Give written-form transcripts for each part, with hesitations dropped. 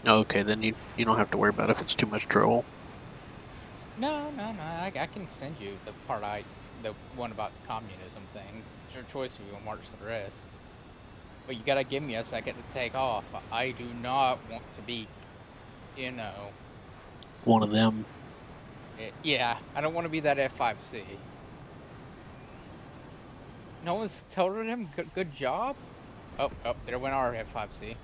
Okay, then you don't have to worry about if it's too much troll. No, no, no. I can send you the one about the communism thing. It's your choice if you want to watch the rest. But you gotta give me a second to take off. I do not want to be, you know, One of them. yeah, I don't want to be that F5C. No one's told him good job. Oh, oh, there went our F5C.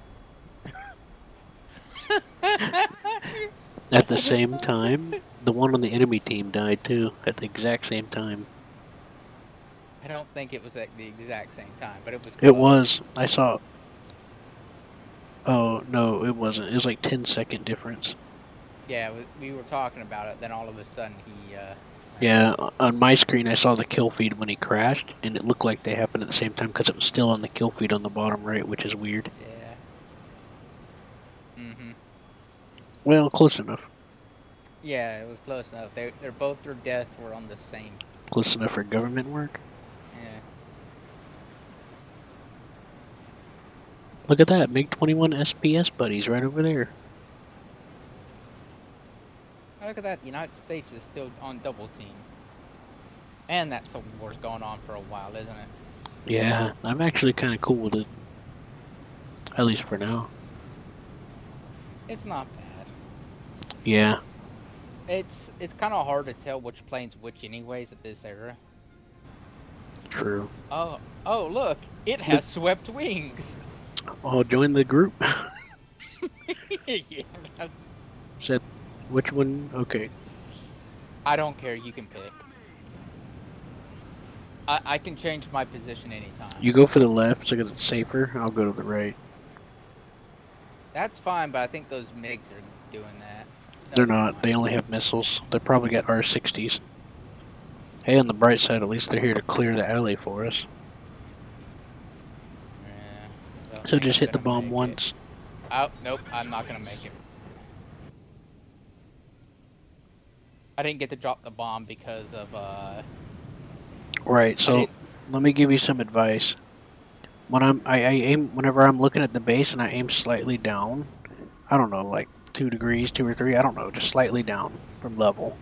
At the same time, the one on the enemy team died too, at the exact same time. I don't think it was at the exact same time, but it was It close. was. I saw. Oh, no, it wasn't. It was like 10-second difference. Yeah, we were talking about it. Then all of a sudden he went Yeah, off. on my screen I saw the kill feed when he crashed, and it looked like they happened at the same time because it was still on the kill feed on the bottom right, which is weird. Yeah. Mhm. Well, close enough. Yeah, it was close enough. They're both their deaths were on the same. Close enough for government work. Yeah. Look at that, MiG-21 SPS buddies right over there. Look at that. The United States is still on double team, and that Civil War's going on for a while, isn't it? Yeah, I'm actually kind of cool with it, at least for now. It's not bad. Yeah, It's kind of hard to tell which plane's which, anyways, at this era. true. Oh, look! It has swept wings. I'll join the group. Yeah. Said, which one? Okay. I don't care. You can pick. I can change my position anytime. You go for the left so it's safer. I'll go to the right. That's fine, but I think those MiGs are doing that. They're Never not. They mind. only have missiles. They probably got R60s. Hey, on the bright side, at least they're here to clear the alley for us. Yeah, don't So think just I'm hit the gonna bomb make it. once. Oh, nope, I'm not gonna make it. I didn't get to drop the bomb because of Right. I So didn't. let me give you some advice. When I aim whenever I'm looking at the base and I aim slightly down. I don't know, like 2 degrees, 2 or 3. I don't know, just slightly down from level.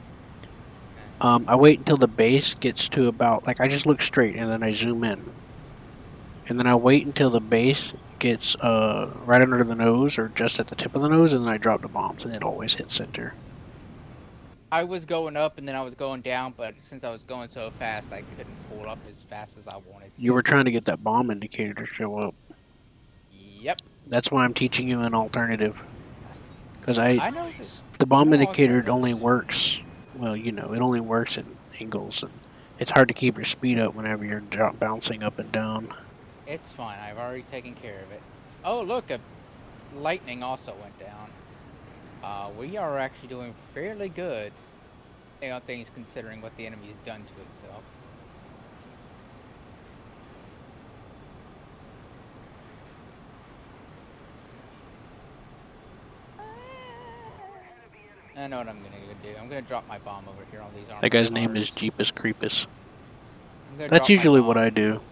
Eh, I wait until the base gets to about like I just look straight and then I zoom in, and then I wait until the base gets right under the nose or just at the tip of the nose, and then I drop the bombs, and it always hits center. I was going up and then I was going down, but since I was going so fast, I couldn't pull up as fast as I wanted You to. were trying to get that bomb indicator to show up. Yep, That's why I'm teaching you an alternative. Because I I know that. the I bomb know indicator only alternatives. works. Well, it only works in angles, and it's hard to keep your speed up whenever you're bouncing up and down. It's fine. I've already taken care of it. Oh, look, a lightning also went down. We are actually doing fairly good. Things considering what the enemy's done to itself. I know what I'm gonna do. I'm gonna drop my bomb over here on these That armored guy's name is cars. Jeepus Creepus. I'm gonna That's drop my usually what I bomb. do.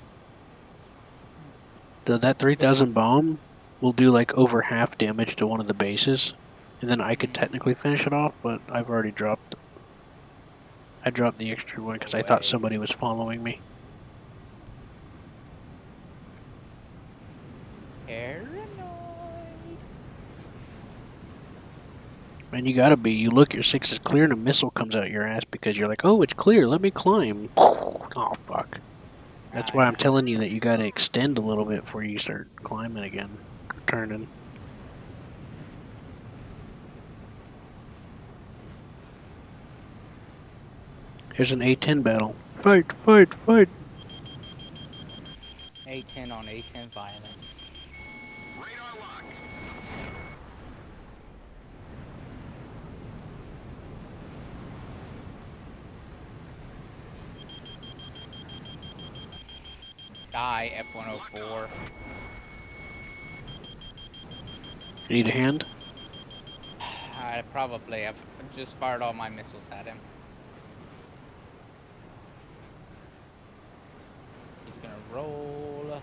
That Cause 3,000 bomb will do like over half damage to one of the bases, and then I could mm, technically finish it off, but I've already dropped. I dropped the extra one because I thought away. somebody was following me. Paranoid. And you gotta be. You look, your six is clear, and a missile comes out your ass because you're like, oh, it's clear. Let me climb. Oh fuck. That's Ah, why I'm yeah. telling you that you gotta extend a little bit before you start climbing again, turning. Here's an A10 battle. Fight, fight, fight. A10 on A10 violence. Die F104. Need a hand? I probably have just fired all my missiles at him. He's gonna roll.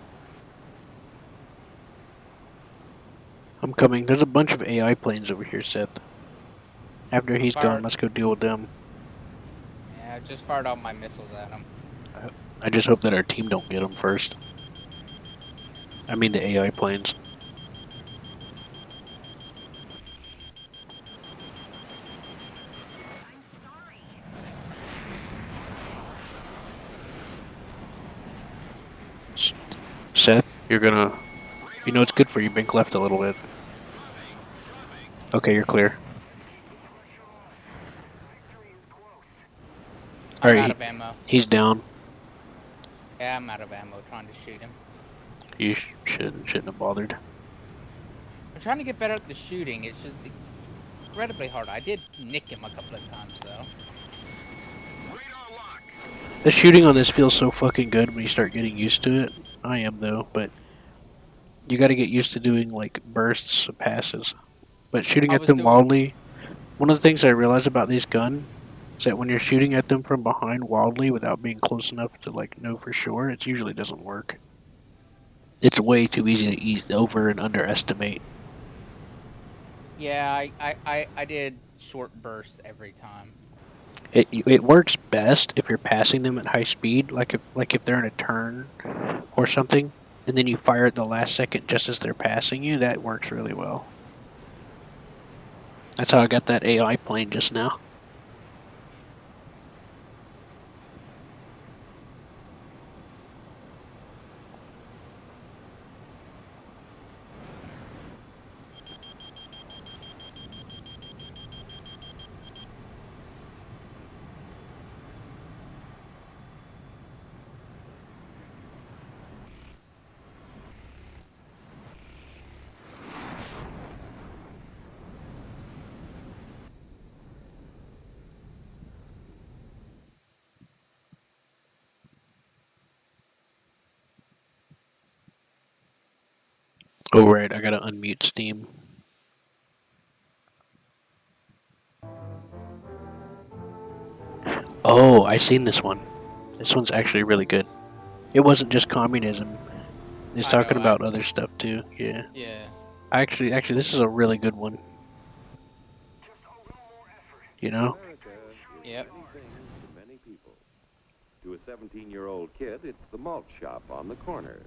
I'm coming. There's a bunch of AI planes over here, Seth. After he's gone, Fired. let's go deal with them. Yeah, I just fired all my missiles at him. I just hope that our team don't get them first. I mean the AI planes. Seth, you're gonna... You know it's good for you. Bank left a little bit. Okay, you're clear. I'm Alright, out of ammo. he's down. Yeah, I'm out of ammo trying to shoot him. You shouldn't have bothered. I'm trying to get better at the shooting. It's just incredibly hard. I did nick him a couple of times though. The shooting on this feels so fucking good when you start getting used to it. I am though, but you gotta get used to doing like bursts of passes. But shooting I at was them doing. wildly, one of the things I realized about these gun is that when you're shooting at them from behind wildly without being close enough to like know for sure, it usually doesn't work. It's way too easy to over and underestimate. Yeah, I did short bursts every time. It works best if you're passing them at high speed, like if they're in a turn or something, and then you fire at the last second just as they're passing you. That works really well. That's how I got that AI plane just now. Oh right, I gotta unmute Steam. Oh, I seen this one. This one's actually really good. It wasn't just communism. It's I know. talking about other stuff too. Yeah. Yeah. Actually, this is a really good one. You know? America is Yep. many things to many people. To a 17-year-old kid, it's the malt shop on the corner.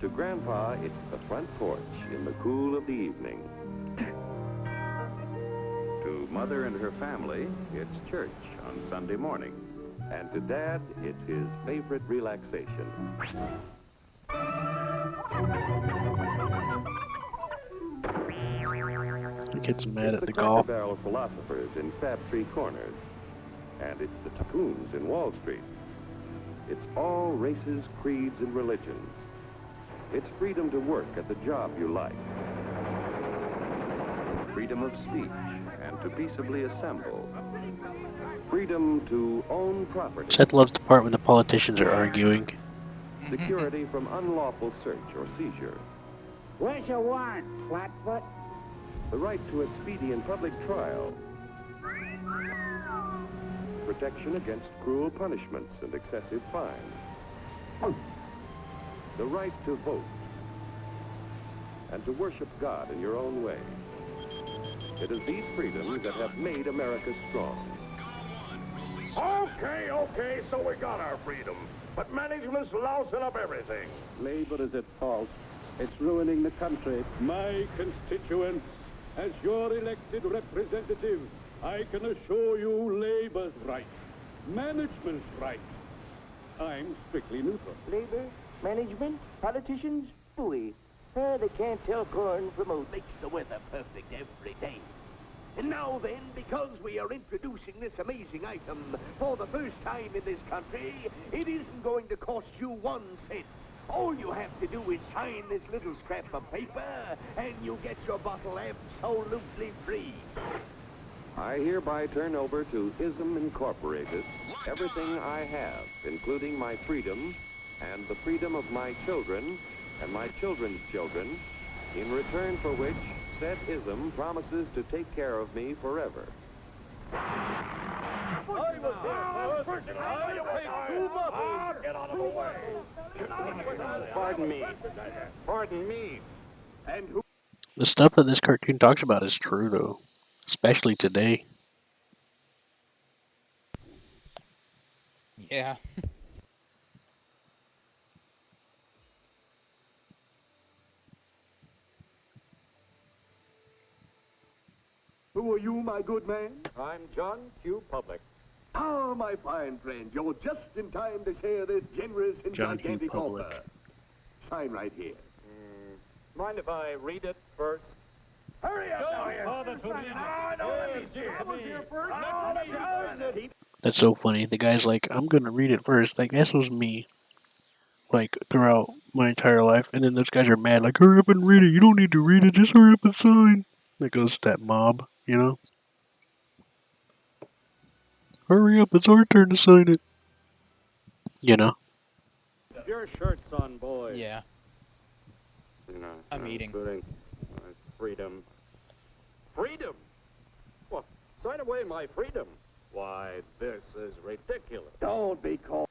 To Grandpa, it's the front porch in the cool of the evening. To Mother and her family, it's church on Sunday morning. And to Dad, it's his favorite relaxation. He gets mad It's at the the Cracker golf. Barrel philosophers in Fab Tree Corners. And it's the tycoons in Wall Street. It's all races, creeds, and religions. It's freedom to work at the job you like. Freedom of speech and to peaceably assemble. Freedom to own property. Seth loves the part when the politicians are arguing. Security from unlawful search or seizure. What you want, flatfoot? The right to a speedy and public trial. Protection against cruel punishments and excessive fines. The right to vote. And to worship God in your own way. It is these freedoms that have made America strong. Okay, so we got our freedom. But management's lousing up everything. Labor is at fault. It's ruining the country. My constituents, as your elected representative, I can assure you Labor's right, management's right. I'm strictly neutral. Labor, management, politicians, phooey. They can't tell corn from oats. Makes the weather perfect every day. And now then, because we are introducing this amazing item for the first time in this country, it isn't going to cost you 1 cent. All you have to do is sign this little scrap of paper, and you get your bottle absolutely free. I hereby turn over to ISM Incorporated everything I have, including my freedom and the freedom of my children and my children's children, in return for which said ISM promises to take care of me forever. Get out of the way. Pardon me. Pardon me. And who The stuff that this cartoon talks about is true, though, especially today. Yeah. Who are you, my good man? I'm John Q. Public. Ah, my fine friend, you're just in time to share this generous and John Q. gigantic Public. offer. Sign right here. Mind if I read it first? Hurry up now here. That's so funny. The guy's like, I'm gonna read it first. Like, this was me, like, throughout my entire life. And then those guys are mad, like, hurry up and read it. You don't need to read it. Just hurry up and sign. That goes to that mob, you know? Hurry up. It's our turn to sign it. You know? Your shirt's on, boys. Yeah. I'm eating. Freedom. Freedom? Well, sign away my freedom. Why, this is ridiculous. Don't be called.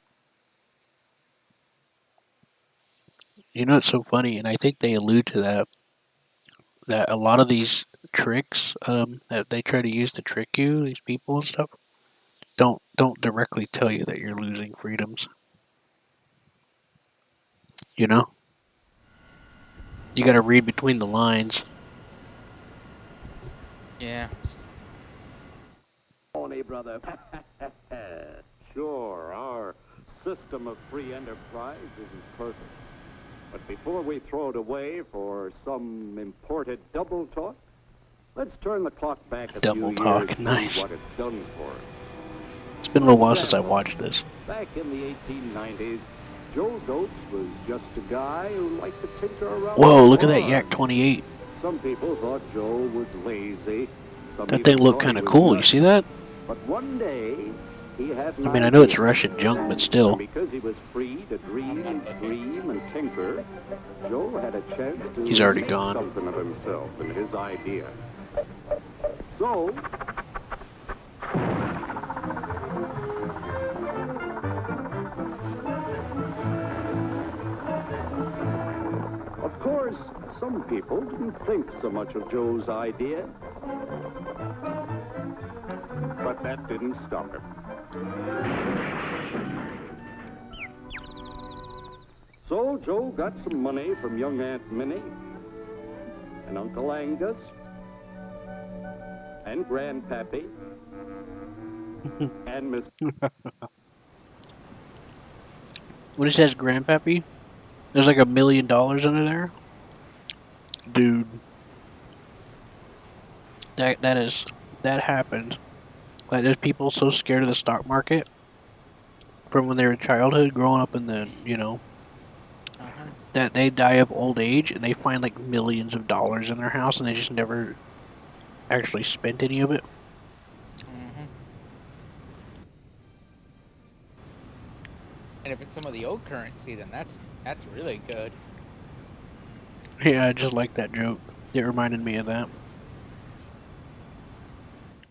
You know, it's so funny, and I think they allude to that a lot of these tricks that they try to use to trick you, these people and stuff, don't directly tell you that you're losing freedoms. You know? You gotta read between the lines. Yeah. Horny, brother. Sure, our system of free enterprise isn't perfect. But before we throw it away for some imported double talk, let's turn the clock back a Double few talk, years to see nice. what it's done for us. It's been a little while since I watched this. Back in the 1890s, Joe Goats was just a guy who liked to tinker around. Whoa, with look at that cars. Yak 28. Some people thought Joe was lazy. Some That even thing looked thought kind he of was cool. You nuts. see that? But one day, he had an I mean, I know it's idea. Russian junk, but still. And because he was free to dream and dream and tinker, Joe had a chance to He's already make gone. something of himself and his idea. So, of course, some people didn't think so much of Joe's idea. But that didn't stop him. So Joe got some money from young Aunt Minnie and Uncle Angus and Grandpappy and Miss... When it says Grandpappy, there's like $1 million under there. Dude. That happened. Like, there's people so scared of the stock market from when they were in childhood, growing up in the, you know, that they die of old age and they find like millions of dollars in their house and they just never actually spent any of it. And if it's some of the old currency, then that's really good. Yeah, I just like that joke. It reminded me of that.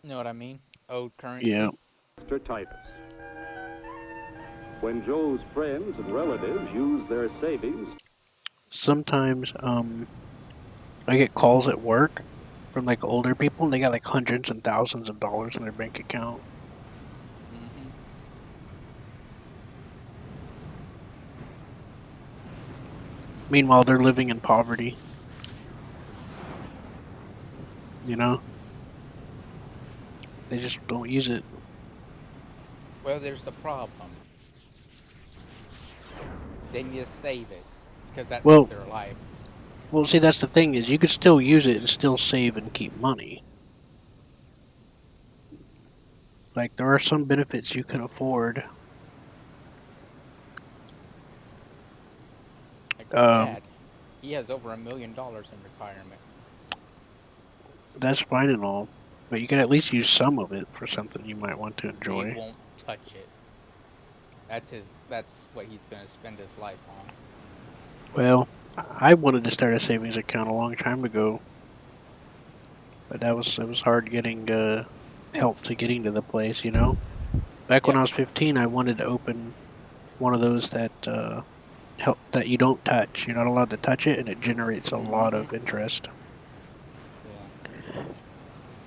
You know what I mean? Old currency. Yeah. Mr. Titus. When Joe's friends and relatives used their savings... Sometimes, I get calls at work from like older people and they got like hundreds and thousands of dollars in their bank account. Meanwhile, they're living in poverty. You know? They just don't use it. Well, there's the problem. Then you save it, because that's Well- their life. Well, see, that's the thing is you could still use it and still save and keep money. Like, there are some benefits you can afford. Like my dad, he has over $1 million in retirement. That's fine and all, but you can at least use some of it for something you might want to enjoy. He won't touch it. That's what he's gonna spend his life on. Well, I wanted to start a savings account a long time ago, but it was hard getting help to getting to the place, you know. Back when Yep. I was 15, I wanted to open one of those that help that you don't touch. You're not allowed to touch it, and it generates a lot of interest. Yeah.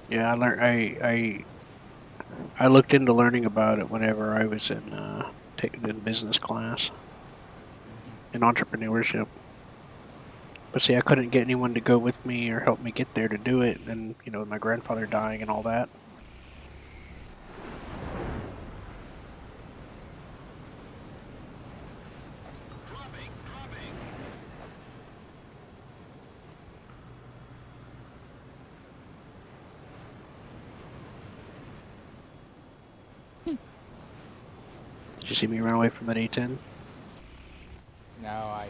Yeah, I learned. I looked into learning about it whenever I was taking in business class in entrepreneurship. But see, I couldn't get anyone to go with me or help me get there to do it, and my grandfather dying and all that. Did you see me run away from that A10? No, I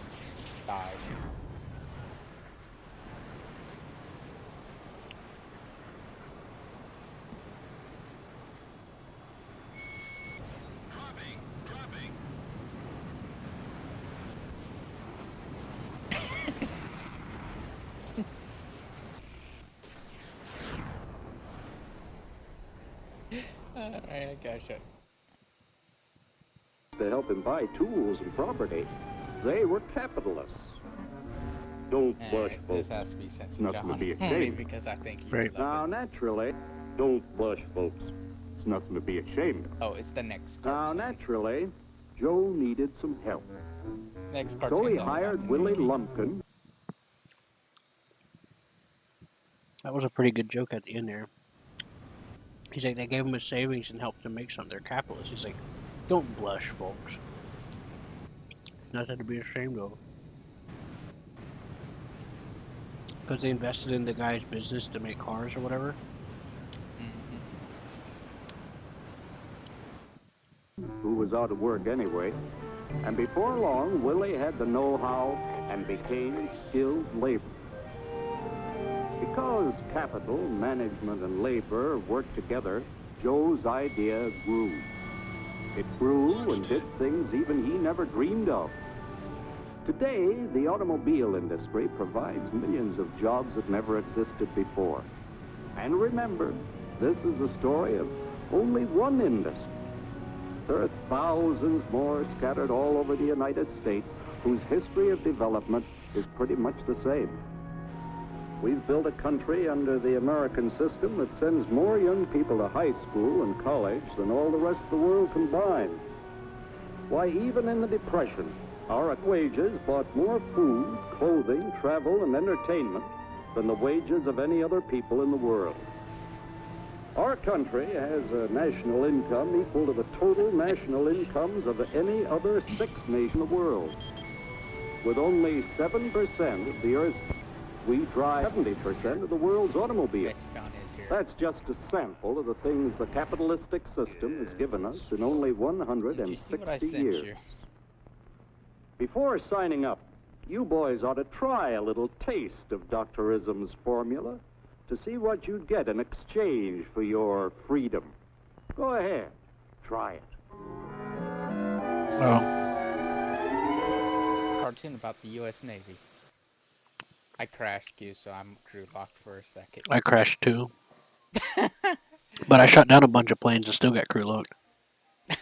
died. Alright, I gotcha. To help him buy tools and property. They were capitalists. Don't blush, Alright, folks. this has to be sent It's to nothing to John. be Only ashamed. because I think you Right. love Now, it. naturally, Don't blush, folks. It's nothing to be ashamed of. Oh, it's the next now, cartoon. naturally, Joe needed some help. Next So cartoon. he hired Willie Lumpkin. That was a pretty good joke at the end there. He's like, they gave him his savings and helped him make something. They're capitalists. He's like, don't blush, folks. It's nothing to be ashamed of. Because they invested in the guy's business to make cars or whatever. Who was out of work anyway. And before long, Willie had the know-how and became skilled labor. Because capital, management, and labor worked together, Joe's idea grew. It grew and did things even he never dreamed of. Today, the automobile industry provides millions of jobs that never existed before. And remember, this is a story of only one industry. There are thousands more scattered all over the United States whose history of development is pretty much the same. We've built a country under the American system that sends more young people to high school and college than all the rest of the world combined. Why, even in the Depression, our wages bought more food, clothing, travel, and entertainment than the wages of any other people in the world. Our country has a national income equal to the total national incomes of any other sixth nation in the world. With only 7% of the Earth's, we drive 70% of the world's automobiles. That's just a sample of the things the capitalistic system has given us in only Did you see what I 160 sent years. you? Before signing up, you boys ought to try a little taste of Dr. Ism's formula to see what you'd get in exchange for your freedom. Go ahead, try it. Well, Cartoon about the U.S. Navy. I crashed you, so I'm crew locked for a second. I crashed too. But I shot down a bunch of planes and still got crew locked. I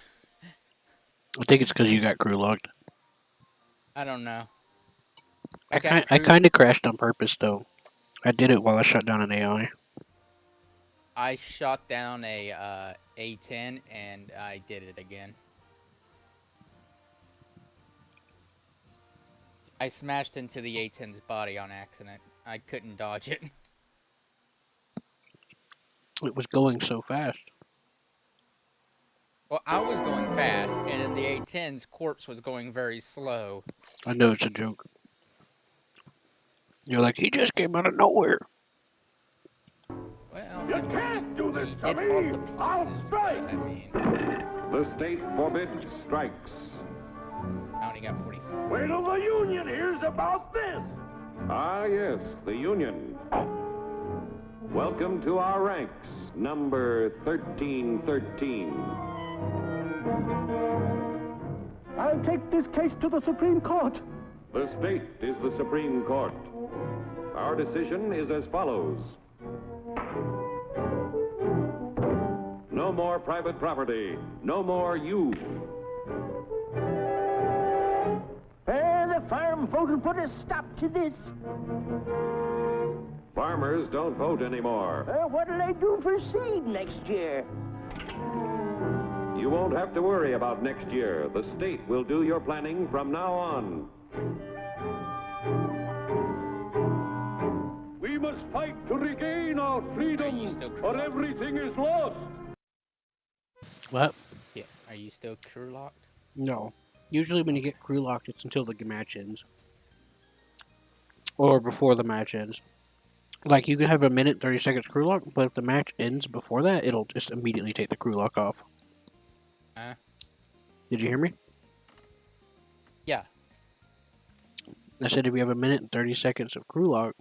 think it's because you got crew locked. I don't know. I got kind of crashed on purpose, though. I did it while I shot down an AI. I shot down a A-10 and I did it again. I smashed into the A-10's body on accident. I couldn't dodge it. It was going so fast. Well, I was going fast, and then the A-10's corpse was going very slow. I know it's a joke. You're like, he just came out of nowhere. Well, You I mean, can't do this he to did fall me! to pieces, I'll but, strike! I mean, The state forbids strikes. I only got 44. Wait till the Union hears about this! Ah, yes, the Union. Welcome to our ranks, number 1313. I'll take this case to the Supreme Court. The state is the Supreme Court. Our decision is as follows. No No more private property. No more you. The farm folk will put a stop to this. Farmers don't vote anymore. What'll I do for seed next year? You won't have to worry about next year. The state will do your planning from now on. We must fight to regain our freedom, or everything is lost. What? Yeah. Are you still crew locked? No. Usually when you get crew locked, it's until the match ends. Or before the match ends. Like, you can have a minute, 30 seconds crew lock, but if the match ends before that, it'll just immediately take the crew lock off. Did you hear me? Yeah. I said if you have a minute and 30 seconds of crew lock,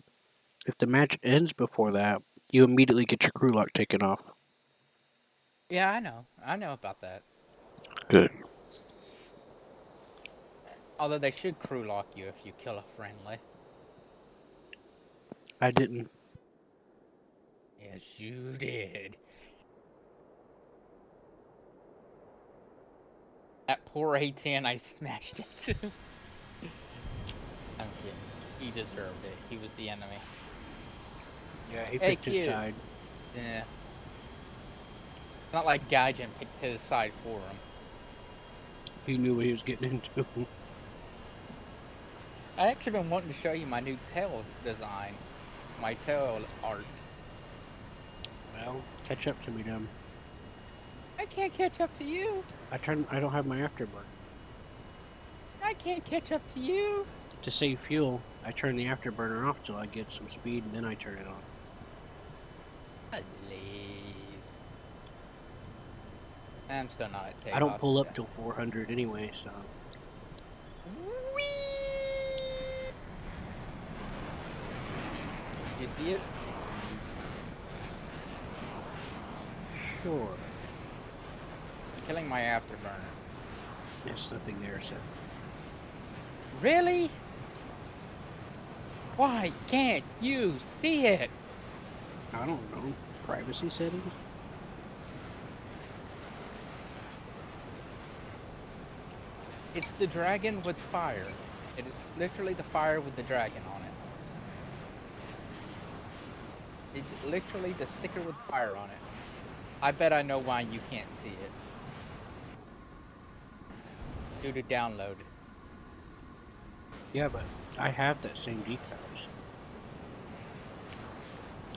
if the match ends before that, you immediately get your crew lock taken off. Yeah, I know. I know about that. Good. Although they should crew lock you if you kill a friendly. I didn't. Yes, you did. That poor A10, I smashed it too. I'm kidding. He deserved it. He was the enemy. Yeah, he Hey, picked his cute. side. Yeah. Not like Gaijin picked his side for him. He knew what he was getting into. I actually been wanting to show you my new tail design. My tail art. Well, catch up to me, then. I can't catch up to you. I don't have my afterburner. I can't catch up to you. To save fuel, I turn the afterburner off till I get some speed, and then I turn it on. Please. I'm still not at takeoff. I don't pull up till 400 anyway, so. Whee! Did you see it? Sure. Killing my afterburner. There's nothing there, Seth. Really? Why can't you see it? I don't know. Privacy settings? It's the dragon with fire. It is literally the fire with the dragon on it. It's literally the sticker with fire on it. I bet I know why you can't see it. Due to download. Yeah, but I have that same decals.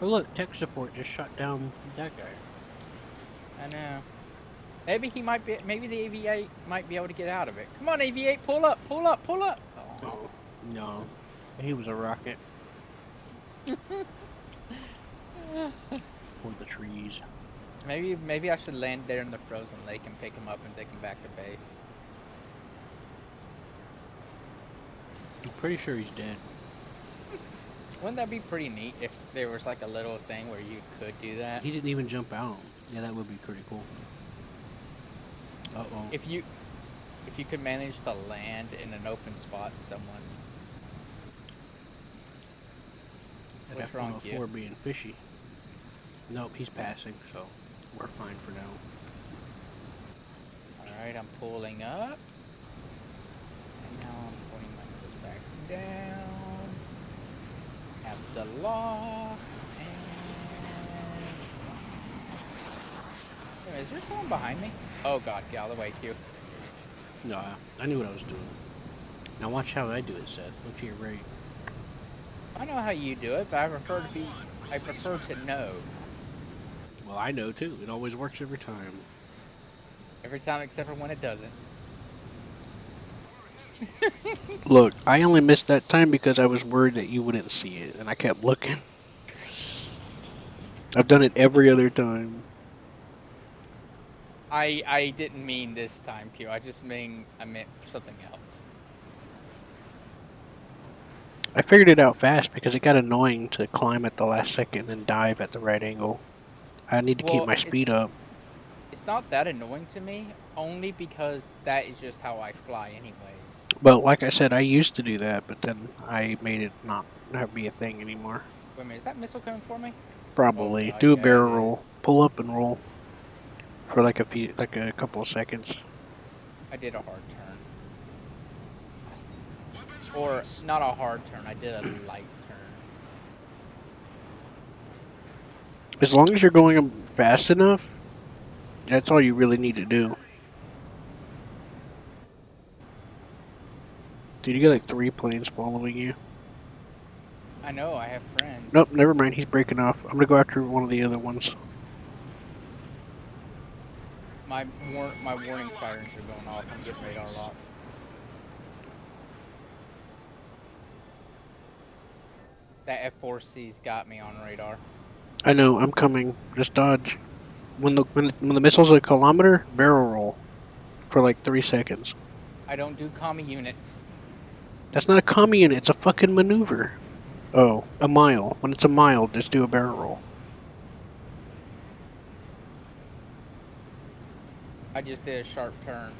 Oh look, tech support just shot down that guy. I know. Maybe he might be. Maybe the AV8 might be able to get out of it. Come on, AV8, pull up, pull up, pull up. Oh. Oh, no. He was a rocket. For the trees. Maybe I should land there in the frozen lake and pick him up and take him back to base. I'm pretty sure he's dead. Wouldn't that be pretty neat if there was like a little thing where you could do that? He didn't even jump out. Yeah, that would be pretty cool. Uh-oh. If you could manage to land in an open spot, someone. That What's wrong with you? F-104 being fishy. Nope, he's passing, so we're fine for now. Alright, I'm pulling up. And now I'm putting my nose back down. Have the lock. And... Is there someone behind me? Oh god, get out of the way, Q. No, I knew what I was doing. Now watch how I do it, Seth. Look to your right. I know how you do it, but I prefer to know. Well, I know too. It always works every time. Every time except for when it doesn't. Look, I only missed that time because I was worried that you wouldn't see it, and I kept looking. I've done it every other time. I didn't mean this time, Q. I meant something else. I figured it out fast because it got annoying to climb at the last second and then dive at the right angle. I need to keep my speed up. It's not that annoying to me, only because that is just how I fly anyways. But like I said, I used to do that, but then I made it not be a thing anymore. Wait a minute, is that missile coming for me? Probably. Oh, Do a yeah, barrel it roll. is. Pull up and roll. for like a couple of seconds. I did a hard turn. Or, not a hard turn, I did a light turn. As long as you're going fast enough, that's all you really need to do. Dude, you got like 3 planes following you. I know, I have friends. Nope, never mind. He's breaking off. I'm gonna go after one of the other ones. My warning sirens are going off. I'm getting radar locked. That F4C's got me on radar. I know. I'm coming. Just dodge. When the missile's a kilometer, barrel roll for like 3 seconds. I don't do commie units. That's not a commie unit. It's a fucking maneuver. Oh, a mile. When it's a mile, just do a barrel roll. I just did a sharp turn.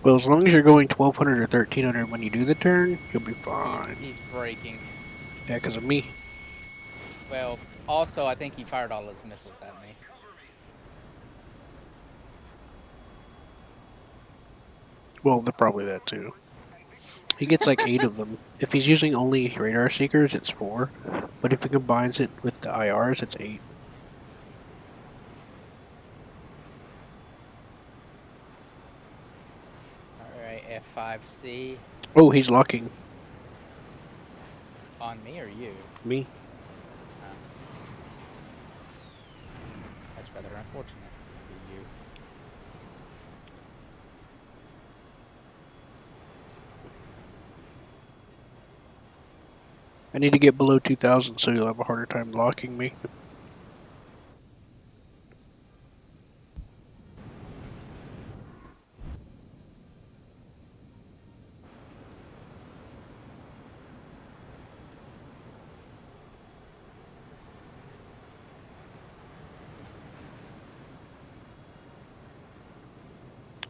Well, as long as you're going 1200 or 1300 when you do the turn, you'll be fine. He's braking. Yeah, because of me. Well, also, I think he fired all his missiles at me. Well, they're probably that too. He gets like 8 of them. If he's using only radar seekers, it's 4. But if he combines it with the IRs, it's 8. Alright, F5C. Oh, he's locking. On me or you? Me. That's rather unfortunate for you. I need to get below 2000 so you'll have a harder time locking me.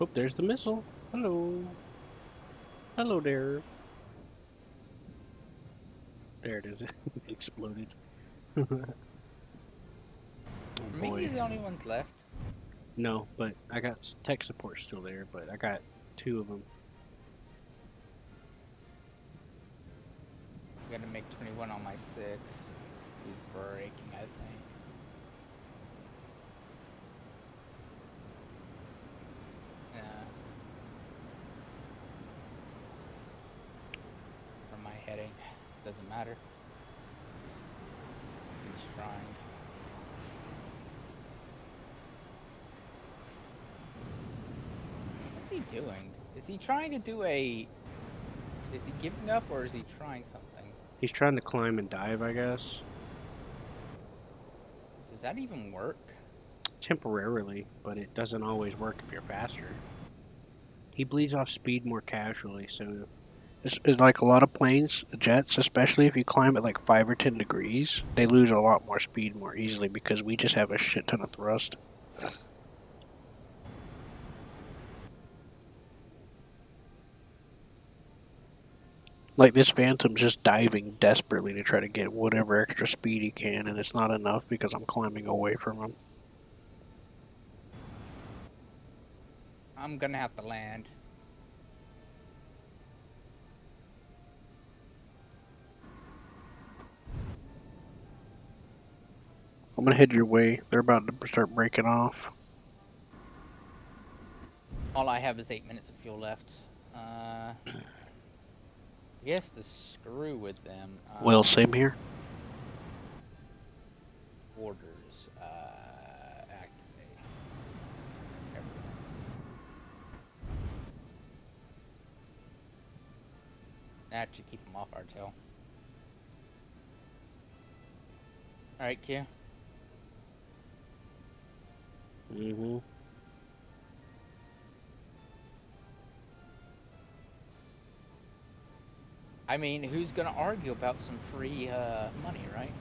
Oh, there's the missile. Hello. Hello there. There it is. It exploded. Oh Maybe boy. the only ones left. No, but I got tech support still there, but I got 2 of them. I'm gonna make 21 on my 6. He's braking, I think. Yeah. Where am I heading? Doesn't matter. He's trying. What's he doing? Is he trying to do a... Is he giving up or is he trying something? He's trying to climb and dive, I guess. Does that even work? Temporarily, but it doesn't always work if you're faster. He bleeds off speed more casually, so it's like a lot of planes, jets, especially if you climb at like 5 or 10 degrees, they lose a lot more speed more easily because we just have a shit ton of thrust. Like this Phantom's just diving desperately to try to get whatever extra speed he can, and it's not enough because I'm climbing away from him. I'm gonna have to land. I'm gonna head your way. They're about to start breaking off. All I have is 8 minutes of fuel left. I guess to screw with them. Well, same here. Orders. Activate. Everything. That should keep them off our tail. Alright, Q. Mm-hmm. I mean, who's gonna argue about some free money, right?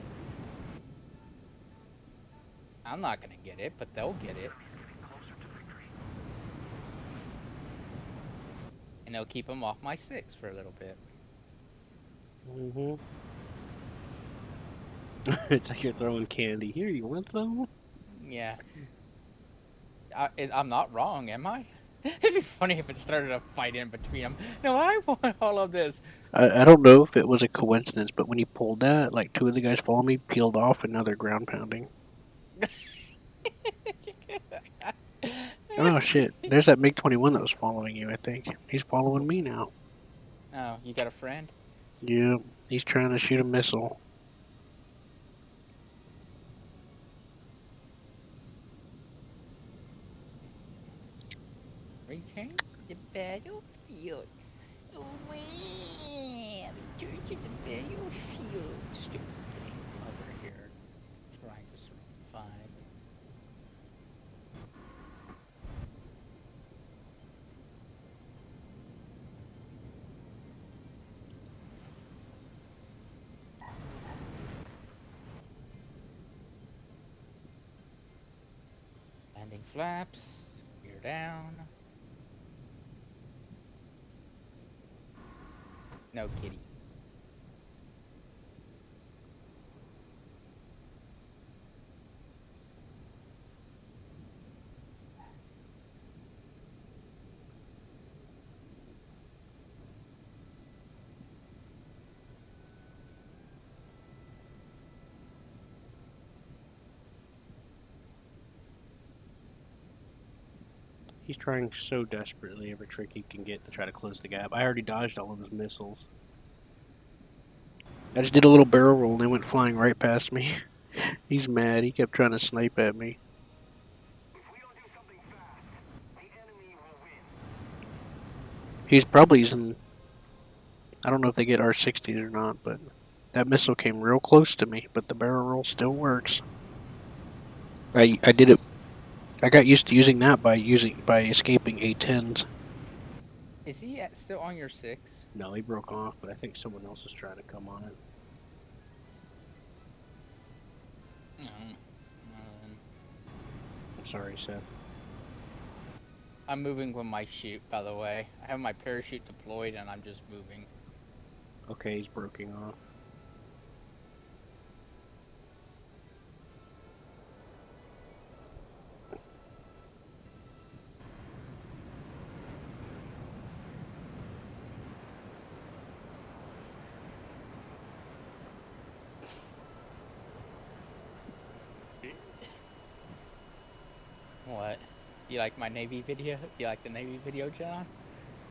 I'm not gonna get it, but they'll get it. And they'll keep them off my 6 for a little bit. Mm-hmm. It's like you're throwing candy. Here, you want some? Yeah. I'm not wrong, am I? It'd be funny if it started a fight in between them. No, I want all of this. I don't know if it was a coincidence, but when he pulled that, like two of the guys following me peeled off, and now they're ground pounding. Oh shit! There's that MiG-21 that was following you. I think he's following me now. Oh, you got a friend? Yeah, he's trying to shoot a missile. Return to the battlefield. Oh, man. Return to the battlefield. Stupid thing. I'm over here trying to survive. Landing flaps. Gear down. No kitty. He's trying so desperately every trick he can get to try to close the gap. I already dodged all of his missiles. I just did a little barrel roll and they went flying right past me. He's mad. He kept trying to snipe at me. He's probably using... I don't know if they get R60s or not, but that missile came real close to me, but the barrel roll still works. I did it... I got used to using that by escaping A-10s. Is he still on your 6? No, he broke off, but I think someone else is trying to come on it. I'm sorry, Seth. I'm moving with my chute, by the way. I have my parachute deployed and I'm just moving. Okay, he's breaking off. What? You like my Navy video? You like the Navy video, John?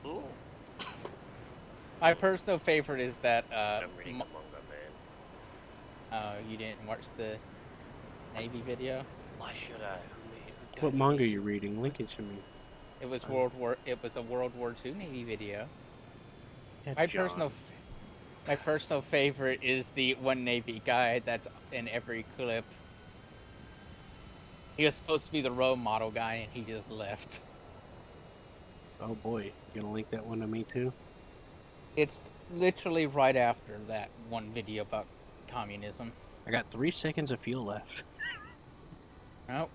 Ooh. My personal favorite is that, I'm reading the manga, man. you didn't watch the Navy video? Why should I? What manga are you reading? Link it to me. It was a World War II Navy video. Yeah, My personal favorite is the one Navy guy that's in every clip. He was supposed to be the role model guy and he just left. Oh boy, you gonna link that one to me too? It's literally right after that one video about communism. I got 3 seconds of fuel left. Oh.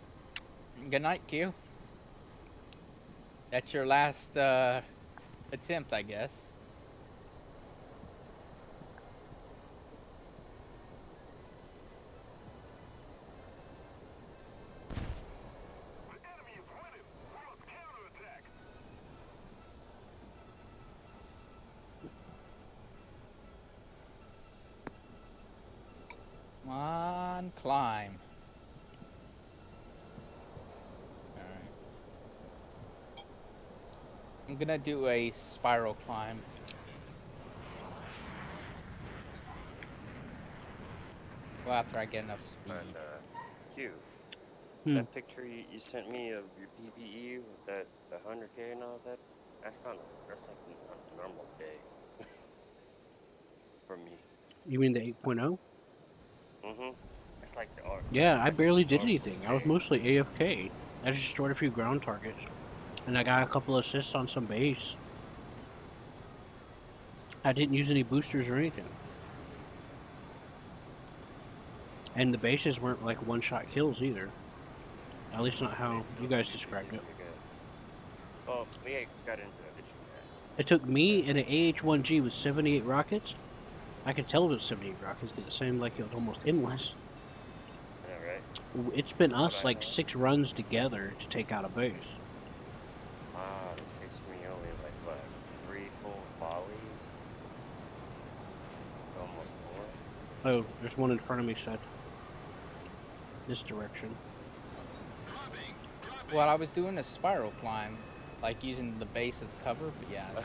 Good night, Q. That's your last attempt, I guess. Come on, climb. Alright. I'm gonna do a spiral climb. Well, after I get enough speed. And, Q, that picture you sent me of your PPE with the 100K and all that, that's like a normal day. For me. You mean the 8.0? Mm-hmm. It's like the art. Yeah, I barely did anything. I was mostly AFK. I just destroyed a few ground targets. And I got a couple assists on some base. I didn't use any boosters or anything. And the bases weren't like one-shot kills either. At least not how you guys described it. Well, we got into it. It took me and an AH-1G with 78 rockets. I could tell it was 78 rockets because it seemed like it was almost endless. Yeah, right. It's been How'd us I like know? 6 runs together to take out a base. Ah, it takes me only like what, 3 full volleys? Almost 4. Oh, there's one in front of me, Seth. This direction. Well, I was doing a spiral climb, like using the base as cover, but yeah.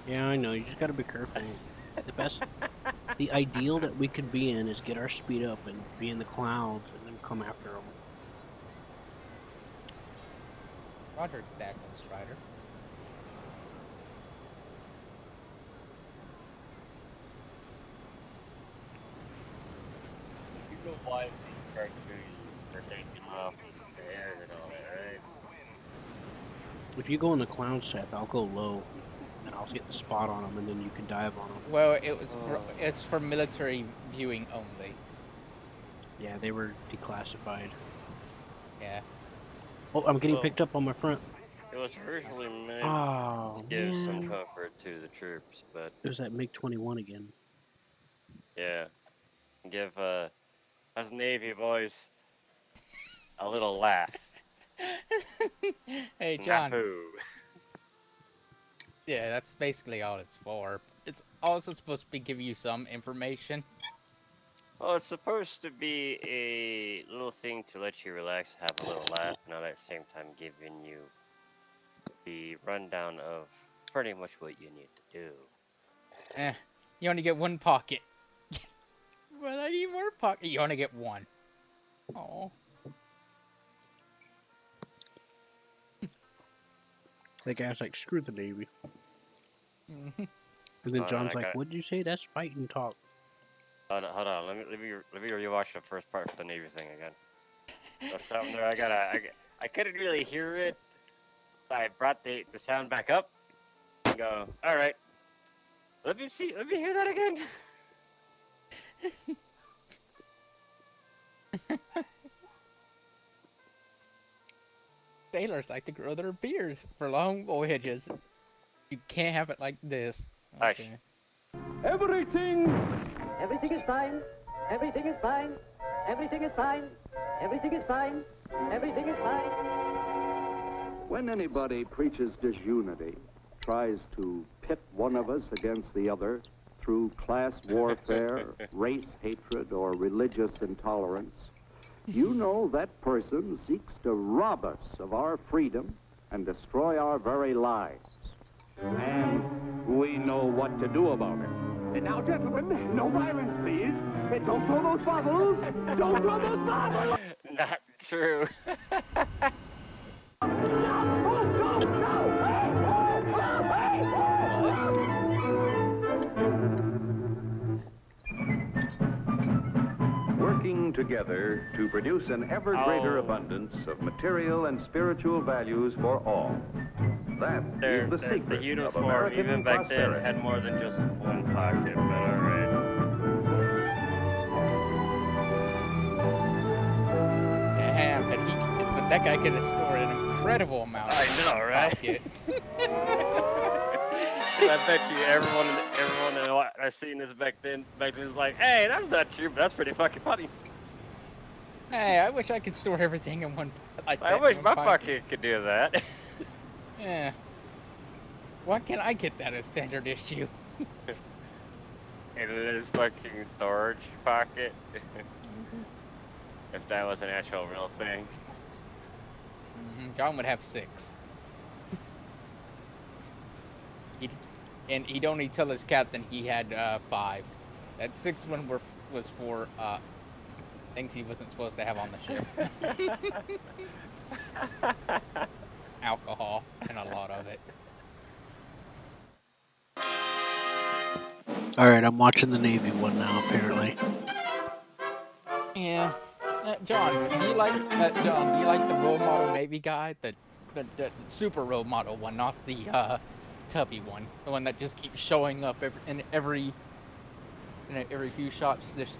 Yeah, I know. You just gotta be careful. The ideal that we could be in is get our speed up and be in the clouds and then come after them. Roger that, Ghost Rider. You go fly these cartoons for taking off the air and all that, right? If you go in the cloud, Seth, I'll go low, and I'll get the spot on them, and then you can dive on them. Well, it's for military viewing only. Yeah, they were declassified. Yeah. Oh, I'm getting picked up on my front. It was originally meant Oh, to give some man. comfort to the troops, but It was that MiG-21 again. yeah, give us Navy boys a little laugh. Hey, John. Nahoo. Yeah, that's basically all it's for. It's also supposed to be give you some information. Well, it's supposed to be a little thing to let you relax, have a little laugh, and at the same time giving you the rundown of pretty much what you need to do. You only get 1 pocket. But I need more pocket. You only get 1. Oh. That guy's like, screw the Navy. Mm-hmm. And then John's like, what'd you say? That's fighting talk. Hold on. Let me rewatch the first part for the Navy thing again. There's something there. I couldn't really hear it. I brought the sound back up. And go. All right. Let me hear that again. Sailors like to grow their beards for long voyages. You can't have it like this. Okay. Everything is fine. Everything is fine. Everything is fine. Everything is fine. Everything is fine. When anybody preaches disunity, tries to pit one of us against the other through class warfare, race hatred, or religious intolerance, you know that person seeks to rob us of our freedom and destroy our very lives. And we know what to do about it. Now, gentlemen, no violence, please. Don't throw those bottles. Don't throw those bottles. Not true. Working together to produce an ever greater abundance of material and spiritual values for all. That is the secret the of uniform, American even back prosperity. then, had more than just 1 pocket, but alright. Damn, that guy could have stored an incredible amount. I know, right? I bet you everyone that seen this back then is like, hey, that's not true, but that's pretty fucking funny. Hey, I wish I could store everything in one. Like I wish my pocket could do that. Yeah. Why can't I get that as standard issue? In his fucking storage pocket. If that was an actual real thing. John would have 6. And he'd only tell his captain he had 5. That 6th one was for things he wasn't supposed to have on the ship. Alcohol, and a lot of it. Alright, I'm watching the Navy one now, apparently. Yeah. John, do you like the role model Navy guy? The super role model one, not the tubby one. The one that just keeps showing up in every few shots, just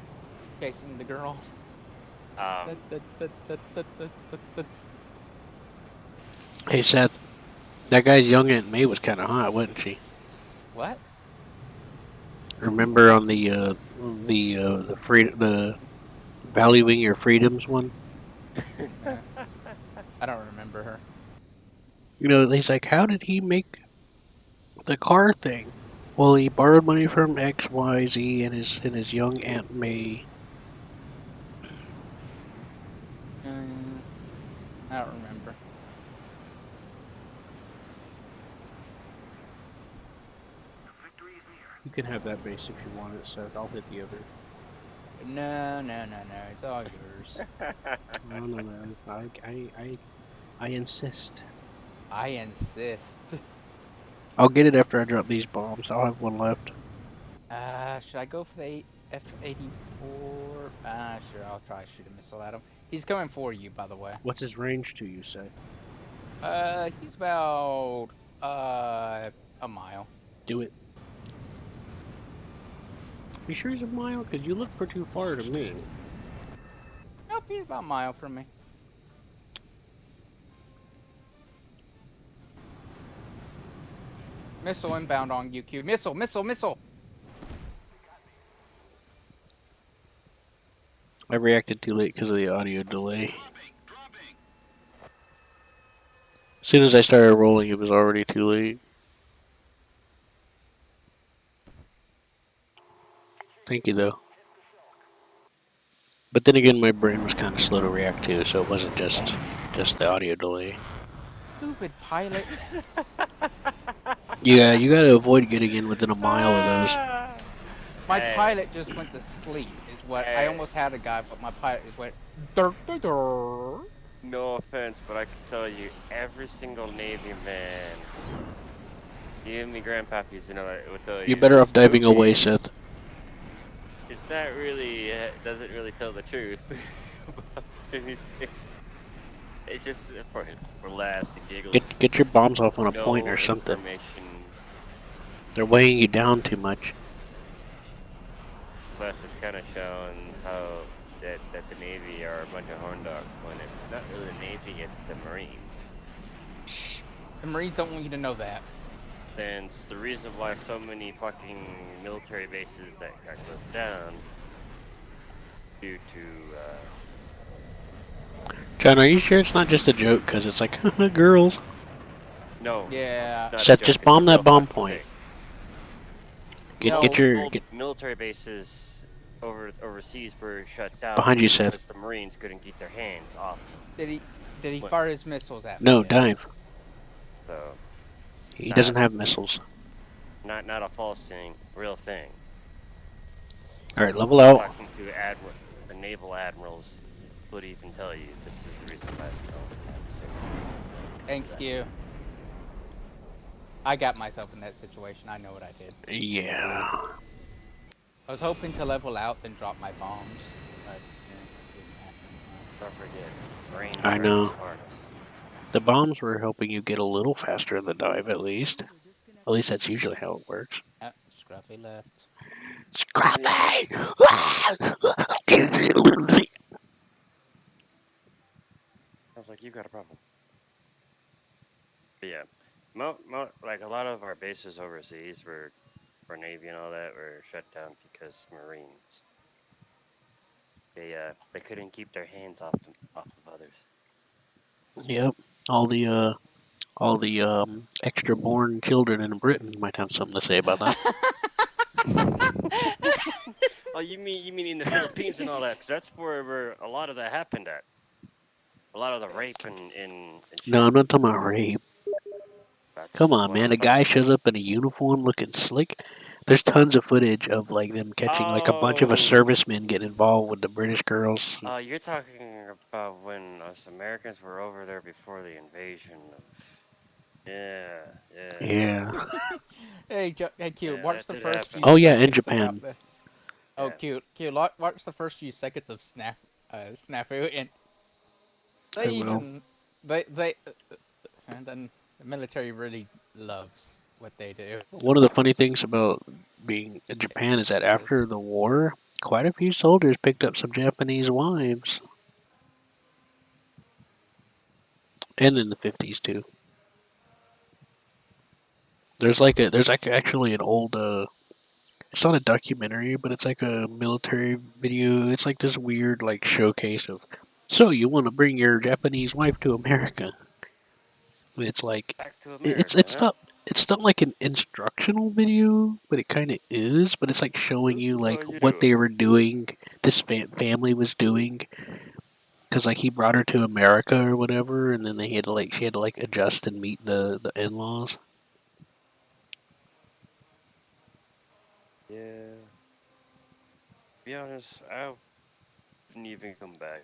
chasing the girl. Hey Seth, that guy's young Aunt May was kind of hot, wasn't she? What? Remember on the Valuing Your Freedoms one. Uh, I don't remember her. You know, he's like, how did he make the car thing? Well, he borrowed money from X, Y, Z, and his young Aunt May. I don't remember. You can have that base if you want it, Seth. I'll hit the other. No, no, no, no. It's all yours. No, no, no. I insist. I insist. I'll get it after I drop these bombs. I'll have one left. Should I go for the F-84? Sure. I'll try to shoot a missile at him. He's coming for you, by the way. What's his range to you, Seth? He's about a mile. Do it. You sure he's a mile? Because you look pretty far to me. Nope, he's about a mile from me. Missile inbound on UQ. Missile, missile, missile! I reacted too late because of the audio delay. As soon as I started rolling, it was already too late. Thank you, though. But then again, my brain was kind of slow to react too, so it wasn't just the audio delay. Stupid pilot. Yeah, you gotta avoid getting in within a mile of those. My Hey. pilot just went to sleep, is what. I Hey. almost had a guy, but my pilot just went. Dur, dur, dur. No offense, but I can tell you, every single Navy man, you and me grandpappies, you know, will tell you. You're better off this diving movie away, Seth. It's not really, doesn't really tell the truth. It's just for laughs and giggles. Get your bombs off on a No point or something. information. They're weighing you down too much. Plus, it's kind of showing how that the Navy are a bunch of horn dogs when it's not really the Navy, it's the Marines. The Marines don't want you to know that. And it's the reason why so many fucking military bases that got closed down due to John, are you sure it's not just a joke? Because it's like, girls. no. Yeah. it's not a Seth, joke, just it's bomb a that real bomb fucking point. thing. No, Get your Old military bases overseas were shut down Behind you, because Seth. the Marines couldn't keep their hands off. Did he What? fire his missiles at me? no yet? dive. So He doesn't have missiles. not a false thing, real thing. All right, level out. Talking to the naval admirals would even tell you this is the reason why we don't have certain bases that Thanks, do that. you. I got myself in that situation. I know what I did. Yeah. I was hoping to level out, then drop my bombs, but it didn't happen. Don't forget, Marine I know. harness. The bombs were helping you get a little faster in the dive, at least. At least that's usually how it works. Scruffy left. Scruffy! Sounds like you got a problem. But yeah, like a lot of our bases overseas were for Navy and all that were shut down because Marines they couldn't keep their hands off of others. Yep. All the extra born children in Britain might have something to say about that. Oh, you mean in the Philippines and all that? 'Cause that's where a lot of that happened at. A lot of the rape and shit. No, I'm not talking about rape. That's Come on, what man. I'm A talking guy about. shows up in a uniform looking slick. There's tons of footage of like them catching like a bunch of us Oh. servicemen getting involved with the British girls. You're talking about when us Americans were over there before the invasion of. Yeah. Yeah. Hey, hey, Q, Yeah, watch that the did first happen. few Oh, yeah, in seconds Japan. about the- Oh, Yeah. Q, watch the first few seconds of snafu, and I they will. even and then the military really loves what they do. One of the funny things about being in Japan is that after the war, quite a few soldiers picked up some Japanese wives. And in the 50s too. There's actually an old It's not a documentary, but it's like a military video. It's like this weird like showcase of. So you want to bring your Japanese wife to America? It's like Back to it's America, it's huh? not it's not like an instructional video, but it kind of is. But it's like showing This you is how like you what do it. they were doing. This family was doing because like he brought her to America or whatever, and then they had to like she had to like adjust and meet the in laws. Yeah. To be honest, I wouldn't even come back.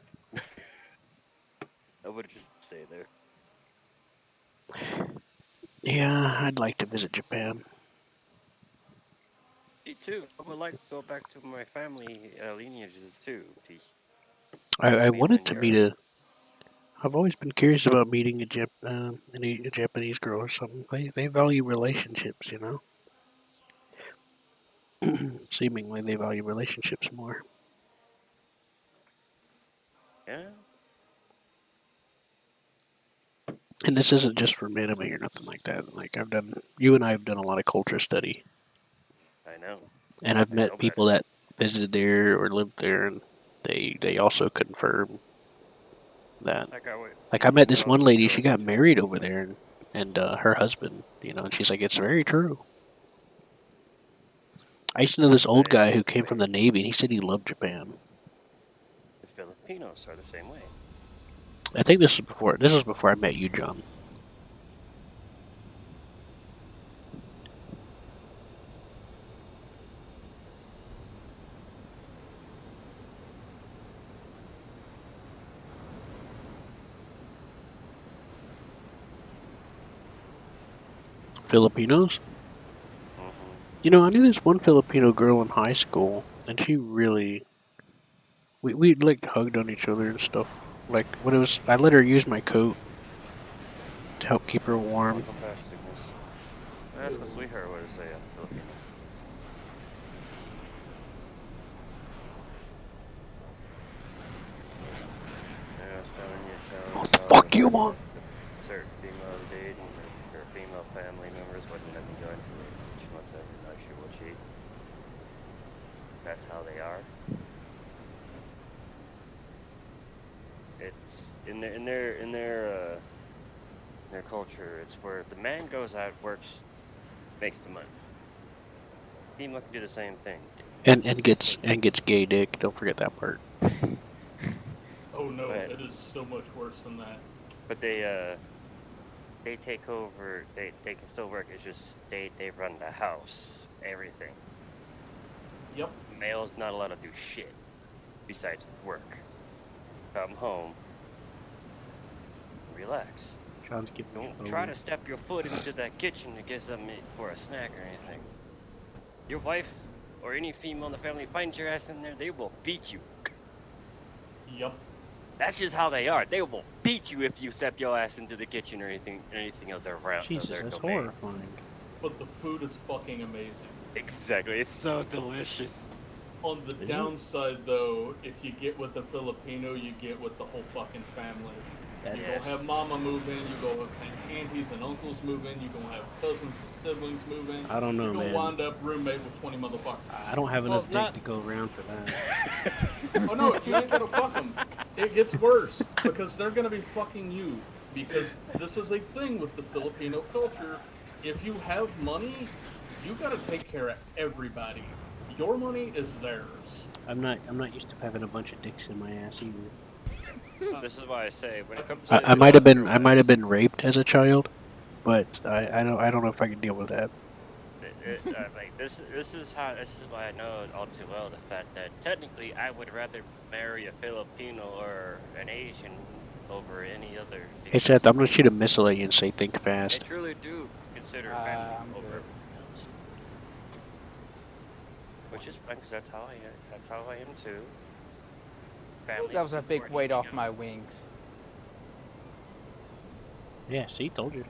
I would just stay there. Yeah, I'd like to visit Japan. Me too. I would like to go back to my family lineages too, to I wanted mainland to meet Europe. a. I've always been curious about meeting a Japanese girl or something. They value relationships, you know. Seemingly, they value relationships more. Yeah, And this isn't just for anime or nothing like that. Like you and I have done a lot of culture study, I know. and I've I know met better. people that visited there or lived there, and they also confirm that. Like Like I even met when this I was one in lady, she got college. married over there, and her husband, you know, and she's like, it's very true. I used to know this old I guy who came from the Navy, and he said he loved Japan. The Filipinos are the same way. I think this was before. This was before I met you, John. Filipinos. Hmm. You know, I knew this one Filipino girl in high school, and she really we like hugged on each other and stuff. Like when it was, I let her use my coat to help keep her warm. Welcome back, Cygnus. Ask a sweetheart what to say on Filipino. Yeah, I was telling you, What the telling fuck the you fact want? that the certain female I'm dating, her female family members wouldn't let me go into it. She must have no she will cheat. That's how they are. It's in their culture. It's where the man goes out, works, makes the money. Female can do the same thing, And gets gay dick. Don't forget that part. Oh no, but it is so much worse than that. but they take over. They can still work. It's just they run the house, everything. Yep. Male's not allowed to do shit besides work. Come home, relax. John's giving me a Don't try boner. to step your foot into that kitchen to get something for a snack or anything. Your wife or any female in the family finds your ass in there, they will beat you. Yep. That's just how they are. They will beat you if you step your ass into the kitchen or anything of their of Jesus, their that's domain. horrifying. But the food is fucking amazing. Exactly, it's so delicious. On the downside, though, if you get with a Filipino, you get with the whole fucking family. You Yes. gonna have mama move in, you gonna have aunties and uncles move in, you gonna have cousins and siblings move in. I don't know, You're gonna man. wind up roommate with 20 motherfuckers. I don't have enough dick not- to go around for that. Oh no, you ain't gonna fuck them. It gets worse because they're gonna be fucking you. Because this is a thing with the Filipino culture. If you have money, you gotta take care of everybody. Your money is theirs. I'm not used to having a bunch of dicks in my ass either. This is why I say when it comes I- to I might have been raped as a child, but I don't know if I can deal with that. like this is why I know all too well the fact that technically I would rather marry a Filipino or an Asian over any other. Hey Seth, I'm gonna shoot a missile at you and say think I fast. truly do consider family I'm over good. everything else, which is fine because that's how I am. That's how I am too. Family. That was a big before weight anything off my else. wings. Yeah, see, told you.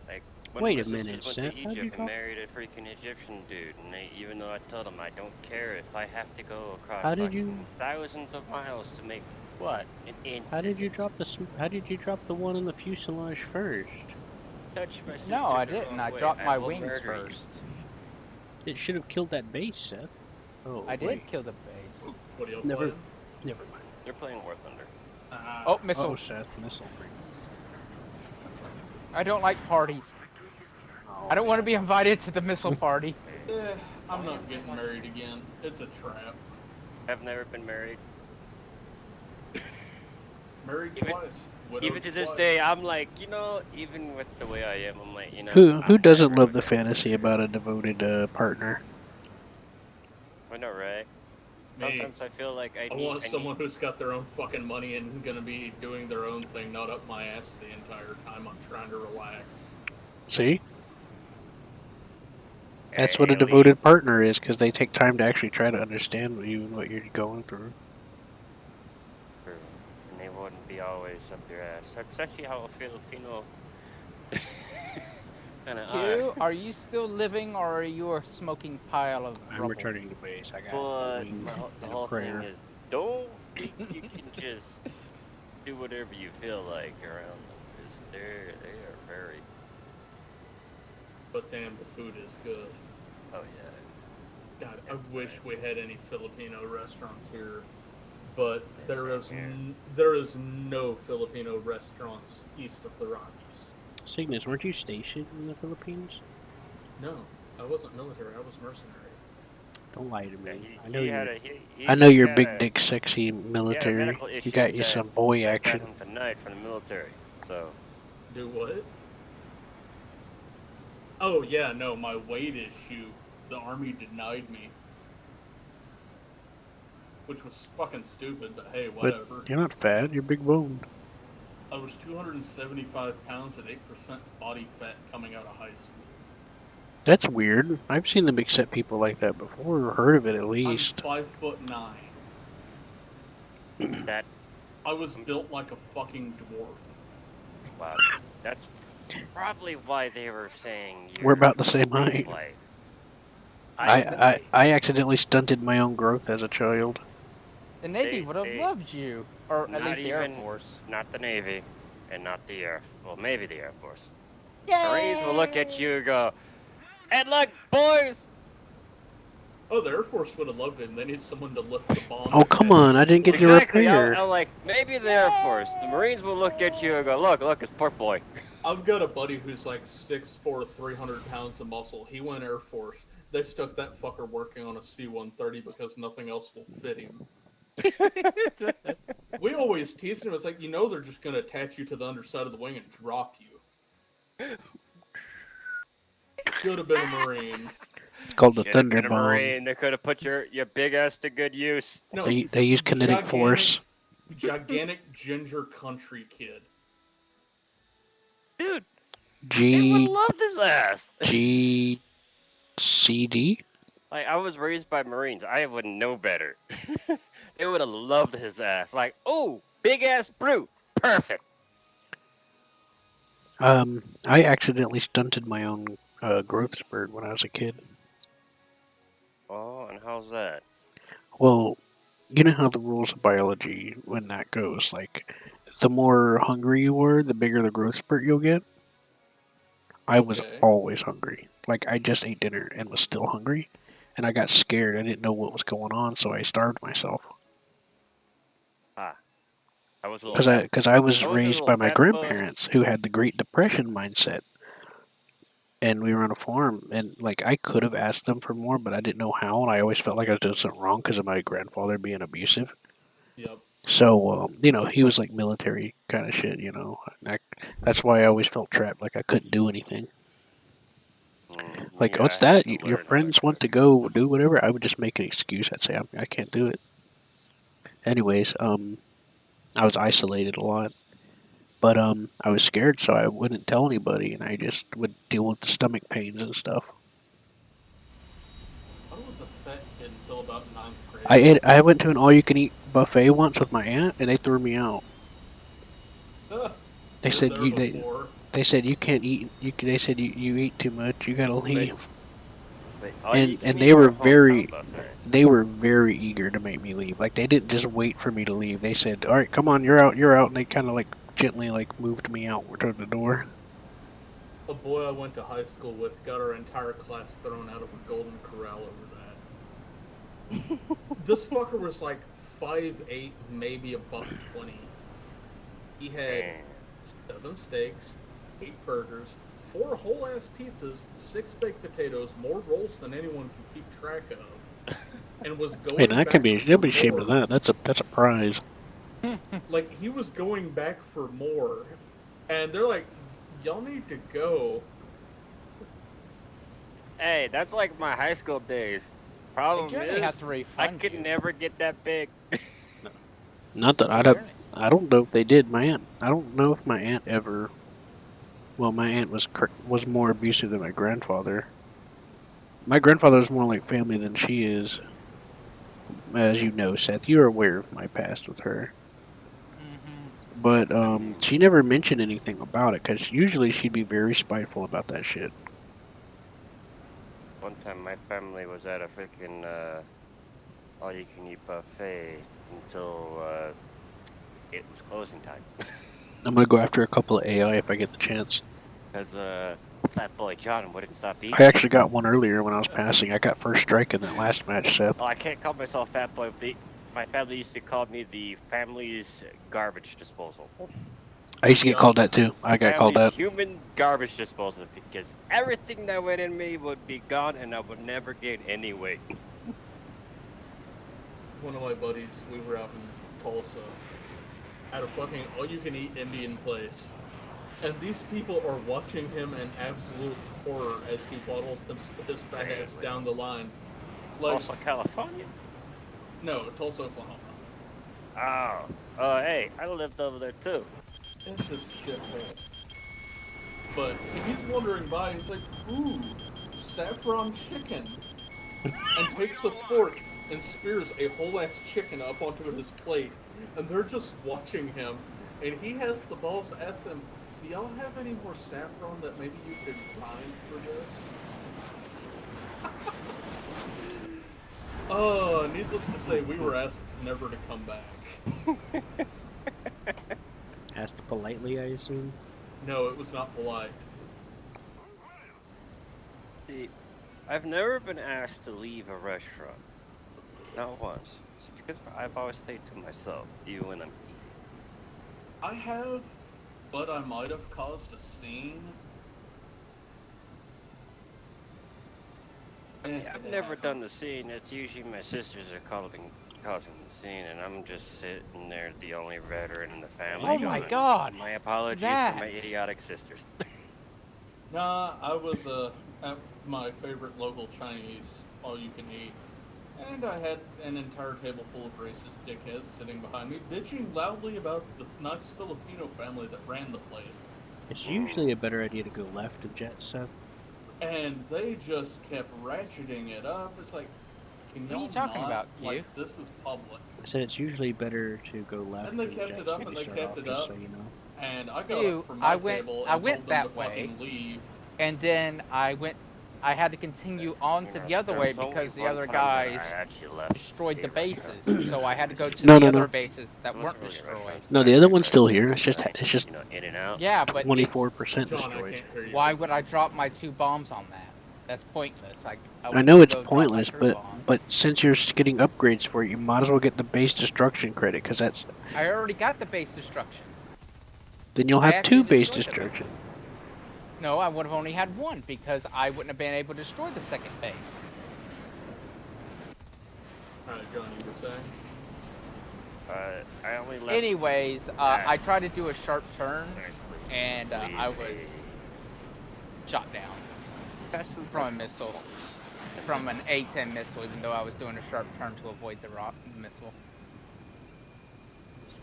Like Wait my a minute, sisters went Seth, to how'd you Egypt and drop- married a freaking Egyptian dude, and even though I told them I don't care if I have to go across How did fucking you- thousands of miles to make what an instant. How did you drop the one in the fuselage first? Touch my sister No, I the didn't. wrong I way, dropped my will wings murder you. first. It should have killed that base, Seth. Oh, I wait. did kill the base. What are y'all Never, playing? never mind. They're playing War Thunder. Oh, Oh, missile. Seth, missile free. I don't like parties. Oh, I don't want to be invited to the missile party. I'm not getting married again. It's a trap. I've never been married. Married Even- twice. Widowed Even to this twice. day, I'm like, you know, even with the way I am, I'm like, you know. Who I'm doesn't never love the gonna- fantasy about a devoted partner? I know, right? Me. Sometimes I feel like I I need. want someone who's got their own fucking money and gonna be doing their own thing, not up my ass the entire time I'm trying to relax. See? That's Hey, what a Haley. devoted partner is, because they take time to actually try to understand you and what you're going through. True. And they wouldn't be always up your ass. That's actually how a Filipino kind of Q, are you still living or are you a smoking pile of I'm rubble? returning to base. I got But a wing the and whole a prayer. thing is, don't think you can just do whatever you feel like around them. Because they are very. But damn, the food is good. Oh yeah. God, I wish we had any Filipino restaurants here, but there is there is no Filipino restaurants east of the Rockies. Cygnus, weren't you stationed in the Philippines? No, I wasn't military. I was mercenary. Don't lie to me. Yeah, I know he you're. had a, he I know you're had big a- dick, sexy he had a military. medical You issue got you that- some boy that action. got him tonight from the military. So. Do what? Oh yeah, no, my weight issue. The army denied me, which was fucking stupid. But hey, whatever. But you're not fat. You're big boned. I was 275 pounds and 8% body fat coming out of high school. That's weird. I've seen the big set people like that before, or heard of it at least. I'm 5'9". That I was built like a fucking dwarf. wow. That's probably why they were saying We're about you're the same big height. legs. I accidentally stunted my own growth as a child. The Navy They- would have they- loved you, or at Not least the Air even- Force. Not the Navy, and not the Air. Well, maybe the Air Force. Yay! Marines will look at you and go, "And look, boys." Oh, the Air Force would have loved him. They need someone to lift the bomb. Oh, come on. I didn't get your Exactly. repair. I'll like maybe the Air Force. The Marines will look at you and go, "Look, it's Pork Boy." I've got a buddy who's like 6'4", 300 pounds of muscle. He went Air Force. They stuck that fucker working on a C-130 because nothing else will fit him. We always tease him. It's like, you know, they're just going to attach you to the underside of the wing and drop you. Could have been a Marine. It's called the Should've Thunder been a Bomb. Marine. They could have put your big ass to good use. No, They use kinetic force. Gigantic ginger country kid. Dude, they G would love his ass. G C D. Like, I was raised by Marines. I wouldn't know better. They would have loved his ass. Like, oh, big ass brute. Perfect. I accidentally stunted my own growth spurt when I was a kid. Oh, and how's that? Well, you know how the rules of biology when that goes. Like, the more hungry you were, the bigger the growth spurt you'll get. I was Okay. always hungry. Like, I just ate dinner and was still hungry. And I got scared. I didn't know what was going on, so I starved myself. I was a little. Because I was I was a raised little by my fat boy. grandparents who had the Great Depression mindset. And we were on a farm, and like I could have asked them for more, but I didn't know how, and I always felt like I was doing something wrong because of my grandfather being abusive. Yep. So, you know, he was like military kind of shit, you know. That's why I always felt trapped, like I couldn't do anything. Like, Yeah, what's I had that? to Your learn friends how want to go do whatever? I would just make an excuse. I'd say I can't do it. Anyways, I was isolated a lot. But I was scared, so I wouldn't tell anybody, and I just would deal with the stomach pains and stuff. I was a fat kid until about 9th grade. I went to an all-you-can-eat buffet once with my aunt, and they threw me out. They said they said you can't eat. They said you eat too much. You gotta leave. And they were they were very eager to make me leave. Like, they didn't just wait for me to leave. They said, "All right, come on, you're out," and they kind of like gently like moved me out toward the door. a boy I went to high school with got our entire class thrown out of a Golden Corral over that. This fucker was like 5'8", maybe a $120. He had Man. 7 steaks, 8 burgers, 4 whole ass pizzas, 6 baked potatoes, more rolls than anyone could keep track of, and was going. Hey, that back could be. for They'll be ashamed of more. that. That's a prize. Like, he was going back for more, and they're like, "Y'all need to go." Hey, that's like my high school days. Problem generally have is, to I refund could you. never get that big. Not that I don't know if they did. My aunt. I don't know if my aunt ever. Well, my aunt was more abusive than my grandfather. My grandfather was more like family than she is. As you know, Seth, you're aware of my past with her. But she never mentioned anything about it because usually she'd be very spiteful about that shit. One time, my family was at a freaking all-you-can-eat buffet until it was closing time. I'm gonna go after a couple of AI if I get the chance. Because Fat Boy John wouldn't stop eating. I actually got one earlier when I was passing. I got first strike in that last match, Seth. Oh, I can't call myself Fat Boy. My family used to call me the family's garbage disposal. I used to get called that too. I got called Family's that. human garbage disposal because everything that went in me would be gone and I would never gain any weight. One of my buddies, we were out in Tulsa at a fucking all-you-can-eat Indian place, and these people are watching him in absolute horror as he waddles his fat ass down the line. Like, Also California? no, Tulsa, Oklahoma. Oh, hey, I lived over there too. It's just shithole. But he's wandering by, he's like, ooh, saffron chicken. And takes a fork and spears a whole ass chicken up onto his plate. And they're just watching him. And he has the balls to ask them, do y'all have any more saffron that maybe you could find for this? Needless to say, we were asked never to come back. Asked politely, I assume? No, it was not polite. See, I've never been asked to leave a restaurant. Not once. It's because I've always stayed to myself, even when I'm eating. I have, but I might have caused a scene. I've never done the scene. It's usually my sisters are causing the scene, and I'm just sitting there, the only veteran in the family. Oh my God! My apologies That. for my idiotic sisters. Nah, I was at my favorite local Chinese all-you-can-eat, and I had an entire table full of racist dickheads sitting behind me, bitching loudly about the nice Filipino family that ran the place. It's usually a better idea to go left of Jet, Seth. And they just kept ratcheting it up. It's like, can What are y'all you talking not? about, Like, Q? this is public. I said it's usually better to go left And they of kept Jet it up, when and you they start kept off, it just up. so you know. And I got Ew, up from my I went- table and I went told them that to way. fucking leave. And then I had to continue on to the other way because the other guys destroyed the bases. So I had to go to No, the no, other no. bases that weren't destroyed. No, the other one's still here. It's just in and out. Yeah, but 24% John, I destroyed. can't hear you. why would I drop my 2 bombs on that? That's pointless. I wouldn't know it's go drop my pointless, 3 but bombs. since you're getting upgrades for it, you might as well get the base destruction credit, because that's I already got the base destruction. then you'll I have actually 2 base destroyed the base. destruction. No, I would have only had 1 because I wouldn't have been able to destroy the second base. Alright, John, you were saying? I only left. Anyways, I tried to do a sharp turn Nicely. and I was shot down from a missile, from an A-10 missile, even though I was doing a sharp turn to avoid the missile.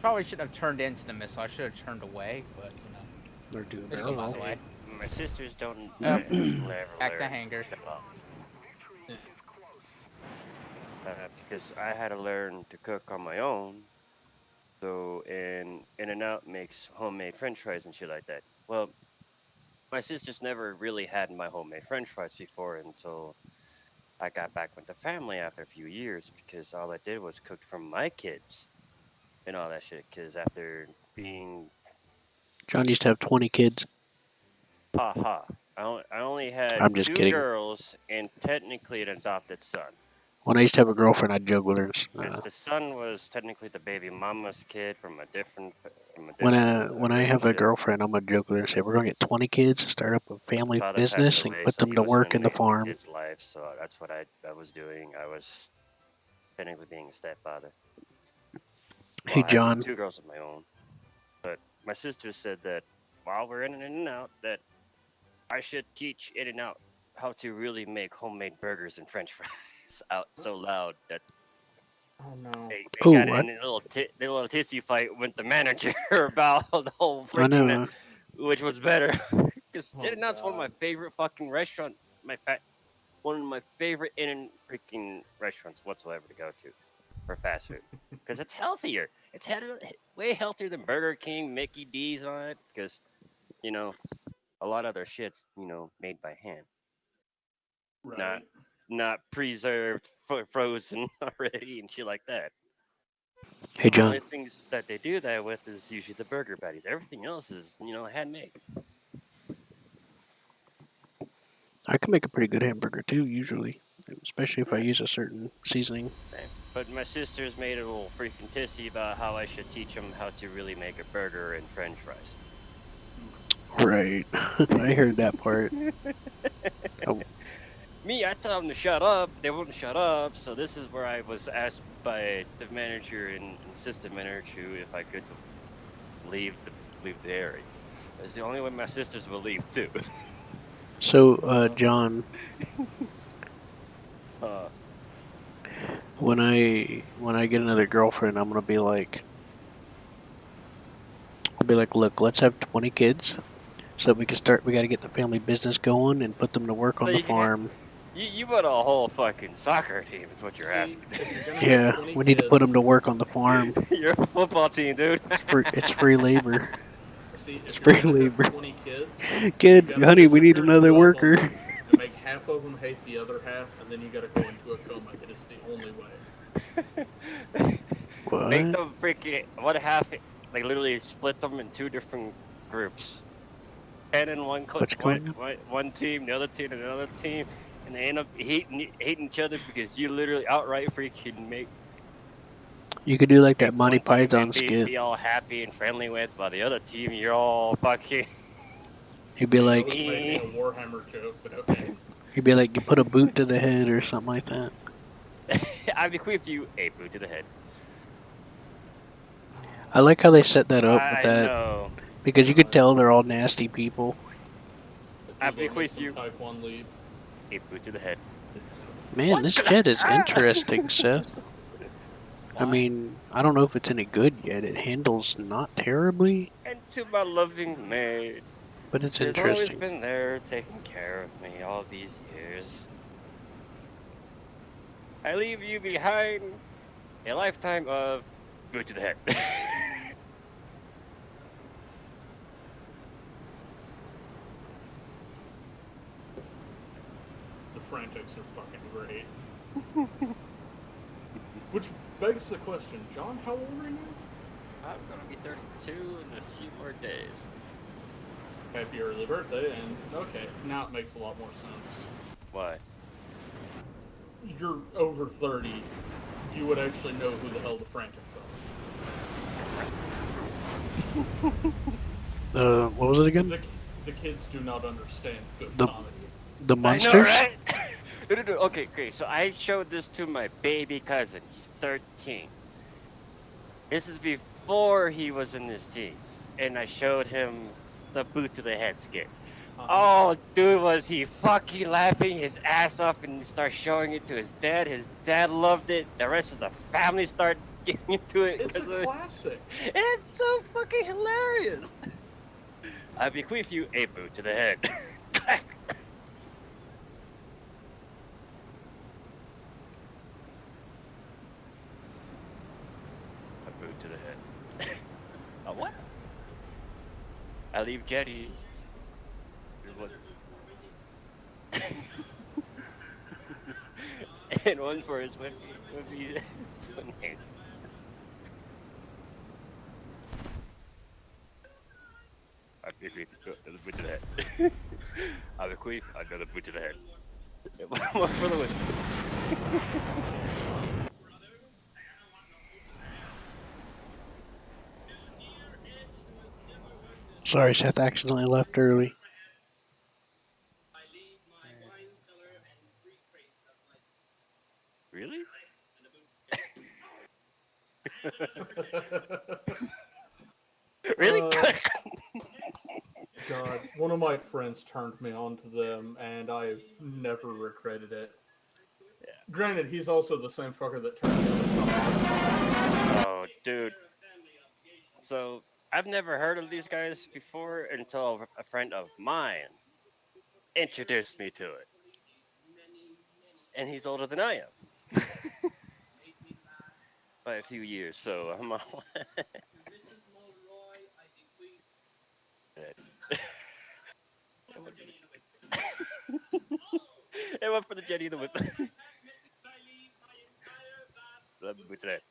Probably shouldn't have turned into the missile. I should have turned away, but you know. Or do a It's barrel on roll. the way. My sisters don't Yep. never Back to learn hangar. shut up. Because I had to learn to cook on my own. So In-N-Out makes homemade French fries and shit like that. Well, my sisters never really had my homemade French fries before until I got back with the family after a few years because all I did was cook for my kids and all that shit. Because after being John used to have 20 kids. ha ha, I only had I'm just 2 kidding. girls and technically an adopted son. When I used to have a girlfriend, I'd joke with her. Because the son was technically the baby mama's kid from a different When I have a relationship. girlfriend, I'm gonna joke with her and say we're gonna get 20 kids, start up a His family father passed business, and away, put so them he to was work in the eliminating the farm. kid's life. So that's what I was doing. I was technically being a stepfather Hey while having John, 2 girls of my own. But my sister said that while we're in and out, that I should teach In and Out how to really make homemade burgers and French fries out so loud that Oh no. they got oh, in a little tissy fight with the manager about the whole I know. freaking which was better. Because Oh In and Out's one of my god. favorite fucking restaurants. One of my favorite in freaking restaurants whatsoever to go to for fast food. Because it's healthier. It's way healthier than Burger King, Mickey D's on it. Because you know a lot of their shit's made by hand, not Right. not preserved, frozen already and shit like that. Hey The only John, things that they do that with is usually the burger patties. Everything else is handmade. I can make a pretty good hamburger too, usually, especially if I Yeah, use a certain seasoning. same. But my sister's made a little freaking tissy about how I should teach them how to really make a burger and French fries. Right. I heard that part. Oh, Me, I tell them to shut up. They wouldn't shut up. So this is where I was asked by the manager and assistant manager if I could leave the area. That's the only way my sisters will leave too. so Uh, John, Uh, when I get another girlfriend, I'll be like, look, let's have 20 kids so that we can start. We got to get the family business going and put them to work so on the you can farm. you want a whole fucking soccer team is what you're see, asking. if you're gonna have Yeah, 20 we need to put them kids, to work on the farm. You're a football team, dude. It's free labor. see, It's if you're free gonna have labor. 20 kids, you Kid, gotta honey, we need disappear another 12 of worker. them and make half of them hate the other half, and then you gotta go into a coma. It is the only way. Make What? them freaking what half like literally split them in 2 different groups. 10 in What's going on? one team, the other team, and another team, and they end up hating each other because you literally outright freaking You could do like that take Monty one team Python and skit. be all happy and friendly with, while the other team you're all fucking. He'd be See, that like, was mainly a Warhammer joke, but okay. you put a boot to the head or something like that. I bequeath you a boot to the head. I like how they set that up with I that know. because you could tell they're all nasty people. I People bequeath some you Taekwondo lead. a boot to the head. Man, this jet is interesting, Seth. I mean, I don't know if it's any good yet. It handles not terribly, And to my loving maid, but it's who's always interesting. been there taking care of me all these years. I leave you behind a lifetime of boot to the head. The frantics are fucking great. Which begs the question, John, how old are you? I'm gonna be 32 in a few more days. Happy early birthday, and okay, now it makes a lot more sense. Why? You're over 30, you would actually know who the hell the frantics are. What was it again? The kids do not understand good The- comedy. The I know, monsters? right? Okay, so I showed this to my baby cousin. He's 13. This is before he was in his teens. And I showed him the boot to the head skit. Oh, dude, was he fucking laughing his ass off and started showing it to his dad. His dad loved it. The rest of the family started getting into it. It's a classic. It's so fucking hilarious. I bequeath you a boot to the head. A boot to the head. A what? I leave Jetty. And one for his would be swimming. Another boot to the head. I'm a queef. Another boot to the head. One for the win. Sorry, Seth accidentally left early. Really? Really? God, one of my friends turned me on to them, and I've never regretted it. Yeah. Granted, he's also the same fucker that turned me on to Tom. Oh, dude. So I've never heard of these guys before until a friend of mine introduced me to it, and he's older than I am by a few years. So I'm all. It went for the Jenny the Whip. Let me boot today.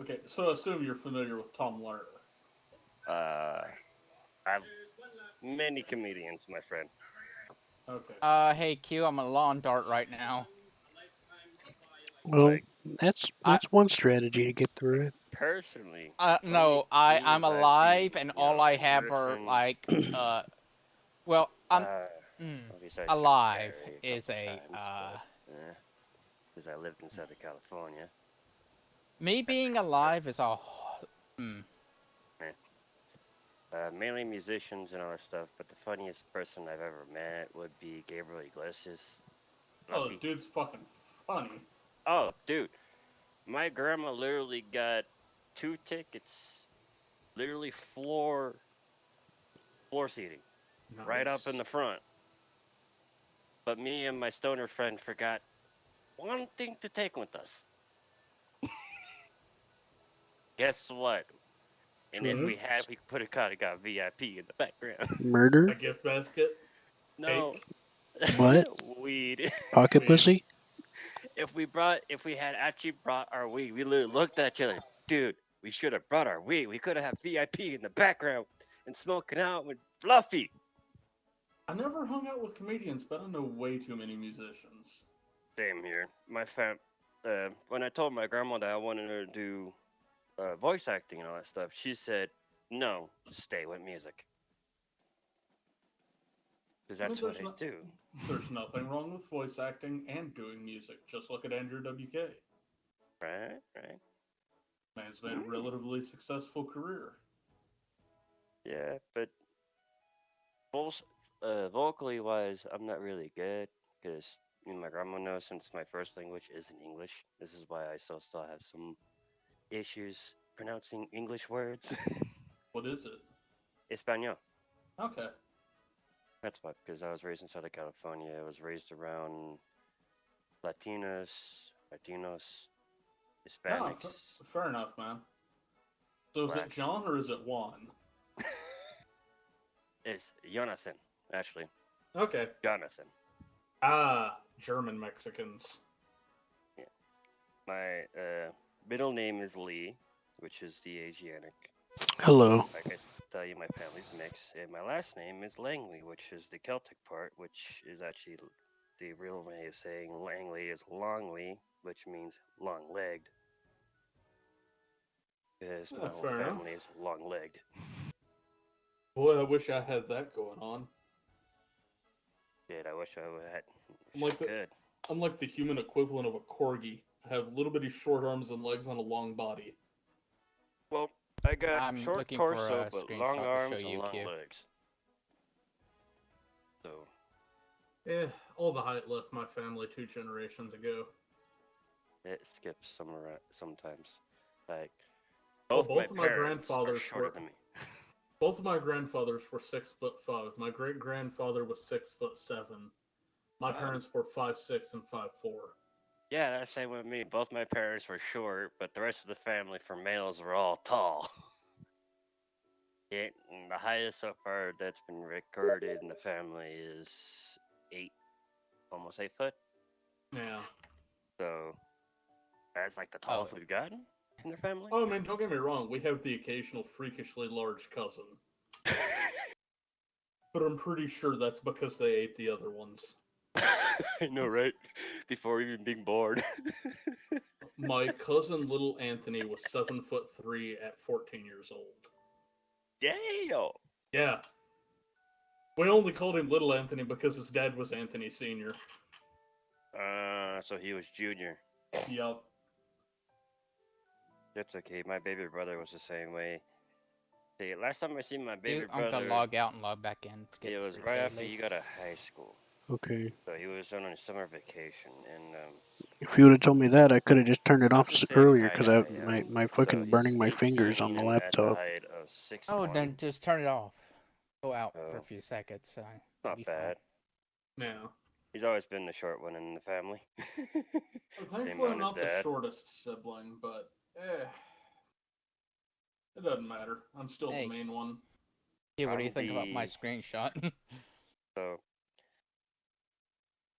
Okay, so assume you're familiar with Tom Lerner. I've many comedians, my friend. Okay. Hey Q, I'm a lawn dart right now. Well, Like, that's I one strategy to get through it. personally, no, I'm beings I've alive, seen, and all I in have are person, like well, I'm besides Jim alive Carrey a is couple a times, but because I lived in Southern California. me being alive is a Mainly musicians and all that stuff, but the funniest person I've ever met would be Gabriel Iglesias. Oh, dude's fucking funny. Oh, dude, my grandma literally got 2 tickets, literally floor seating, right up in the front. But me and my stoner friend forgot one thing to take with us. Guess what? And if we had, we could have kind of got VIP in the background. Murder? A gift basket? No. What? Weed. Pocket pussy? If we had actually brought our weed, we literally looked at each other. Dude, we should have brought our weed. We could have had VIP in the background and smoking out with Fluffy. I never hung out with comedians, but I know way too many musicians. Same here. When I told my grandma that I wanted her to do voice acting and all that stuff, she said, "No, stay with music." Because that's what I do. There's nothing wrong with voice acting and doing music. Just look at Andrew WK. Right. Man's made a relatively successful career. Yeah, but vocally wise, I'm not really good because my grandma knows since my first language isn't English. This is why I still have some issues pronouncing English words. What is it? Espanol. Okay. That's why, because I was raised in Southern California. I was raised around Latinos, Hispanics. No, fair enough, man. So is it John or is it Juan? It's Jonathan, actually. Okay. Jonathan. German Mexicans. Yeah. My middle name is Lee, which is the Asiatic. Hello. I could tell you my family's mix, and my last name is Langley, which is the Celtic part, which is actually the real way of saying Langley is Longley, which means long-legged. Because my whole family is long-legged. Boy, I wish I had that going on. Dude, I wish I would had. I'm like the human equivalent of a corgi. I have little bitty short arms and legs on a long body. Well, I got short torso, but long arms and long legs. So. All the height left my family 2 generations ago. It skips sometimes. Like, both of my grandfathers are shorter than me. Both of my grandfathers were 6'5". My great grandfather was 6'7". My parents were 5'6" and 5'4". Yeah, that's the same with me. Both my parents were short, but the rest of the family for males were all tall. Yeah, and the highest so far that's been recorded in the family is 8, almost 8 foot. Yeah. So that's like the Oh, tallest we've gotten in the family. Oh, I mean, don't get me wrong. We have the occasional freakishly large cousin. But I'm pretty sure that's because they ate the other ones. I know, right? Before even being born. My cousin Little Anthony was 7'3" at 14 years old. Damn. Yeah. We only called him Little Anthony because his dad was Anthony Sr. So he was junior. Yup. That's okay. My baby brother was the same way. See, last time I seen my baby dude, I'm brother, gonna log out and log back in. it was right after he got out of high school. Okay. So he was on a summer vacation, and If you would have told me that, I could have just turned it not off the same earlier height because as my I am. my So fucking burning my he's fingers 18 on the and at the laptop. height of 6'1". Oh, then just turn it off. Go out for a Oh. few seconds. Not be bad. Yeah. He's always been the short one in the family. Thankfully, I'm not the shortest sibling, but it doesn't matter. I'm still the main one. Yeah, what do you think about my screenshot? So,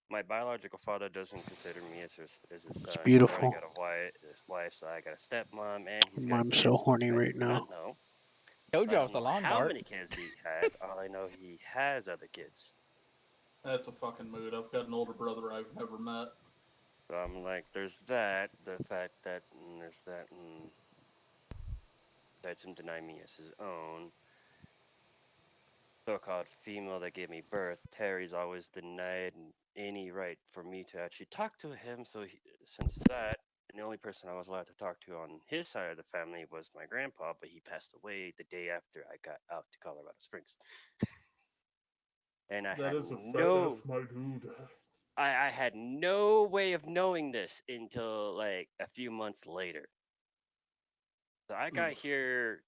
my biological father doesn't consider me as his son. It's beautiful. He's already got a wife, so I got a stepmom, and he's got I'm kids. so horny I right do now. not know. Told you I I was don't a know lawn how dart. many kids he has. All I know, he has other kids. That's a fucking mood. I've got an older brother I've never met. So I'm like, there's that, the fact that, and there's that, and lets him deny me as his own. So-called female that gave me birth, Terry's always denied any right for me to actually talk to him. So since that, and the only person I was allowed to talk to on his side of the family was my grandpa, but he passed away the day after I got out to Colorado Springs. And I had I had no way of knowing this until like a few months later. So I got here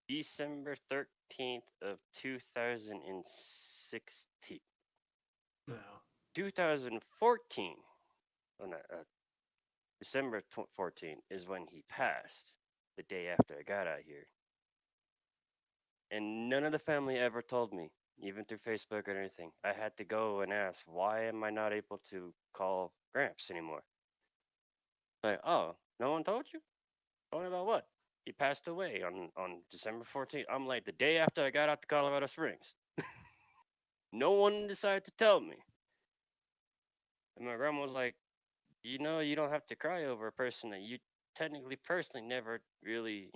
December 13th of 2016. Yeah. 2014, December 14 is when he passed, the day after I got out here. And none of the family ever told me, even through Facebook or anything. I had to go and ask, why am I not able to call Gramps anymore? Like, oh, no one told you? Told about what? He passed away on December 14th. I'm like, the day after I got out to Colorado Springs. No one decided to tell me. And my grandma was like, you know, you don't have to cry over a person that you technically personally never really,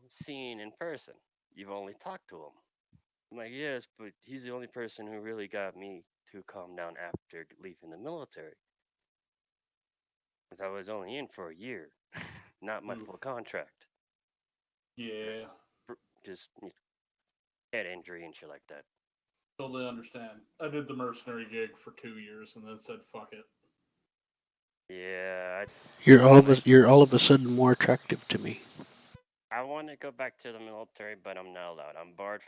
seen in person. You've only talked to him. I'm like, yes, but he's the only person who really got me to calm down after leaving the military. Because I was only in for a year, not my full contract. Yeah. Just head injury and shit like that. Totally understand. I did the mercenary gig for 2 years and then said, fuck it. Yeah. You're all of a sudden more attractive to me. I want to go back to the military, but I'm not allowed. I'm barred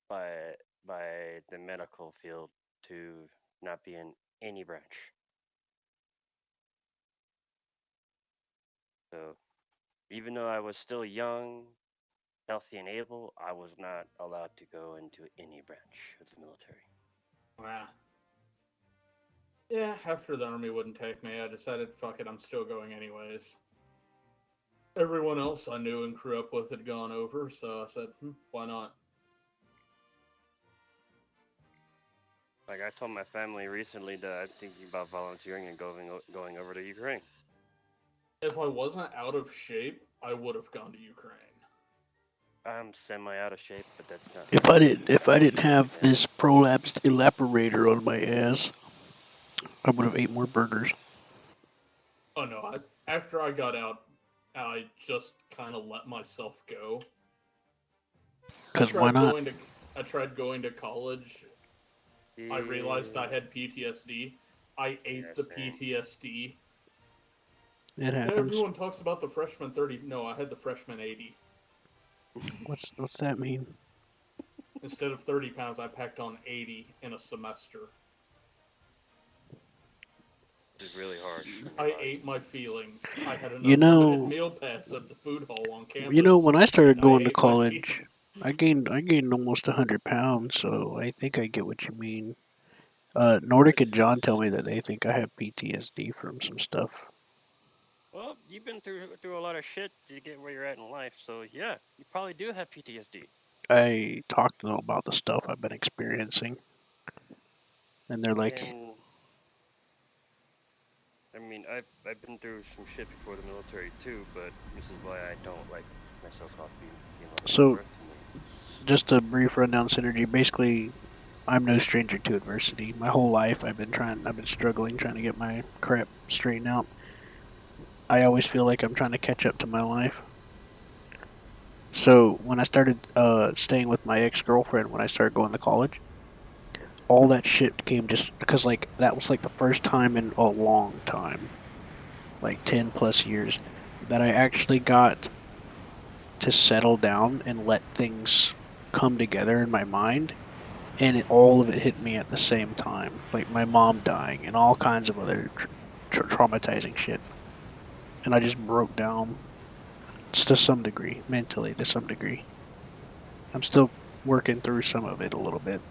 by the medical field to not be in any branch. So, even though I was still young, healthy, and able, I was not allowed to go into any branch of the military. Wow. Yeah, after the army wouldn't take me, I decided, fuck it, I'm still going anyways. Everyone else I knew and grew up with had gone over, so I said, why not? Like I told my family recently that I'm thinking about volunteering and going over to Ukraine. If I wasn't out of shape, I would have gone to Ukraine. I'm semi out of shape, but that's not. If I didn't have this prolapsed evaporator on my ass, I would have ate more burgers. Oh no! After I got out, I just kind of let myself go. Because why not? I tried going to college. I realized I had PTSD. I ate the PTSD. It happens. Everyone talks about the freshman 30. No, I had the freshman 80. What's that mean? Instead of 30 pounds, I packed on 80 in a semester. is really harsh. I ate my feelings. I had an You unlimited know, meal pass at the food hall on when campus, I started and I going to ate my college, feelings. I gained almost 100 pounds. So I think I get what you mean. Nordic and John tell me that they think I have PTSD from some stuff. Well, you've been through a lot of shit to get where you're at in life, so yeah, you probably do have PTSD. I talk to them about the stuff I've been experiencing, and they're like, And I mean, I've been through some shit before the military too, but this is why I don't like myself off being the female that gave so birth to me. just a brief rundown, Synergy. Basically, I'm no stranger to adversity. My whole life, I've been struggling, trying to get my crap straightened out. I always feel like I'm trying to catch up to my life. So when I started staying with my ex girlfriend, when I started going to college, all that shit came just because like that was like the first time in a long time, like 10 plus years, that I actually got to settle down and let things come together in my mind, and all of it hit me at the same time, like my mom dying and all kinds of other traumatizing shit, and I just broke down to some degree, mentally to some degree. I'm still working through some of it a little bit.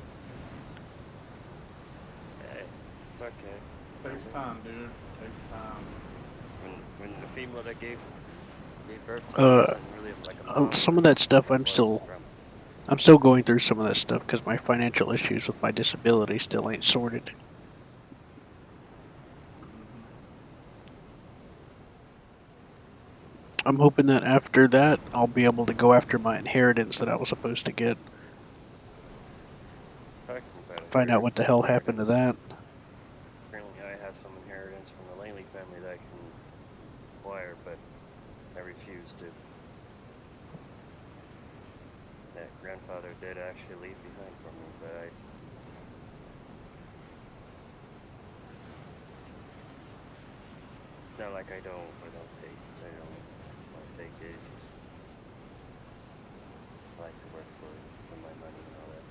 Hey, it's okay. Takes time, dude. Takes time. When the female that gave birth to me Uh, doesn't really have like a mom some of or that stuff a wife or grandma. I'm still going through some of that stuff because my financial issues with my disability still ain't sorted. I'm hoping that after that, I'll be able to go after my inheritance that I was supposed to get. Talking about Find out inheritance, what the hell happened to that. apparently I have some inheritance from the Langley family that I can acquire, but I refuse to. That grandfather did actually leave behind for me, but not like I don't take it. Just I like to work for my money and all that.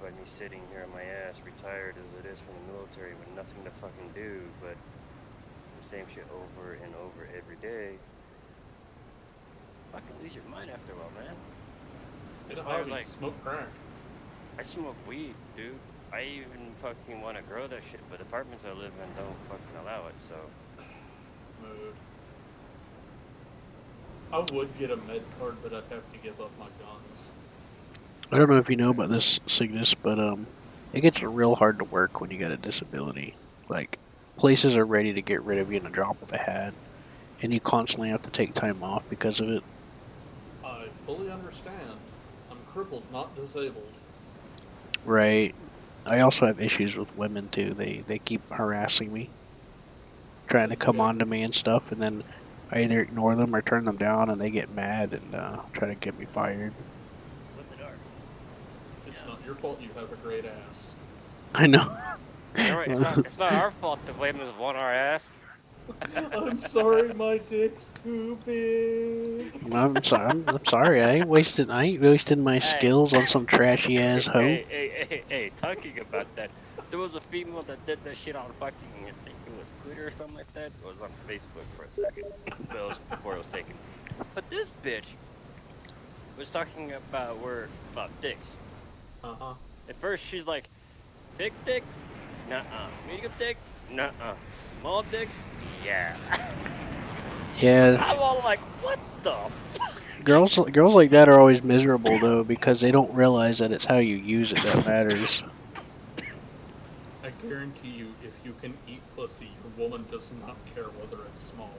But me sitting here on my ass, retired as it is from the military with nothing to fucking do, but the same shit over and over every day. Fucking lose your mind after a while, man. Get a That's why I was hobby. like, Smoke crack. I smoke weed, dude. I even fucking want to grow that shit, but the apartments I live in don't fucking allow it, so. Mood. I would get a med card, but I'd have to give up my guns. I don't know if you know about this, Cygnus, but it gets real hard to work when you got a disability. Like, places are ready to get rid of you in a drop of a hat, and you constantly have to take time off because of it. I fully understand. I'm crippled, not disabled. Right. I also have issues with women too. They keep harassing me, trying to come Okay. on to me and stuff, and then I either ignore them or turn them down, and they get mad and try to get me fired. It's not your fault you have a great ass. I know. Alright, it's not our fault the women want our ass. I'm sorry, my dick's too big. I'm sorry. I'm sorry. I ain't wasting my skills on some trashy ass hoe. Hey, talking about that, there was a female that did that shit on fucking, I think it was Twitter or something like that. It was on Facebook for a second, but it was before it was taken. But this bitch was talking about dicks. Uh-huh. At first, she's like, big dick? Nuh-uh. Medium dick? Nuh-uh. Small dick? Yeah. Yeah. I'm all like, what the Girls like that are always miserable though because they don't realize that it's how you use it that matters. I guarantee you, if you can eat pussy, your woman does not care whether it's small.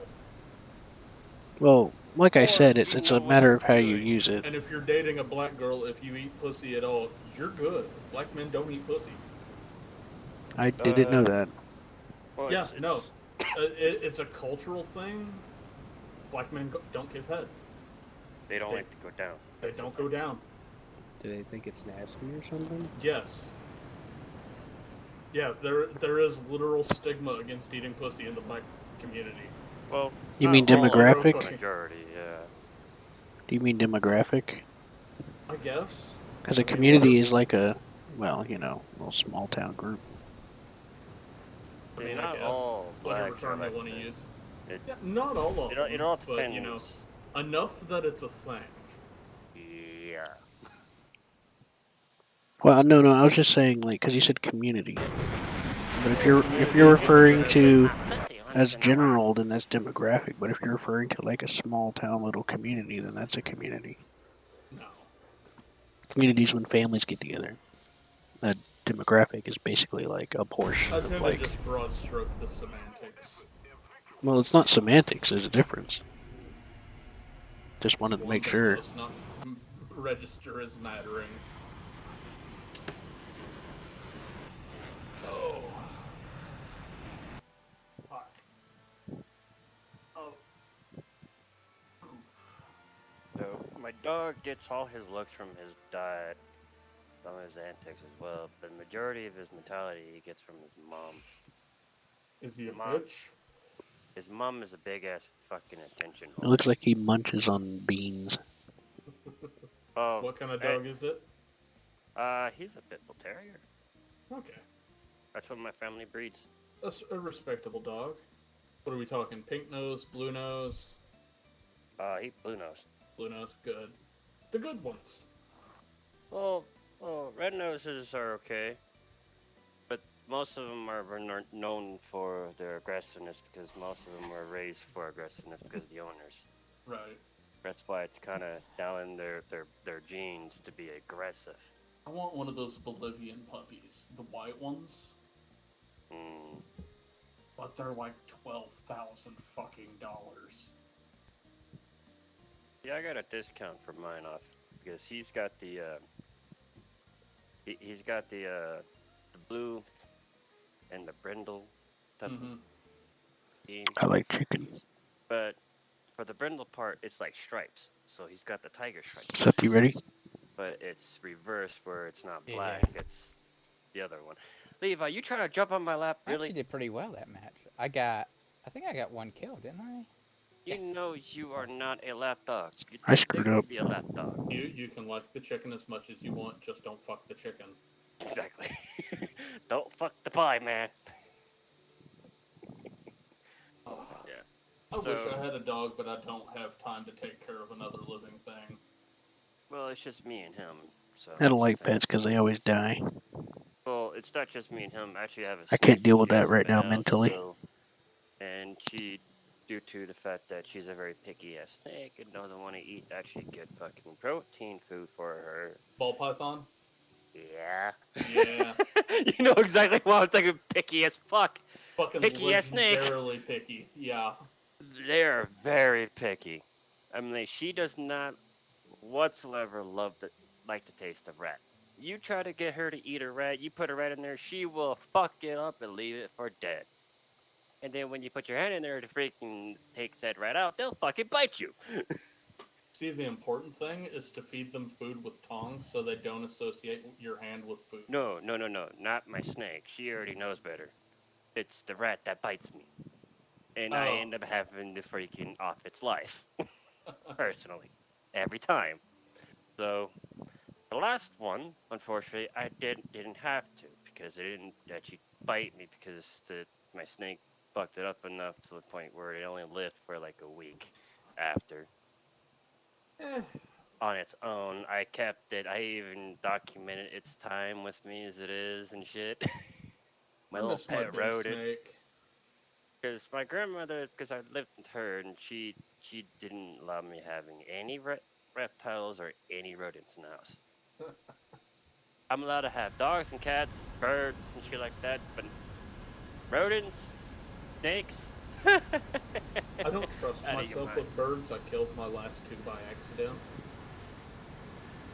Well, like I Or said, you it's know a what matter you're of how you doing. use it. And if you're dating a black girl, if you eat pussy at all, you're good. Black men don't eat pussy. I didn't know that. Well, Yeah, no. It's a cultural thing. Black men don't give head. They don't like to go down. They don't go down. Do they think it's nasty or something? Yes. Yeah, there is literal stigma against eating pussy in the black community. Well, You mean not all, demographic? majority, yeah. Do you mean demographic? I guess. Because a community is like a well, you know, little small town group. I mean, I not guess. all Whatever blacks are term you like want to that. use. It, Yeah, not all of them. it all but, depends. you know, enough that it's a thing. Yeah. Well, no, I was just saying, like, because you said community. But if you're Community referring is to as general, then that's demographic. But if you're referring to like a small town little community, then that's a community. No. Communities when families get together. A demographic is basically like a portion I of tend like. to just broad stroke the semantics. Well, it's not semantics. There's a difference. Just wanted to One make that sure. does not register as mattering. Oh. Fuck. Oh. So my dog gets all his looks from his diet, some of his antics as well. But the majority of his mentality he gets from his mom. Is he a bitch? His mom is a big ass fucking attention It whore. looks like he munches on beans. Oh. What kind of dog is it? He's a pit bull terrier. Okay. That's what my family breeds. That's a respectable dog. What are we talking? Pink nose, blue nose? He blue nose. Blue nose, good. The good ones. Well, red noses are okay, but most of them are known for their aggressiveness because most of them were raised for aggressiveness because of the owners. Right. That's why it's kind of down in their genes to be aggressive. I want one of those Bolivian puppies, the white ones. But they're like $12,000 fucking dollars. Yeah, I got a discount for mine off because he's got the he's got the blue and the brindle type of theme. I like chicken. But for the brindle part, it's like stripes. So he's got the tiger stripes. Seth, you ready? But it's reversed where it's not black. Yeah. It's the other one. Levi, you trying to jump on my lap? Really? I actually did pretty well that match. I think I got one kill, didn't I? You know you are not a lap dog. I screwed up. Be a lap dog. You can like the chicken as much as you want, just don't fuck the chicken. Exactly. Don't fuck the pie, man. Yeah. I wish I had a dog, but I don't have time to take care of another living thing. Well, it's just me and him. So I don't like pets because they always die. Well, it's not just me and him. Actually, I have a I can't deal with she that has right now house, mentally. So, and she, due to the fact that she's a very picky ass snake and doesn't want to eat actually good fucking protein food for her. Ball python? Yeah. Yeah. You know exactly what I'm talking. Picky as fuck. Fucking picky as snake. Legendarily picky. Yeah. They are very picky. I mean, she does not whatsoever like the taste of rat. You try to get her to eat a rat, you put a rat in there, she will fuck it up and leave it for dead. And then when you put your hand in there to freaking take said rat out, they'll fucking bite you. See, the important thing is to feed them food with tongs so they don't associate your hand with food. No, not my snake. She already knows better. It's the rat that bites me. And I end up having to freaking off its life. Personally. Every time. So, the last one, unfortunately, I didn't have to because it didn't actually bite me because my snake fucked it up enough to the point where it only lived for like a week after. On its own, I kept it. I even documented its time with me as it is and shit. My little pet rodent. Because my grandmother, because I lived with her, and she didn't allow me having any reptiles or any rodents in the house. I'm allowed to have dogs and cats, birds and shit like that, but rodents, snakes. I don't trust myself with birds. I killed my last two by accident.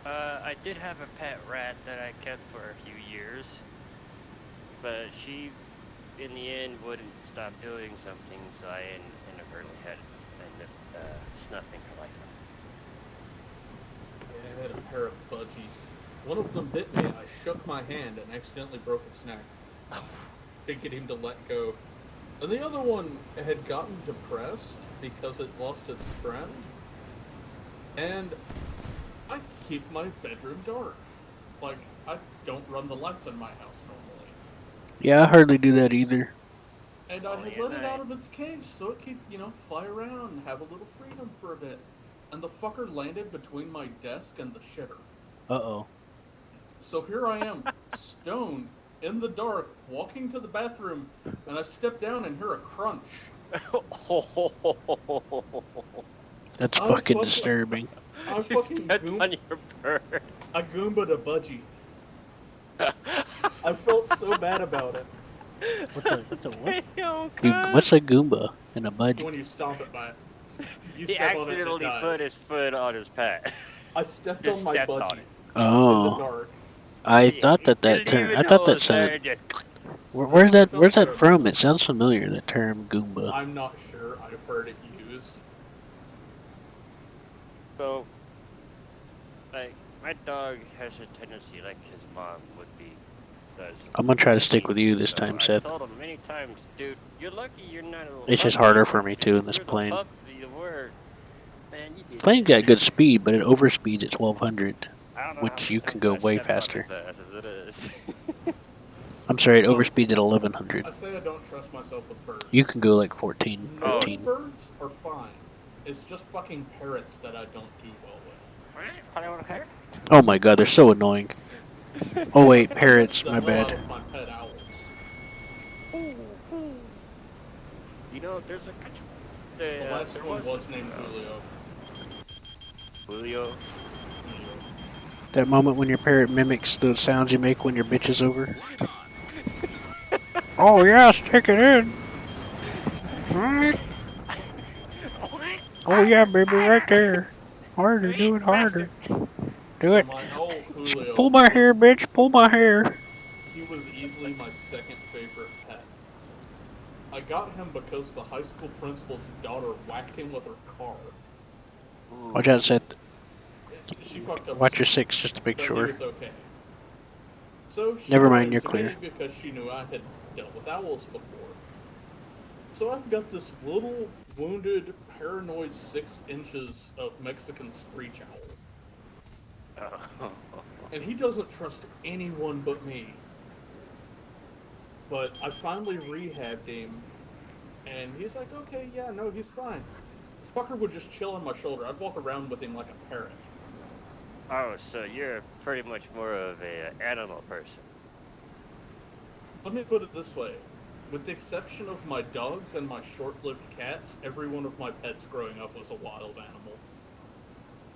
I did have a pet rat that I kept for a few years, but she, in the end, wouldn't stop doing something, so I inadvertently ended up snuffing her life out. Yeah, I had a pair of budgies. One of them bit me. I shook my hand and accidentally broke its neck. Didn't get him to let go. And the other one had gotten depressed because it lost its friend. And I keep my bedroom dark. Like, I don't run the lights in my house normally. Yeah, I hardly do that either. And I had let it out of its cage so it could, fly around and have a little freedom for a bit. And the fucker landed between my desk and the shitter. Uh-oh. So here I am, stoned, in the dark, walking to the bathroom, and I step down and hear a crunch. That's fucking disturbing. I fucking on your bird. I goomba'd a budgie. I felt so bad about it. What's a what? What's a Goomba and a budgie? When you stomp it by it. He accidentally put his foot on his pet. I stepped on my budgie. Oh. In the dark. I thought that term. I thought that sounded. Where's that from? It sounds familiar. That term Goomba. I'm not sure. I've heard it used. So, like, my dog has a tendency, like his mom would be. I'm gonna try to stick with you this time, Seth. I told him many times, dude, you're lucky you're not a little It's just puppy. harder for me too in this You're the plane. puppy, the word. Man, you did Plane's got good speed, but it overspeeds at 1200, I don't know which how you many can times go I way stepped on faster. his ass as it is. I'm sorry, it overspeeds at 1100. I say I don't trust myself with birds. You can go like 14, 15. Birds are fine. It's just fucking parrots that I don't do well with. Oh my god, they're so annoying. Oh wait, parrots, my That's bad. the hell out of my pet owls. You know, there's a The last one was named Julio. Julio? That moment when your parrot mimics the sounds you make when your bitch is over. Oh yeah, stick it in. Alright. Oh yeah, baby, right there. Harder, do it harder. Do it. Pull my hair, bitch, pull my hair. He was easily my second favorite pet. I got him because the high school principal's daughter whacked him with her car. Watch out, Seth. She fucked up. Watch your six just to make But sure. He was okay. So she Never mind, wanted you're to clear. me because she knew I had dealt with owls before. So I've got this little, wounded, paranoid 6 inches of Mexican screech owl. And he doesn't trust anyone but me. But I finally rehabbed him, and he's like, okay, yeah, no, he's fine. The fucker would just chill on my shoulder. I'd walk around with him like a parrot. Oh, so you're pretty much more of a animal person. Let me put it this way. With the exception of my dogs and my short-lived cats, every one of my pets growing up was a wild animal.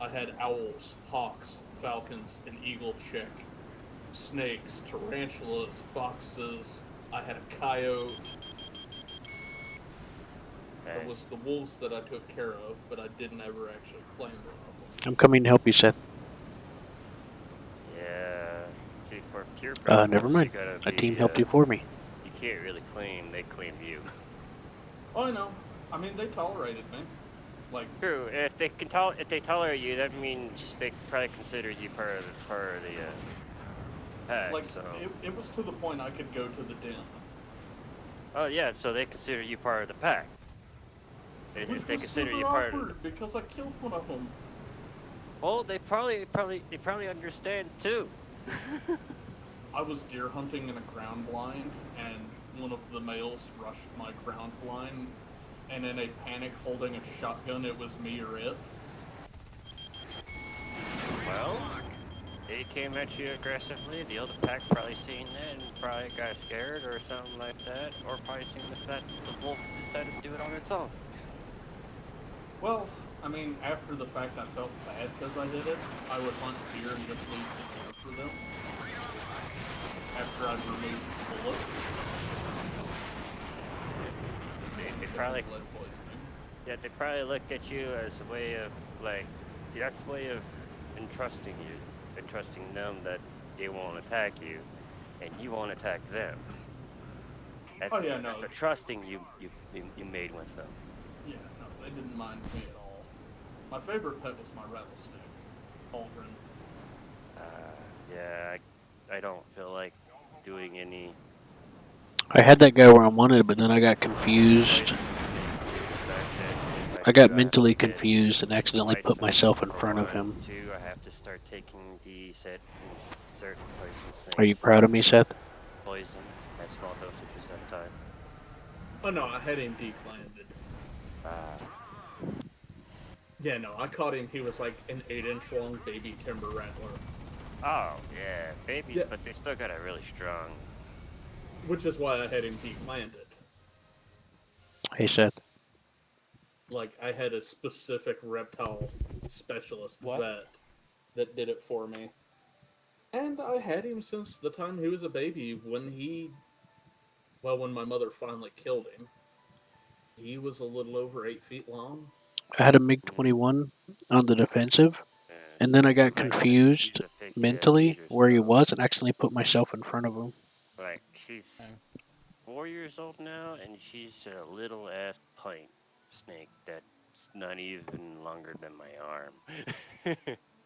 I had owls, hawks, falcons, an eagle chick, snakes, tarantulas, foxes. I had a coyote. It was the wolves that I took care of, but I didn't ever actually claim one of them. I'm coming to help you, Seth. Yeah. See, for pure Never mind. A team helped you for me. You can't really claim, they claim you. Oh, I know. I mean, they tolerated me. Like, true. If they tolerate you, that means they probably consider you part of the pack. like so. it was to the point I could go to the den. Oh yeah, so they consider you part of the pack. Which If they was consider super you part awkward of. because I killed one of them. Well, they probably understand too. I was deer hunting in a ground blind, and one of the males rushed my ground blind, and in a panic holding a shotgun, it was me or it. Well, they came at you aggressively. The other pack probably seen that and probably got scared or something like that, or probably seen that the wolf decided to do it on its own. Well, I mean, after the fact, I felt bad because I did it. I would hunt deer and just leave the deer for them. After I'd removed the bullet. They probably, yeah, they probably look at you as a way of, like, see, that's a way of entrusting them that they won't attack you, and you won't attack them. That's, Oh, yeah, no. That's a trusting you made with them. Yeah, no, they didn't mind me at all. My favorite pet was my rattlesnake, Aldrin. Yeah, I don't feel like doing any. I had that guy where I wanted, but then I got confused. I got mentally confused and accidentally put myself in front of him. I have to start taking the certain poison snakes. Are you proud of me, Seth? Poison at small dosages at a time. Oh no, I had him declanded. Ah. Yeah, no, I caught him. He was like an 8-inch long baby timber rattler. Oh, yeah, babies, Yeah. but they still got a really strong. Which is why I had him declanded. Hey, Seth. Like, I had a specific reptile specialist What? vet that did it for me. And I had him since the time he was a baby. When my mother finally killed him, he was a little over 8 feet long. I had a MiG-21 on the defensive, and then I got confused mentally where he was and accidentally put myself in front of him. Like, she's 4 years old now, and she's a little ass pint snake that's not even longer than my arm.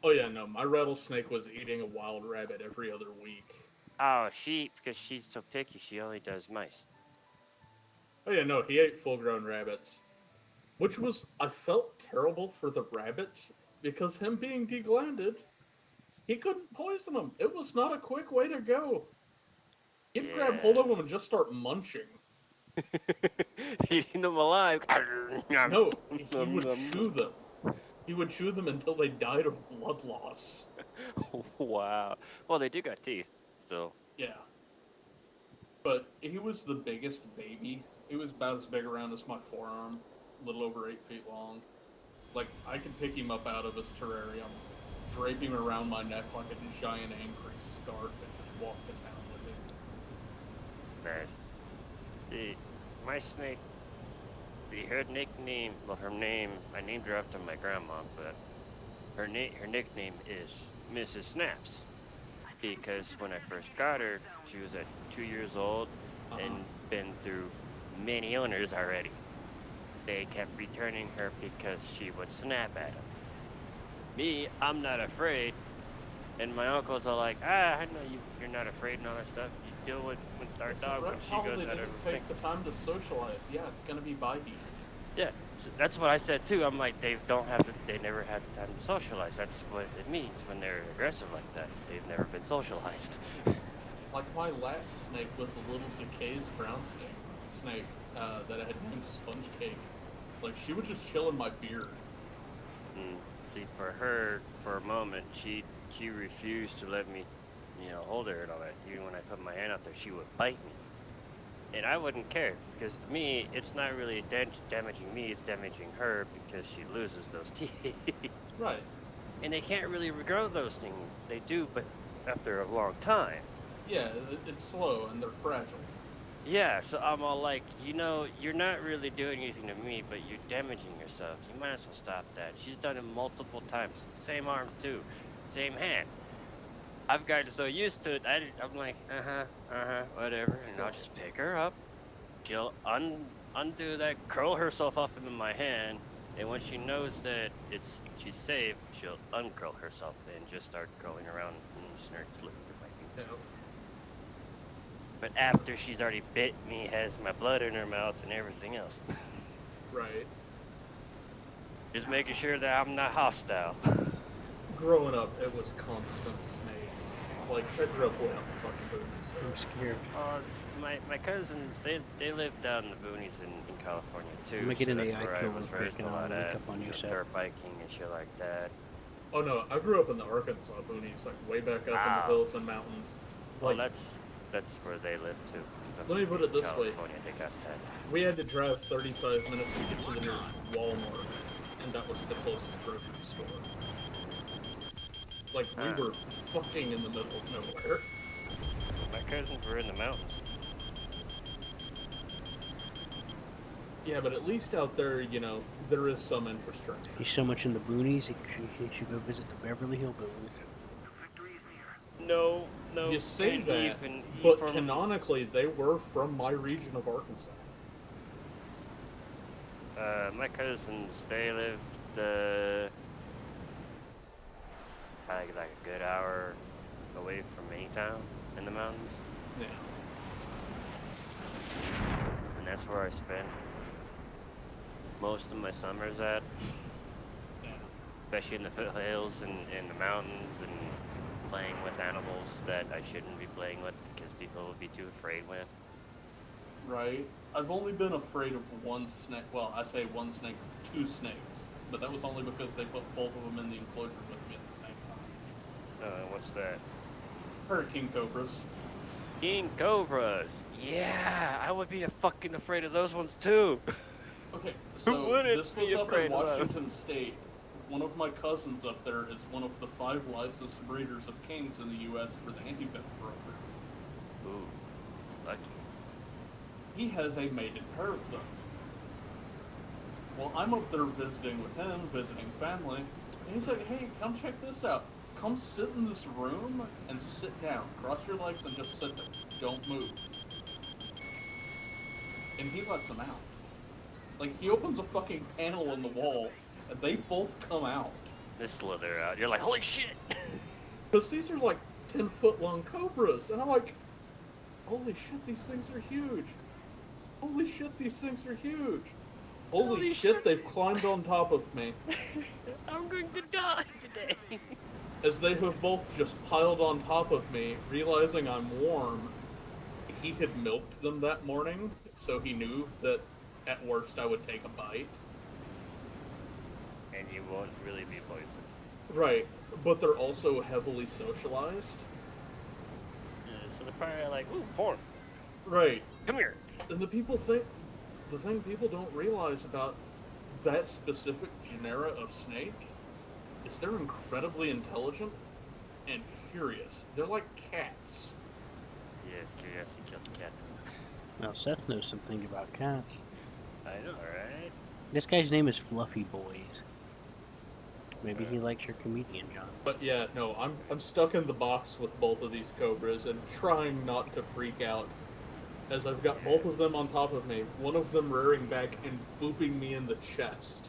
Oh yeah, no, my rattlesnake was eating a wild rabbit every other week. Oh, because she's so picky, she only does mice. Oh yeah, no, he ate full-grown rabbits. Which was, I felt terrible for the rabbits, because him being deglanded, he couldn't poison them. It was not a quick way to go. He'd grab hold of them and just start munching. Eating them alive. No, he would chew them. He would chew them until they died of blood loss. Wow. Well, they do got teeth, still. Yeah. But he was the biggest baby. He was about as big around as my forearm, a little over 8 feet long. Like, I could pick him up out of his terrarium, drape him around my neck like a giant angry scarf, and just walk to town with him. Nice. My snake, her nickname, well, her name, I named her after my grandma, but her nickname is Mrs. Snaps. Because when I first got her, she was at 2 years old and been through many owners already. They kept returning her because she would snap at them. Me, I'm not afraid. And my uncles are like, I know you're not afraid and all that stuff. You deal with our dog when she goes out of her thing. Take the time to socialize. Yeah, it's gonna be bitey. Yeah, so that's what I said too. I'm like, they never had the time to socialize. That's what it means when they're aggressive like that. They've never been socialized. Like my last snake was a little decay's brown snake that I had named Sponge Cake. Like, she would just chill in my beard. See, for her, for a moment, she refused to let me, hold her and all that. Even when I put my hand out there, she would bite me. And I wouldn't care, because to me, it's not really damaging me, it's damaging her because she loses those teeth. Right. And they can't really regrow those things. They do, but after a long time. Yeah, it's slow and they're fragile. Yeah, so I'm all like, you're not really doing anything to me, but you're damaging yourself. You might as well stop that. She's done it multiple times. Same arm, too. Same hand. I've gotten so used to it, I'm like, whatever, and I'll just pick her up. She'll undo that, curl herself up into my hand, and when she knows that she's safe, she'll uncurl herself and just start curling around and start flipping through my fingers. Yeah. But after she's already bit me, has my blood in her mouth and everything else. Right. Just making sure that I'm not hostile. Growing up, it was constant snakes. Like, I grew up way out in the fucking boonies. I'm scared. My cousins, they live down in the boonies in California too. I'm gonna get an that's AI where I kill was real raised quick a and I'll lot link at, up on you, Seth. dirt biking and shit like that. Oh no, I grew up in the Arkansas boonies, like way back up in the hills and mountains. Well, Like, that's where they live too. Let me put it this way. California, they got that. we had to drive 35 minutes to get to the nearest Walmart, and that was the closest grocery store. Like, we were fucking in the middle of nowhere. My cousins were in the mountains. Yeah, but at least out there, there is some infrastructure. He's so much in the boonies, he should go visit the Beverly Hillbillies. No. You say and that, even but from, canonically, they were from my region of Arkansas. my cousins, they lived like a good hour away from any town in the mountains. Yeah. And that's where I spent most of my summers at. Yeah. Especially in the foothills and in the mountains and playing with animals that I shouldn't be playing with because people would be too afraid with. Right. I've only been afraid of one snake. Well, I say one snake, two snakes. But that was only because they put both of them in the enclosure with me at the same time. What's that? Hurricane cobras. King cobras. Yeah, I would be fucking afraid of those ones too. Okay, so wouldn't this was be up afraid in of them? Washington State. One of my cousins up there is one of the 5 licensed breeders of kings in the U.S. for the anti-venom program. Ooh, lucky. He has a mated pair of them. Well, I'm up there visiting with him, visiting family, and he's like, hey, come check this out. Come sit in this room and sit down. Cross your legs and just sit there. Don't move. And he lets them out. Like, he opens a fucking panel in the wall, and they both come out. They slither out. You're like, holy shit! Because these are like 10-foot long cobras, and I'm like, holy shit, these things are huge. Holy shit, these things are huge. Holy shit, they've climbed on top of me. I'm going to die today. As they have both just piled on top of me, realizing I'm warm, he had milked them that morning, so he knew that at worst I would take a bite. And you won't really be poisoned. Right, but they're also heavily socialized. So they're probably like, ooh, porn. Right. Come here. And the thing people don't realize about that specific genera of snake is they're incredibly intelligent and curious. They're like cats. Yes, curiosity killed the cat. Well, Seth knows something about cats. I know, right? This guy's name is Fluffy Boys. Maybe he likes your comedian, John. But yeah, no, I'm stuck in the box with both of these cobras and trying not to freak out as I've got both of them on top of me, one of them rearing back and booping me in the chest.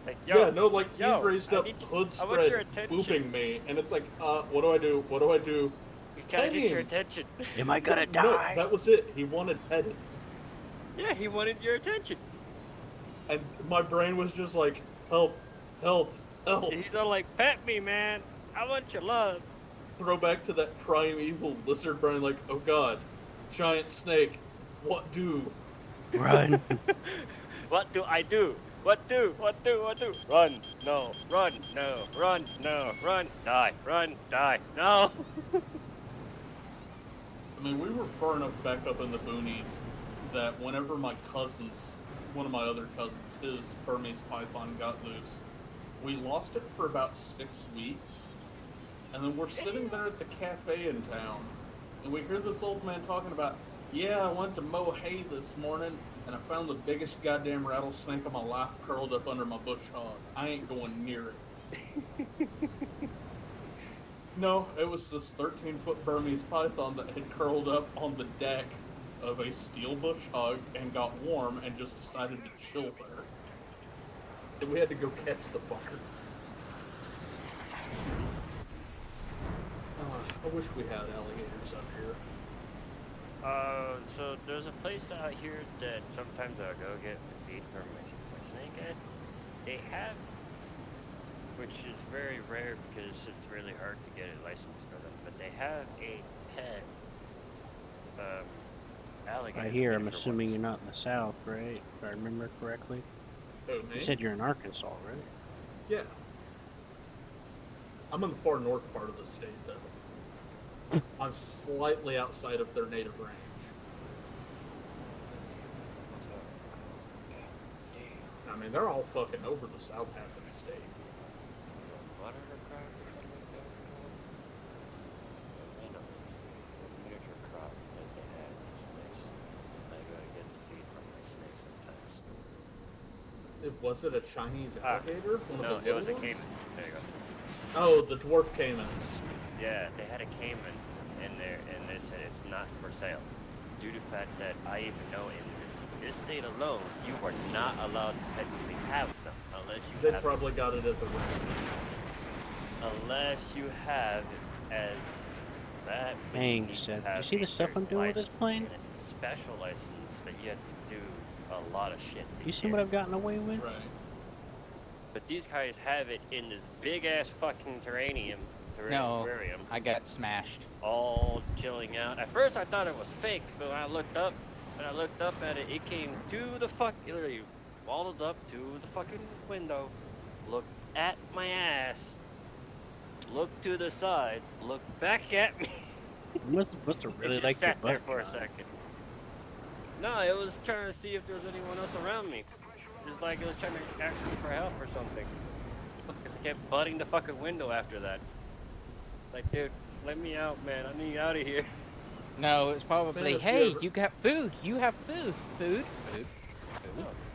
Like, yo, yeah, no, like yo, he's raised up, hood spread, booping me, and it's like, what do I do? What do I do? He's trying to get your attention. Am I gonna die? No, that was it. He wanted petted. Yeah, he wanted your attention. And my brain was just like, help, help, help. He's all like, pet me, man. I want your love. Throw back to that primeval lizard brain, like, oh god, giant snake, what do? Run. What do I do? What do? What do? What do? Run, no, run, no, run, no, run, die, run, die, no. I mean, we were far enough back up in the boonies that whenever my cousins, one of my other cousins, his Burmese python got loose, we lost it for about 6 weeks. And then we're sitting there at the cafe in town, and we hear this old man talking about, yeah, I went to mow hay this morning, and I found the biggest goddamn rattlesnake of my life curled up under my bush hog. I ain't going near it. No, it was this 13-foot Burmese python that had curled up on the deck of a steel bush hog and got warm and just decided to chill there. And we had to go catch the fucker. I wish we had alligators up here. So there's a place out here that sometimes I'll go get feed for my snake at. They have, which is very rare because it's really hard to get a license for them, but they have a pet alligator. I hear, I'm assuming you're not in the South, right? If I remember correctly. Oh, me? You said you're in Arkansas, right? Yeah. I'm in the far north part of the state, though. I'm slightly outside of their native range. I mean, they're all fucking over the south half of the state. Was it a Chinese alligator? No, it was a caiman. There you go. Oh, the dwarf caimans. Yeah, they had a caiman in there, and they said it's not for sale. Due to the fact that I even know in this state alone, you are not allowed to technically have them unless you have. They probably got it as a rescue. Unless you have it as that. Dang, Seth. You see the stuff I'm doing with this plane? It's a special license that you have to do a lot of shit. You see what I've gotten away with? Right. But these guys have it in this big ass fucking terrarium, No, aquarium, I got smashed. all chilling out. At first I thought it was fake, but when I looked up at it, it came to the literally waddled up to the fucking window, looked at my ass, looked to the sides, looked back at me. You must have It really just liked your sat there butt, for a John. second. No, it was trying to see if there was anyone else around me. It's like it was trying to ask me for help or something. Because it kept butting the fucking window after that. Like, dude, let me out, man. I need you out of here. No, it's probably, Man, if you hey, ever- you got food. You have food. Food.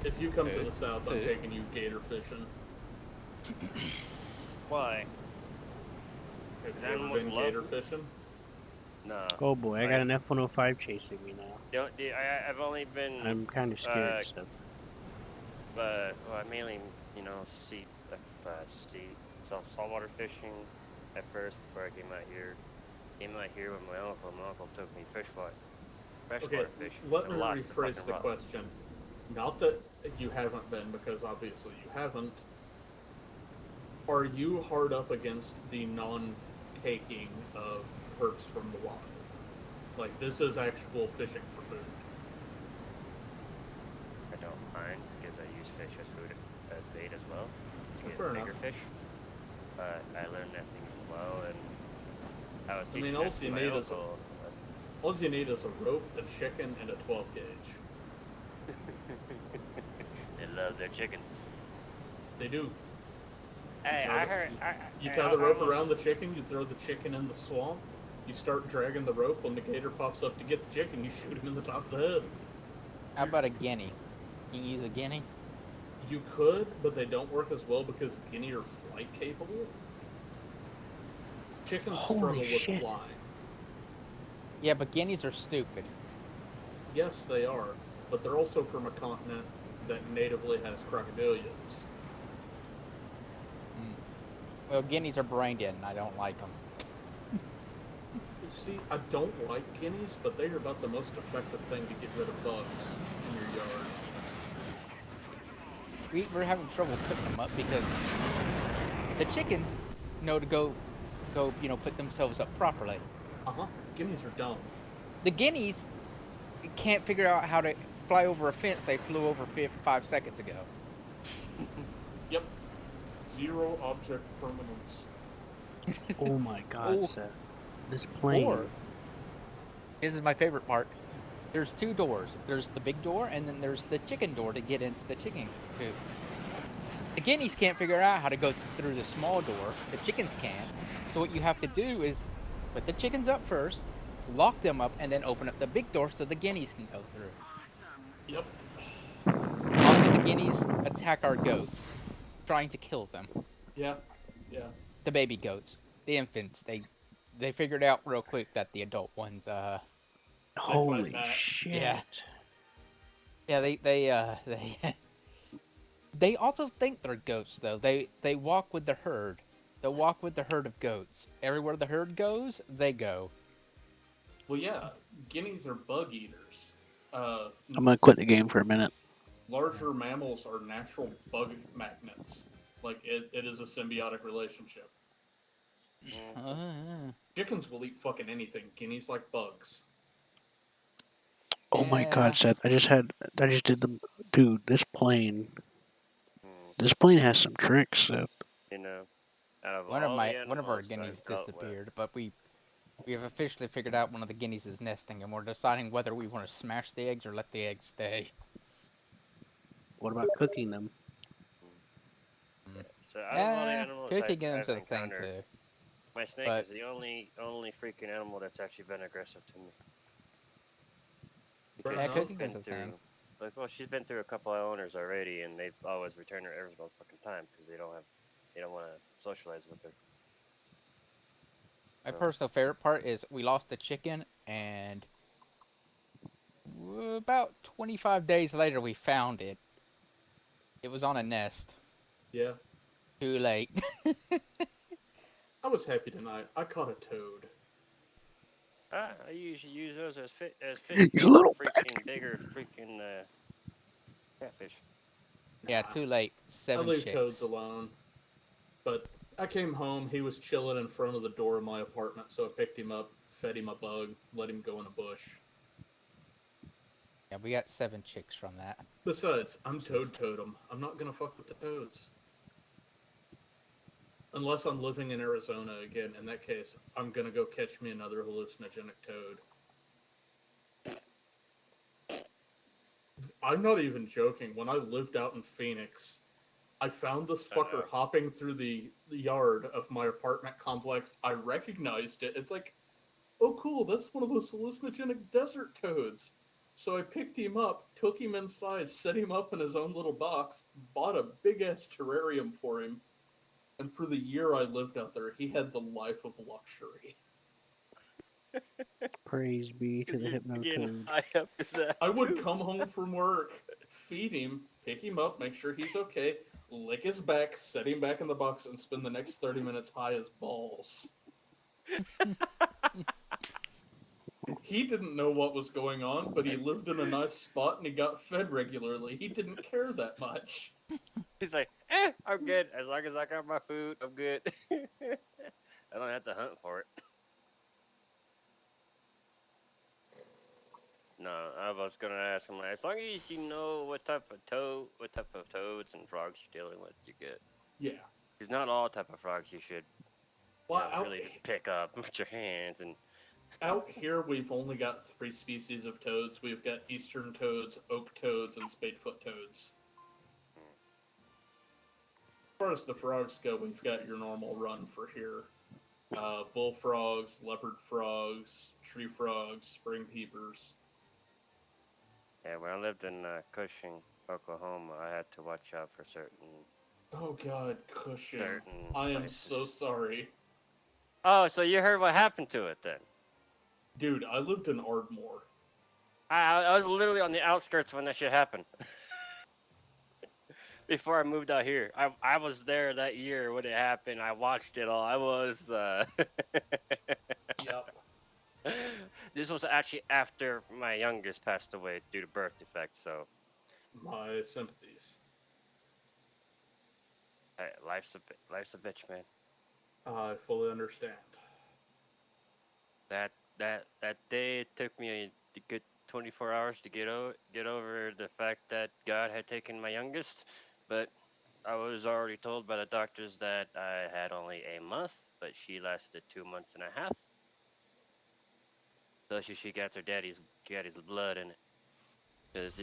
If you come to Food, the south, I'm food. taking you gator fishing. Why? Have you ever Animals been love gator it. fishing? No. Oh boy, I Like- got an F-105 chasing me now. I've only been. I'm kind of scared, Seth. Well, I mainly, saltwater fishing at first before I came out here. Came out here with my uncle. My uncle took me freshwater Okay, fishing. let I me lost rephrase fucking the rod. question. Not that you haven't been, because obviously you haven't. Are you hard up against the non-taking of herps from the wild? Like, this is actual fishing for food. I don't mind because I use fish as food as bait as well to get Fair bigger enough. fish. But I learned that thing as well, and I was I mean, teaching all that to you my need is uncle. all you need is a rope, a chicken, and a 12 gauge. They love their chickens. They do. Hey, tie I the- heard. You tie the rope around the chicken, you throw the chicken in the swamp, you start dragging the rope. When the gator pops up to get the chicken, you shoot him in the top of the head. How about a guinea? Can you use a guinea? You could, but they don't work as well because guinea are flight capable. Chickens Holy struggle with shit. flying. Yeah, but guineas are stupid. Yes, they are, but they're also from a continent that natively has crocodilians. Well, guineas are brain dead, and I don't like them. See, I don't like guineas, but they are about the most effective thing to get rid of bugs in your yard. We're having trouble putting them up because the chickens know to go, put themselves up properly. Uh-huh. Guineas are dumb. The guineas can't figure out how to fly over a fence they flew over 5 seconds ago. Yep. Zero object permanence. Oh my God, Oh. Seth. This plane. Or, this is my favorite part. There's two doors. There's the big door, and then there's the chicken door to get into the chicken coop. The guineas can't figure out how to go through the small door. The chickens can. So what you have to do is put the chickens up first, lock them up, and then open up the big door so the guineas can go through. Yep. Also, the guineas attack our goats, trying to kill them. Yeah. Yeah. The baby goats, the infants. They figured out real quick that the adult ones, Holy back. shit. Yeah. Yeah, they also think they're goats though. They walk with the herd. They walk with the herd of goats. Everywhere the herd goes, they go. Well, yeah. Guineas are bug eaters. I'm gonna quit the game for a minute. Larger mammals are natural bug magnets. Like, it is a symbiotic relationship. Chickens will eat fucking anything. Guineas like bugs. Oh my Yeah. God, Seth! I just did the dude. This plane has some tricks, Seth. Out of One all of the one of our animals guineas I've dealt with, disappeared, but we have officially figured out one of the guineas is nesting, and we're deciding whether we want to smash the eggs or let the eggs stay. What about cooking them? So out of all the animals Cooking I've them's a thing encountered, too. my snake but- is the only freaking animal that's actually been aggressive to me. Yeah, she's cooking been is a thing. she's been through a couple of owners already, and they've always returned her every fucking time because they don't want to socialize with her. My personal favorite part is we lost the chicken, and about 25 days later we found it. It was on a nest. Yeah. Too late. I was happy tonight. I caught a toad. I usually use those as fish You bait little for freaking bigger freaking catfish. Yeah, too late. I 7 leave chicks. Toads alone. But I came home, he was chilling in front of the door of my apartment, so I picked him up, fed him a bug, let him go in a bush. Yeah, we got 7 chicks from that. Besides, I'm This is- Toad Totem. I'm not gonna fuck with the toads. Unless I'm living in Arizona again. In that case, I'm gonna go catch me another hallucinogenic toad. I'm not even joking. When I lived out in Phoenix, I found this fucker hopping through the yard of my apartment complex. I recognized it. It's like, oh cool, that's one of those hallucinogenic desert toads. So I picked him up, took him inside, set him up in his own little box, bought a big ass terrarium for him, and for the year I lived out there, he had the life of luxury. Praise be to the Getting Hypnotoad. high up is that I would too. come home from work, feed him, pick him up, make sure he's okay, lick his back, set him back in the box, and spend the next 30 minutes high as balls. He didn't know what was going on, but he lived in a nice spot and he got fed regularly. He didn't care that much. He's like, I'm good. As long as I got my food, I'm good. I don't have to hunt for it. No, I was gonna ask him, like, as long as you know what type of toads and frogs you're dealing with, you're good. Yeah. Because not all type of frogs you should, Well, really just pick up with your hands and. Out here, we've only got 3 species of toads. We've got eastern toads, oak toads, and spadefoot toads. As far as the frogs go, we've got your normal run for here. Bullfrogs, leopard frogs, tree frogs, spring peepers. Yeah, when I lived in Cushing, Oklahoma, I had to watch out for certain. Oh God, Cushing! Certain I am places. so sorry. Oh, so you heard what happened to it then? Dude, I lived in Ardmore. I was literally on the outskirts when that shit happened. Before I moved out here, I was there that year when it happened. I watched it all. I was. Yep. This was actually after my youngest passed away due to birth defects. So. My sympathies. Life's a bitch, man. I fully understand. That day it took me a good 24 hours to get over the fact that God had taken my youngest, but I was already told by the doctors that I had only a month, but she lasted 2 months and a half. So she got her daddy's blood in it, because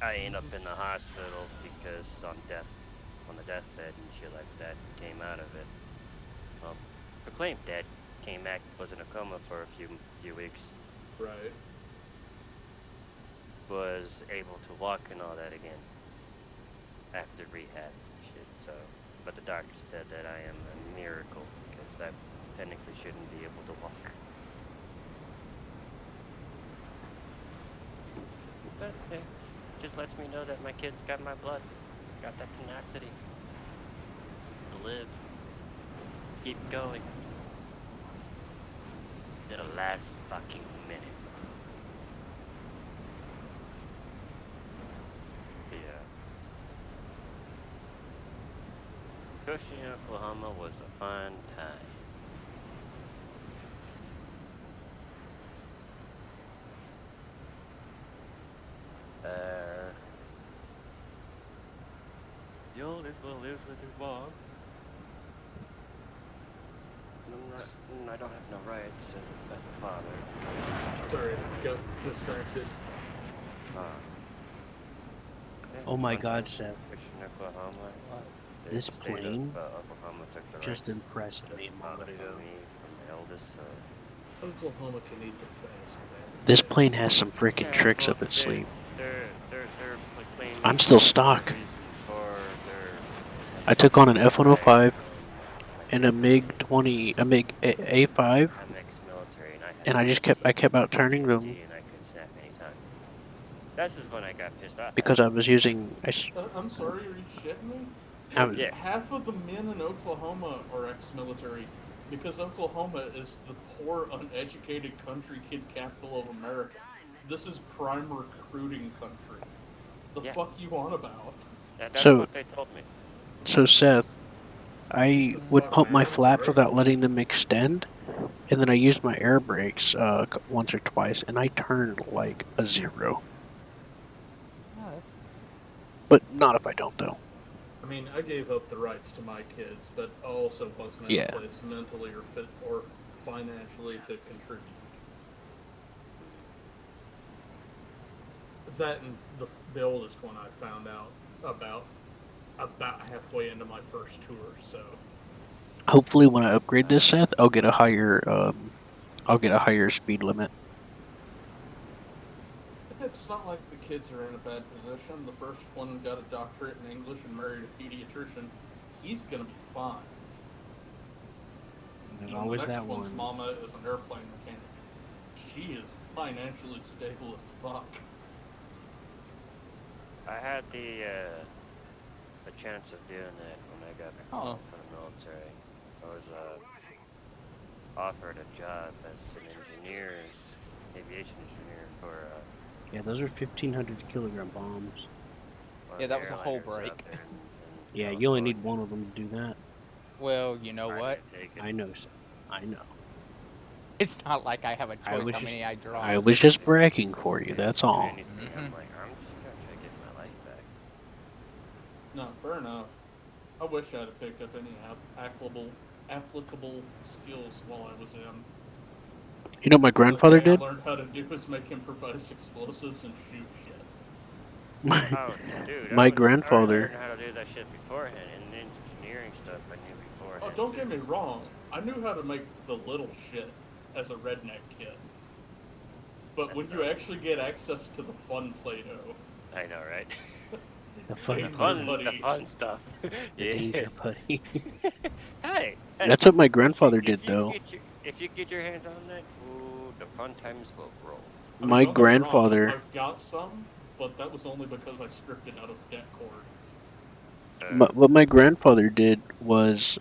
I ended up in the hospital because on the deathbed and shit like that came out of it. Well, proclaimed dead, came back, was in a coma for a few weeks. Right. Was able to walk and all that again after rehab and shit. So, but the doctor said that I am a miracle because I technically shouldn't be able to walk. But yeah, just lets me know that my kids got my blood, got that tenacity to live, keep going to the last fucking minute. Cushing, Oklahoma was a fun time. The oldest one lives with his mom. I don't have no rights as a father. Sorry, got distracted. Oh my God, Seth. Cushing, Oklahoma. This plane Oklahoma took the just rights. impressed me a moment ago. From my eldest. Oklahoma can eat the fast, man. This plane has some freaking tricks up its sleeve. They're I'm still stock. I took on an F-105 and a MiG-20, a MiG A5, I'm ex-military and and I kept out turning them and I could snap anytime. That's just when I got pissed off. because I was using. I'm sorry, are you shitting me? Yes. Half of the men in Oklahoma are ex-military because Oklahoma is the poor, uneducated country kid capital of America. This is prime recruiting country. The fuck you on about? Yeah, that's So, what they told me. so Seth, I Jesus would fuck, pump man, my that was flaps great. without letting them extend, and then I used my air brakes once or twice, and I turned like a 0. Oh, that's nice. But not if I don't, though. I mean, I gave up the rights to my kids, but I also wasn't in a Yeah. place mentally or fit or financially to contribute. That and the oldest one I found out about halfway into my first tour. So Hopefully, when I upgrade this, Seth, I'll get a higher speed limit. it's not like the kids are in a bad position. The first one got a doctorate in English and married a pediatrician. He's gonna be fine. There's And always the next that one's one. mama is an airplane mechanic. She is financially stable as fuck. I had the chance of doing that when I got Oh. from the military. I was offered a job as an engineer, aviation engineer for Yeah, those are 1,500 kilogram bombs. one Yeah, of the that was a whole airliners out break. there in Yeah, you only need California. one of them to do that. Well, you know I what? didn't take it. I know, Seth. I know. It's not like I have a I choice was how just- many I draw. I was just bragging for you, Didn't that's do all. anything. I'm like, I'm just gonna try to get my life back. No, fair enough. I wish I'd have picked up any applicable skills while I was in. You know what my grandfather The only did? thing I learned how to do is make improvised explosives and shoot shit. Oh, dude, My I grandfather. learned how to do that shit beforehand, and engineering stuff I knew beforehand. Oh, don't too. get me wrong. I knew how to make the little shit as a redneck kid. But when you actually get access to the fun Play-Doh, I know, right? The fun, Danger the Buddy. fun stuff. the Yeah. danger putty. Hey, That's what my grandfather did, though. If you get your hands on that, ooh, the fun times will roll. I mean, My don't get me wrong, grandfather. I've got some, but that was only because I stripped it out of deck cord. What my grandfather did was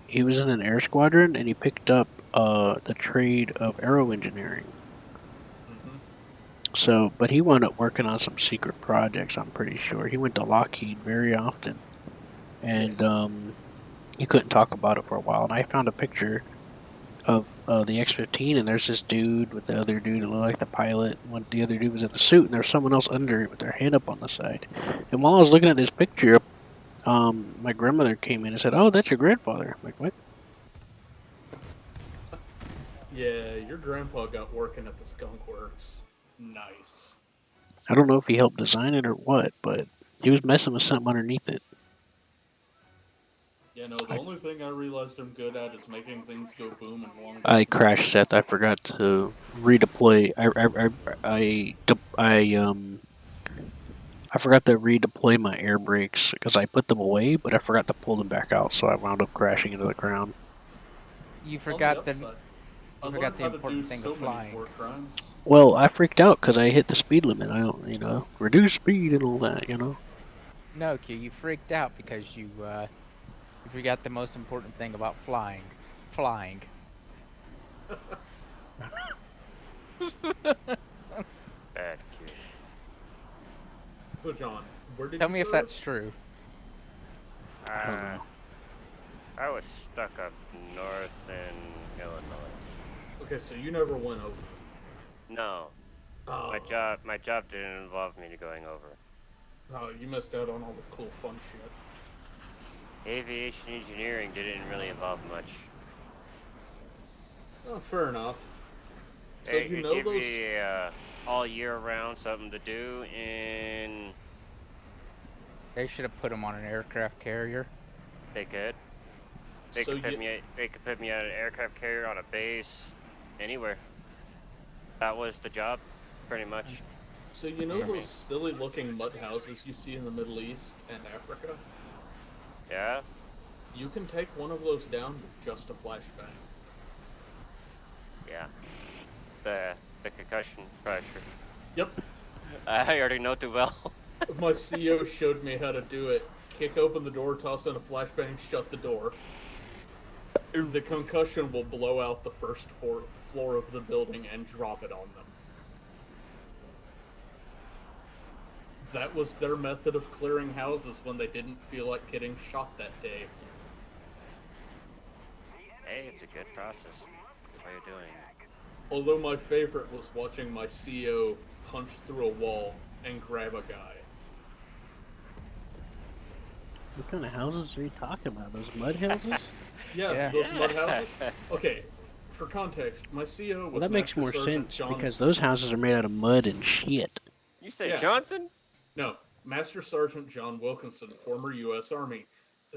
he was in an air squadron and he picked up the trade of aero engineering. Mm-hmm. So, but he wound up working on some secret projects. I'm pretty sure he went to Lockheed very often, and he couldn't talk about it for a while. And I found a picture of the X-15, and there's this dude with the other dude that looked like the pilot. The other dude was in a suit, and there's someone else under it with their hand up on the side. And while I was looking at this picture, my grandmother came in and said, "Oh, that's your grandfather." I'm like, what? Yeah, your grandpa got working at the Skunk Works. Nice. I don't know if he helped design it or what, but he was messing with something underneath it. Yeah, no, the only thing I realized I'm good at is making things go boom in long I distance. crashed, Seth. I forgot to redeploy. I forgot to redeploy my air brakes because I put them away, but I forgot to pull them back out, so I wound up crashing into the ground. You On forgot the upside, I you learned forgot the how to important do thing so of many flying. war crimes. Well, I freaked out because I hit the speed limit. I don't, reduce speed and all that, No, Q, you freaked out because you forgot the most important thing about flying. Flying. Bad kid. So, John, where did Tell you me if serve? that's true. I don't know. I was stuck up north in Illinois. Okay, so you never went over. No, Oh, my job didn't involve me going over. oh, you missed out on all the cool fun shit. Aviation engineering didn't really involve much. Oh, fair enough. So It, you it know gave those. me all year round something to do, and They should have put him on an aircraft carrier. they could. They So could put you, me. They could put me on an aircraft carrier on a base, anywhere. That was the job, pretty much. so you know Yeah. those silly-looking mud houses you see in the Middle East and Africa? Yeah. You can take one of those down with just a flashbang. Yeah. The concussion pressure. Yep. I already know too well. My CEO showed me how to do it. Kick open the door, toss in a flashbang, shut the door. The concussion will blow out the first floor of the building and drop it on them. That was their method of clearing houses when they didn't feel like getting shot that day. Hey, it's a good process. Good way of doing it. Although my favorite was watching my CO punch through a wall and grab a guy. What kind of houses are you talking about? Those mud houses? Yeah, those mud houses. Okay, for context, my CO was Well, that makes Master more Sergeant sense John. because those houses are made out of mud and shit. You say Johnson? No, Master Sergeant John Wilkinson, former U.S. Army.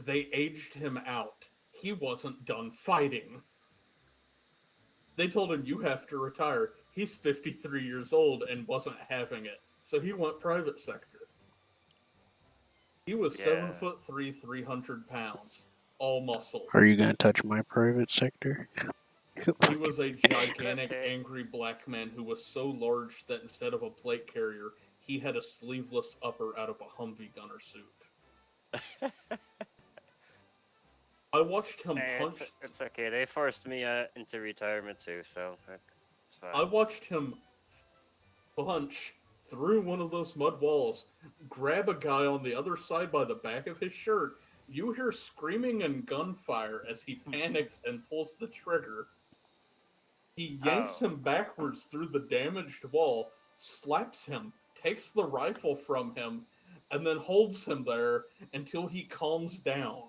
They aged him out. He wasn't done fighting. They told him, you have to retire. He's 53 years old and wasn't having it. So he went private sector. He was 7'3", 300 pounds. All muscle. Are you gonna touch my private sector? He was a gigantic, angry black man who was so large that instead of a plate carrier, he had a sleeveless upper out of a Humvee gunner suit. I watched him punch. It's okay. They forced me into retirement too, so it's fine. I watched him punch through one of those mud walls, grab a guy on the other side by the back of his shirt. You hear screaming and gunfire as he panics and pulls the trigger. He yanks him backwards through the damaged wall, slaps him, takes the rifle from him, and then holds him there until he calms down.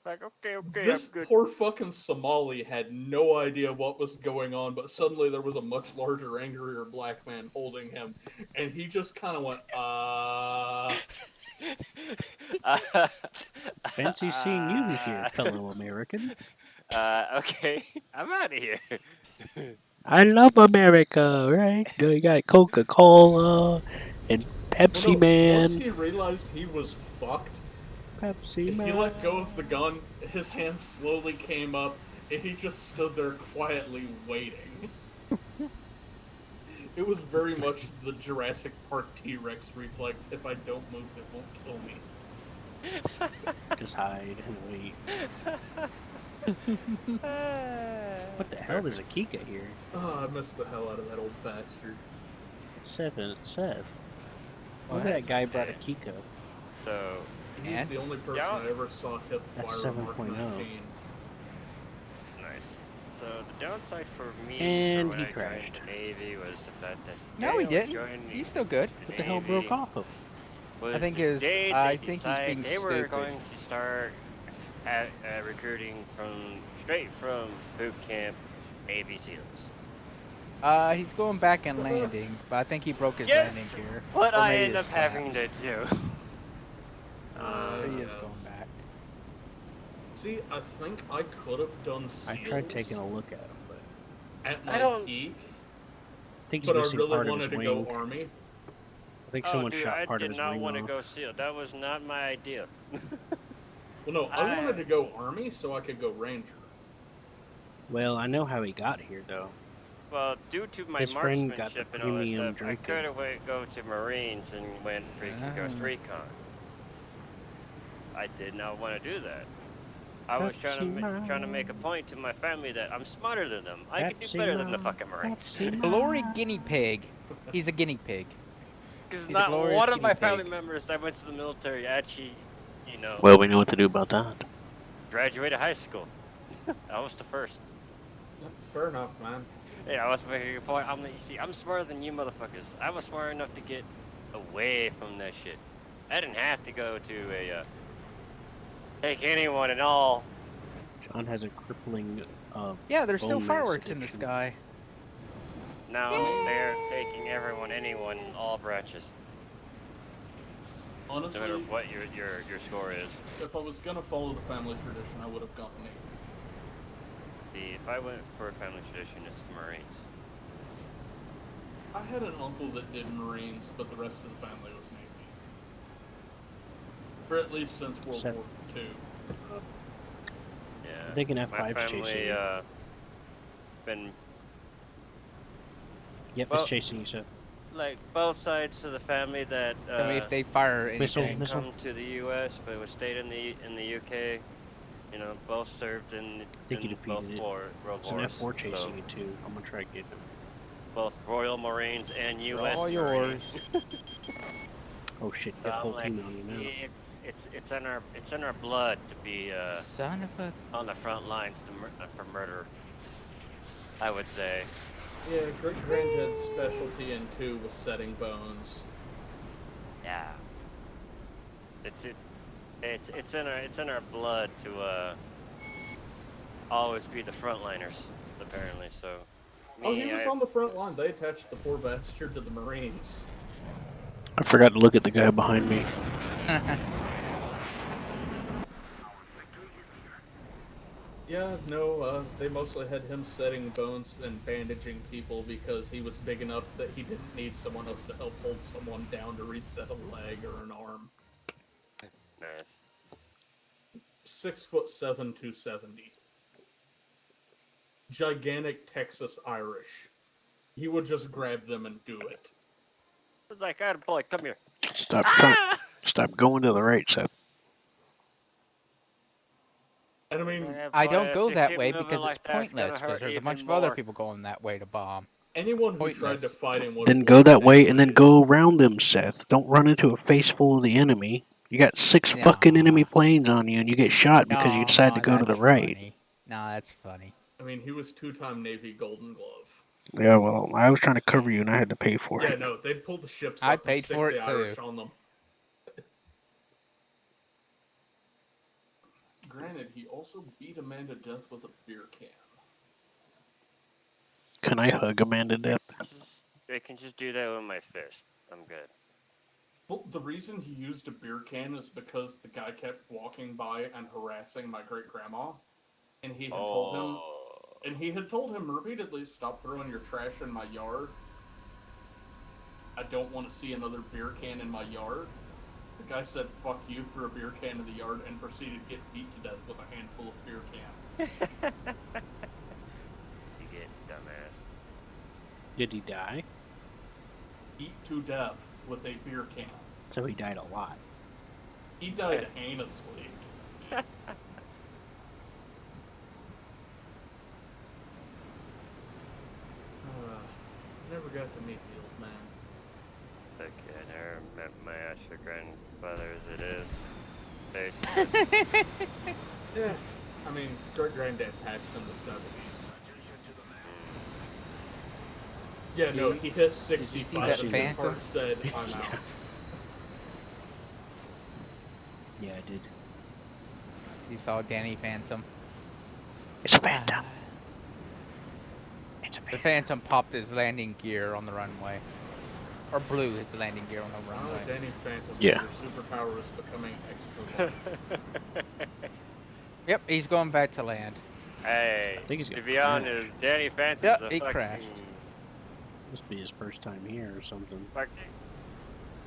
Like, okay, This poor fucking Somali had no idea what was going on, but suddenly there was a much larger, angrier black man holding him, and he just kind of went, Fancy seeing you here, fellow American. Okay, I'm out of here. I love America, right? You got Coca-Cola and Pepsi Man. Once he realized he was fucked, Pepsi Man. He let go of the gun, his hand slowly came up, and he just stood there quietly waiting. It was very much the Jurassic Park T-Rex reflex. If I don't move, it won't kill me. Just hide and wait. What the hell is a Kika here? Oh, I missed the hell out of that old bastard. Seth. What? Look at that guy brought a Kika. So he's the only person I ever saw hit That's fire Mark 7.0. 19. Nice. So the downside for me And for he when I crashed. joined the Navy was the fact that No, he Dale didn't. joined He's still good. What the hell broke off of? I think his. I think he's being they were stupid. going to start recruiting straight from boot camp Navy SEALs. He's going back and landing, but I think he broke his landing gear. What Or I maybe end his up having to flaps. do. He is going back. See, I think I could have done I SEALs tried taking a look at him, but at my I don't- peak, I think he's but I missing really part of wanted his to go wing. Army. I think someone dude, shot part I of did his not wing want to off. go SEAL. That was not my idea. Well, no, I wanted to go Army so I could go Ranger. Well, I know how he got here, though. Well, due to my His friend got the marksmanship and all that premium stuff, drinking. I could have go to Marines and went freaking Ghost Recon. I did not want to do that. I was trying to make a point to my family that I'm smarter than them. I could do better than the fucking Marines. Glory guinea pig. He's a guinea pig. Because He's a not glorious one of my guinea family pig. members that went to the military actually, Well, we know what to do about that. graduated high school. I was the first. Fair enough, man. Yeah, I was making a point. You see, I'm smarter than you motherfuckers. I was smart enough to get away from that shit. I didn't have to go to a take anyone and all. John has a crippling. Yeah, there's still bone mass fireworks in the addiction. sky. Now they're taking everyone, anyone, all branches. Honestly, No matter what your score is. if I was gonna follow the family tradition, I would have gone Navy. See, if I went for a family tradition, it's the Marines. I had an uncle that did Marines, but the rest of the family was Navy. For at least since World War II. Yeah. I think an My F5's chasing family, you. been Yep, well, it's chasing you, Seth. like both sides of the family that I mean, if they fire anything. Missile. come to the U.S. but was stayed in the U.K. Both served in think you both defeated it. world There's an wars. F4 chasing so, you too. I'm gonna try to get him. both Royal Marines and U.S. all Marines. yours. Oh shit, you So got the I'm whole like, team on you now. it's in our blood to be Son of a. on the front lines for murder. I would say. Yeah, Great Granddad's specialty in 2 was setting bones. Yeah. It's in our blood to always be the frontliners, apparently. So. Oh, he was on the front line. They attached the poor bastard to the Marines. I forgot to look at the guy behind me. Yeah, no, they mostly had him setting bones and bandaging people because he was big enough that he didn't need someone else to help hold someone down to reset a leg or an arm. Nice. 6'7", 270. Gigantic Texas Irish. He would just grab them and do it. It's like, boy, come here. Stop going to the right, Seth. And I mean, I don't go that way because it's pointless. Because there's a bunch of other people going that way to bomb. anyone who tried to fight him would Then go that way and then go around them, Seth. Don't run into a face full of the enemy. You got 6 fucking enemy planes on you and you get shot because you decide to go to the right. Funny. Nah, that's funny. I mean, he was 2-time Navy Golden Glove. Yeah, well, I was trying to cover you and I had to pay for it. Yeah, no, they'd pull the ships I up and paid stick for the it, Irish too. on them. Granted, he also beat a man to death with a beer can. Can I hug a man to death? I can just do that with my fist. I'm good. Well, the reason he used a beer can is because the guy kept walking by and harassing my great-grandma, and he had told him repeatedly, "Stop throwing your trash in my yard. I don't want to see another beer can in my yard." The guy said, "Fuck you," threw a beer can in the yard, and proceeded to get beat to death with a handful of beer can. You get dumbass. Did he die? Eat to death with a beer can. So he died a lot. He died heinously. Never got to meet the old man. Okay, I never met my actual grandfather as it is. Basically. Yeah, I mean, great-granddad passed in the 70s. Yeah, no, he hit 65 and his heart said, "I'm out." Yeah, I did. You saw Danny Phantom? It's a Phantom. It's a The Phantom popped his landing gear on the runway. Or blew his landing gear on the Oh, runway. Danny Phantom, Yeah. your superpower is becoming extra large. Yep, he's going back to land. Hey, I think he's to gonna be crash. honest, Danny Phantom's Yep, a he fucking... crashed. Must be his first time here or something. Fucking...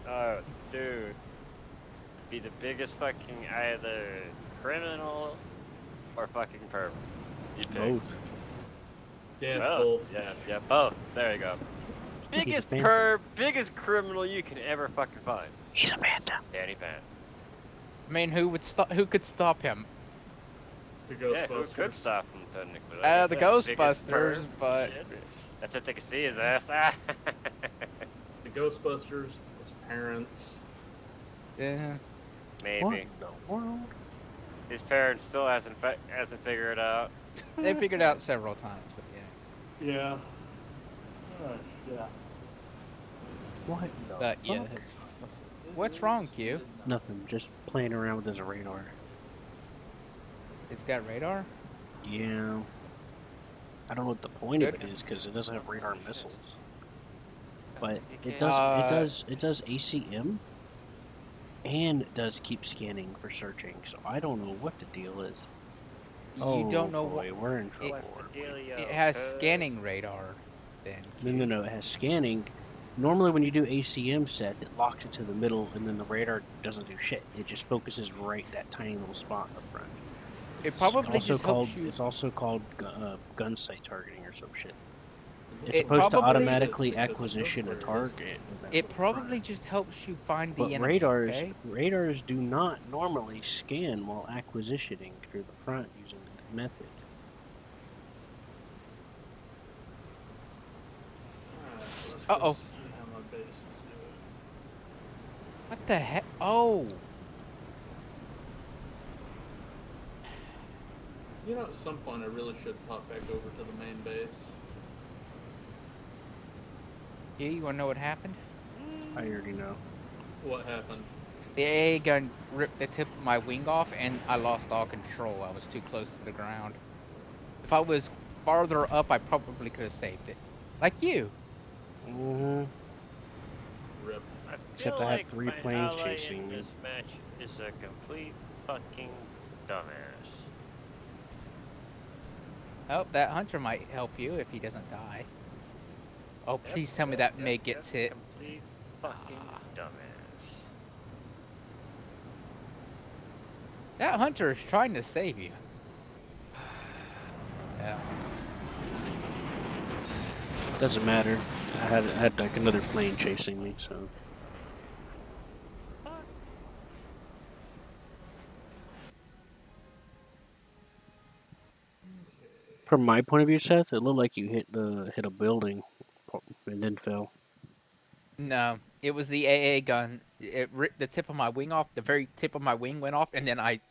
Oh, dude. Be the biggest fucking either criminal or fucking perp. You pick. Both. Yeah, Both. both. Yeah, both. There you go. He's a Biggest phantom. perp, biggest criminal you can ever fucking find. He's a Phantom. Danny Phantom. I mean, who could stop him? The Yeah, who Ghostbusters. could stop him technically? The Biggest Ghostbusters, perp, but shit. That's if they can see his ass. Ah. The Ghostbusters, his parents. yeah. Maybe. What in the world? His parents still hasn't figured it out. They figured out several times, but yeah. Yeah. Yeah. What the But fuck? yeah, what's wrong, Q? Nothing. Just playing around with his radar. It's got radar? Yeah. I don't know what the point of it is because it doesn't have radar missiles. But it does. It does ACM. And it does keep scanning for searching. So I don't know what the deal is. You don't know boy, what we're in trouble. What's the dealio, it has cuz? scanning radar. Then No. It has scanning. Normally, when you do ACM set, it locks it to the middle, and then the radar doesn't do shit. It just focuses right that tiny little spot in the front. it probably also just called. helps you. It's also called gun sight targeting or some shit. It's It supposed to probably- automatically Because it knows acquisition a where it is. target. It probably just helps you find the But enemy. radars, okay? radars do not normally scan while acquisitioning through the front using that method. Uh-oh. Let's see how my base is doing. What the heck? Oh. You know, at some point I really should pop back over to the main base. Yeah, you wanna know what happened? I already know. What happened? The AA gun ripped the tip of my wing off, and I lost all control. I was too close to the ground. If I was farther up, I probably could have saved it. Like you. Mm-hmm. Rip. I Except feel I had like 3 my planes ally chasing in me. this match is a complete fucking dumbass. Oh, that hunter might help you if he doesn't die. Oh, please tell me that Meg gets hit. Complete fucking Ah. dumbass. That hunter is trying to save you. Yeah. Doesn't matter. I had like another plane chasing me, so. From my point of view, Seth, it looked like you hit a building and then fell. No, it was the AA gun. It ripped the tip of my wing off. The very tip of my wing went off, and then I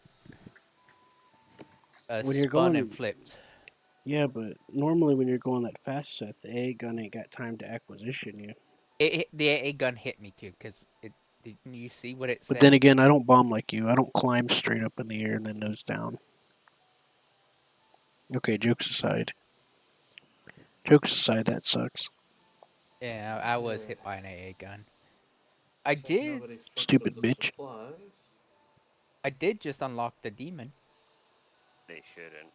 When you're spun and going, flipped. yeah, but normally when you're going that fast, Seth, the A gun ain't got time to acquisition you. The AA gun hit me too, cause it. Didn't you see what it But then said? again, I don't bomb like you. I don't climb straight up in the air and then nose down. Okay, jokes aside. Jokes aside, that sucks. Yeah, I was Yeah. hit by an AA gun. I Looks like did. nobody fucked with Stupid the bitch. supplies. I did just unlock the demon. They shouldn't.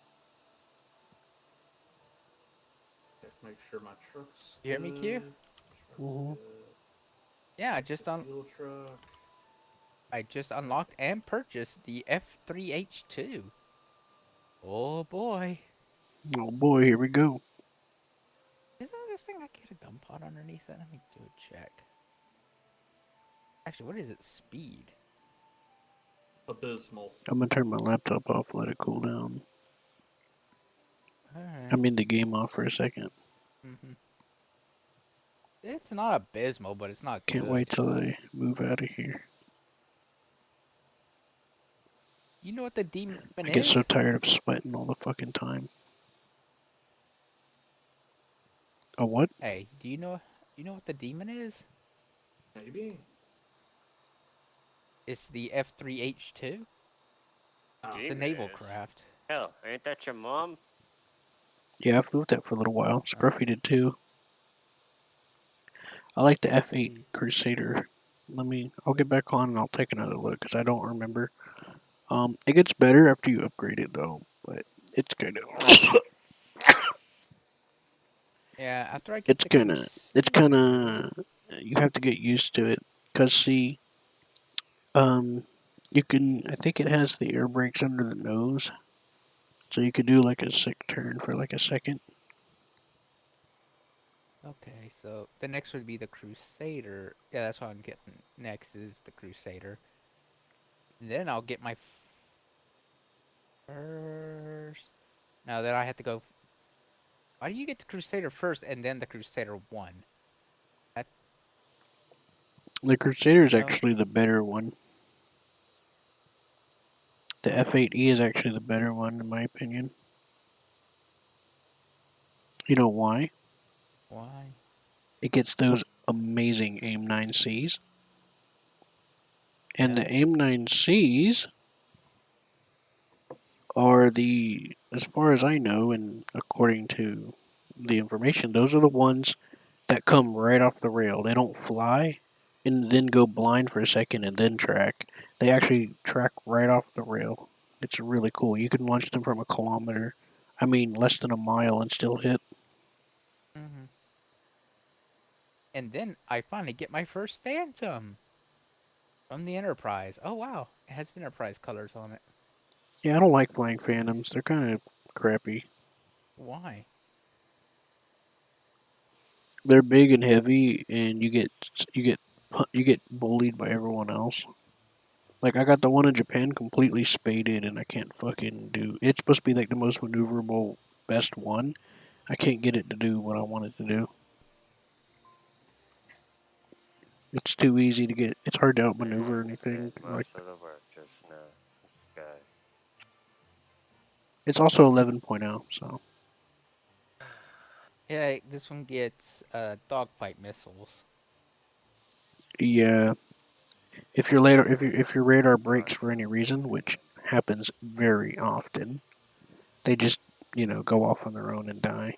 Have to make sure my truck's You hear me, Q? good. Truck's Mm-hmm. good. Yeah, The fuel truck. I just unlocked and purchased the F3H2. Oh boy. Oh boy, here we go. Isn't this thing I get a gun pod underneath it? Let me do a check. Actually, what is its speed? Abysmal. I'm gonna turn my laptop off, let it cool down. I Alright. mean the game off for a second. It's not abysmal, but it's not Can't wait good. till I move out of here. You know what the demon I get so is? tired of sweating all the fucking time. A what? Hey, do you know what the demon is? Maybe. It's the F3H2. It's a naval Demons. craft. Hell, ain't that your mom? Yeah, I flew with that for a little while. Scruffy did too. I like the F8 Crusader. I'll get back on and I'll take another look because I don't remember. It gets better after you upgrade it though, but it's kind of, Yeah, after I get it's the kind of, it's Crusader. kind of, you have to get used to it. Cause see, um, I think it has the air brakes under the nose, so you could do like a sick turn for like a second. Okay, so the next would be the Crusader. Yeah, that's what I'm getting next is the Crusader. Then I'll get my first. No, then I have to go. Why do you get the Crusader first and then the Crusader 1? That, The Crusader is you know? actually the better one. The F8E is actually the better one in my opinion. You know why? Why? It gets those amazing AIM 9Cs. And Yeah. the AIM 9Cs are as far as I know, and according to the information, those are the ones that come right off the rail. They don't fly and then go blind for a second and then track. They actually track right off the rail. It's really cool. You can launch them from a kilometer. I mean, less than a mile and still hit. hmm And then I finally get my first Phantom from the Enterprise. Oh wow, it has Enterprise colors on it. Yeah, I don't like flying phantoms. They're kind of crappy. Why? They're big and heavy, and you get bullied by everyone else. Like I got the one in Japan completely spaded, and I can't fucking do. It's supposed to be like the most maneuverable, best one. I can't get it to do what I want it to do. It's too easy to get. It's hard to outmaneuver anything. Most Like of the work just now. This guy. it's also 11.0, so Yeah, this one gets dogfight missiles. yeah. If your radar breaks for any reason, which happens very often, they just go off on their own and die.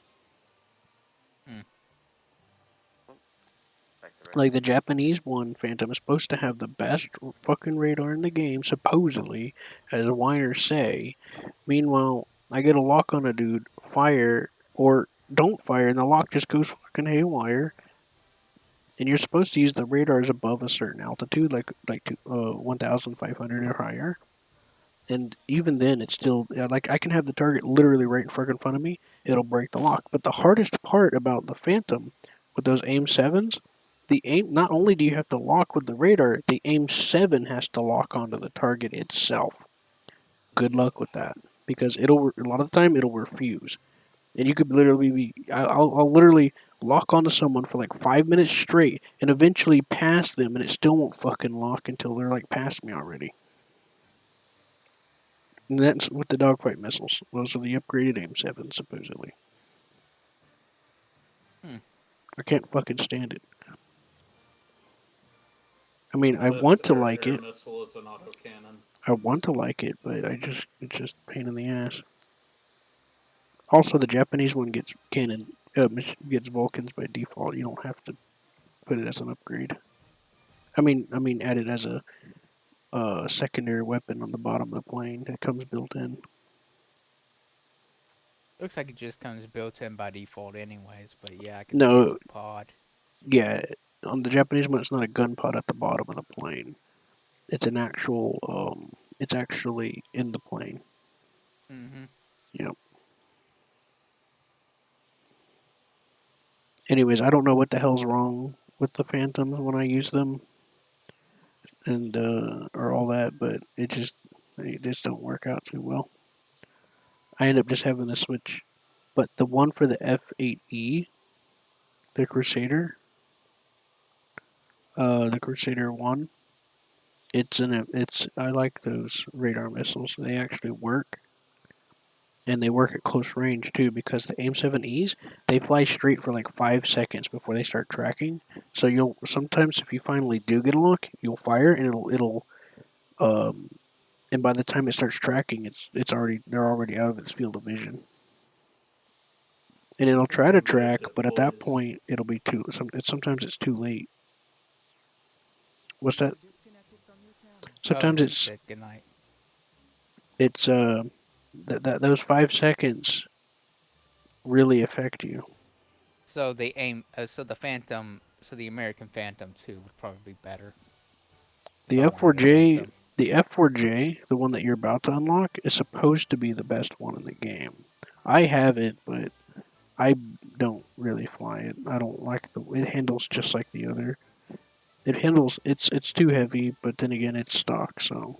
Like the Japanese one, Phantom is supposed to have the best fucking radar in the game, supposedly, as whiners say. Meanwhile, I get a lock on a dude, fire or don't fire, and the lock just goes fucking haywire. And you're supposed to use the radars above a certain altitude, like 1,500 or higher. And even then, it's still like I can have the target literally right in front of me. It'll break the lock. But the hardest part about the Phantom with those aim sevens, the aim not only do you have to lock with the radar, the aim 7 has to lock onto the target itself. Good luck with that, because it'll a lot of the time it'll refuse, and you could literally be I'll literally lock onto someone for like 5 minutes straight, and eventually pass them, and it still won't fucking lock until they're like past me already. And that's with the dogfight missiles. Those are the upgraded aim 7s, supposedly. I can't fucking stand it. I mean, I Lift want to air like it. missile is an autocannon. I want to like it, but it's just a pain in the ass. Also, the Japanese one gets gets Vulcans by default. You don't have to put it as an upgrade. I mean, add it as a secondary weapon on the bottom of the plane. It comes built in. Looks like it just comes built in by default anyways, but yeah, I can see it's No, a pod. yeah, on the Japanese one, it's not a gun pod at the bottom of the plane. It's an actual. It's actually in the plane. Mm-hmm. Yep. Anyways, I don't know what the hell's wrong with the Phantoms when I use them, and or all that, but they just don't work out too well. I end up just having to switch. But the one for the F8E, the Crusader, the Crusader one, it's I like those radar missiles. They actually work, and they work at close range too, because the AIM-7Es, they fly straight for like 5 seconds before they start tracking. So you'll sometimes, if you finally do get a lock, you'll fire, and um and by the time it starts tracking, they're already out of its field of vision. And it'll try to track, but at that point it'll be sometimes it's too late. What's that? Oh, Sometimes he said goodnight. it's those 5 seconds really affect you. So they aim. So the Phantom. So the American Phantom 2 would probably be better. If The I wanted to use F4J, them. the F4J, the one that you're about to unlock, is supposed to be the best one in the game. I have it, but I don't really fly it. I don't like it handles just like the other. It's too heavy, but then again it's stock, so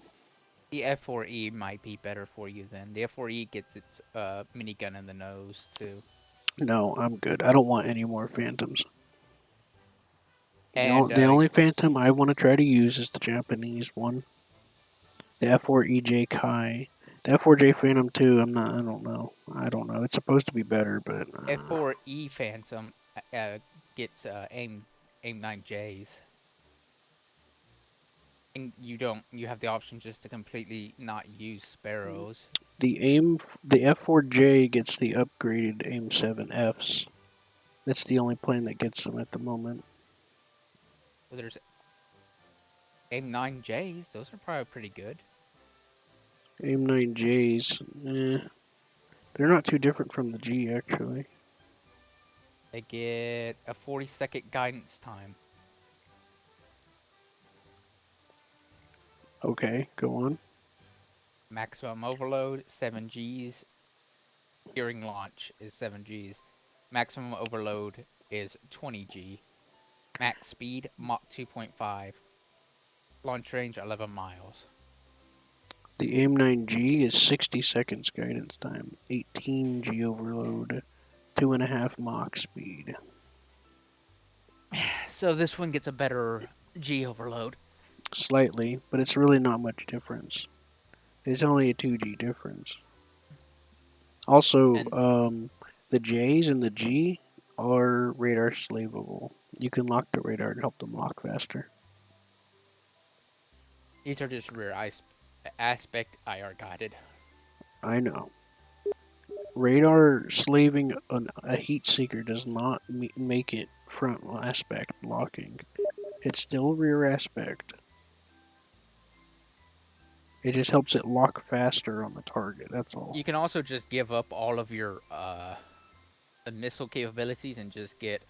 The F4E might be better for you then. The F4E gets its minigun in the nose too. no, I'm good. I don't want any more Phantoms. And The only Phantom I want to try to use is the Japanese one. The F4EJ Kai. The F4J Phantom 2, I don't know. I don't know. It's supposed to be better, but F4E Phantom gets aim 9Js. And you have the option just to completely not use Sparrows. the F4J gets the upgraded AIM 7Fs. That's the only plane that gets them at the moment. Well, there's aim 9Js. Those are probably pretty good. AIM 9Js, they're not too different from the G, actually. They get a 40-second guidance time. Okay, go on. Maximum overload 7Gs. During launch is 7Gs. Maximum overload is 20G. Max speed Mach 2.5. Launch range 11 miles. The AIM 9G is 60 seconds guidance time, 18G overload, 2.5 Mach speed. So this one gets a better G overload. Slightly, but it's really not much difference. It's only a 2G difference. Also, And the J's and the G are radar slavable. You can lock the radar and help them lock faster. these are just rear aspect IR guided. I know. Radar slaving a heat seeker does not make it front aspect locking. It's still rear aspect. It just helps it lock faster on the target. That's all. You can also just give up all of your missile capabilities and just get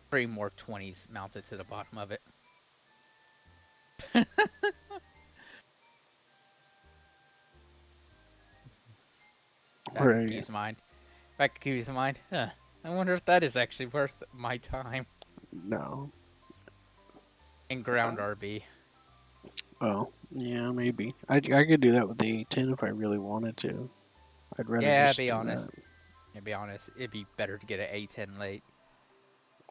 3 more 20s mounted to the bottom of it. Back of Right. Q's mind. Back of Q's mind. Huh. I wonder if that is actually worth my time. No. And ground RB. Oh, yeah, maybe. I could do that with the A10 if I really wanted to. I'd rather Yeah, just be do honest. that. Yeah, be honest. It'd be better to get an A10 late.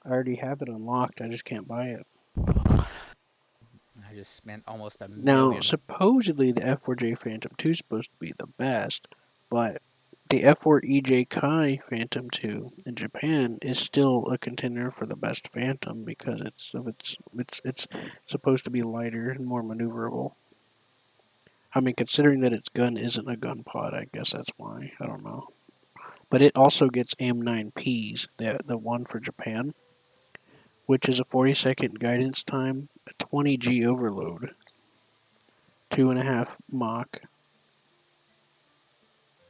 I already have it unlocked. I just can't buy it. I just spent almost a Now, million. supposedly the F4J Phantom 2 is supposed to be the best, but the F4EJ Kai Phantom 2 in Japan is still a contender for the best Phantom because it's supposed to be lighter and more maneuverable. I mean, considering that its gun isn't a gun pod, I guess that's why. I don't know. But it also gets AM9Ps, the one for Japan, which is a 40-second guidance time, a 20G overload, 2.5 Mach.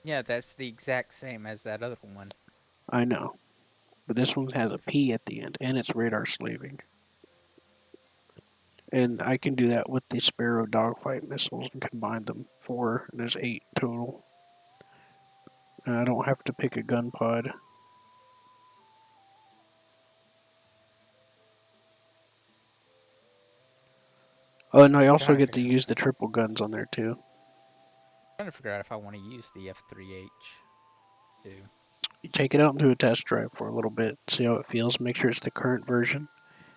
Yeah, that's the exact same as that other one. I know. But this one has a P at the end, and it's radar slaving. And I can do that with the Sparrow dogfight missiles and combine them. 4, and there's 8 total. And I don't have to pick a gun pod. Oh, and I also get to use the triple guns on there too. I'm trying to figure out if I want to use the F3H too. You take it out into a test drive for a little bit, see how it feels, make sure it's the current version.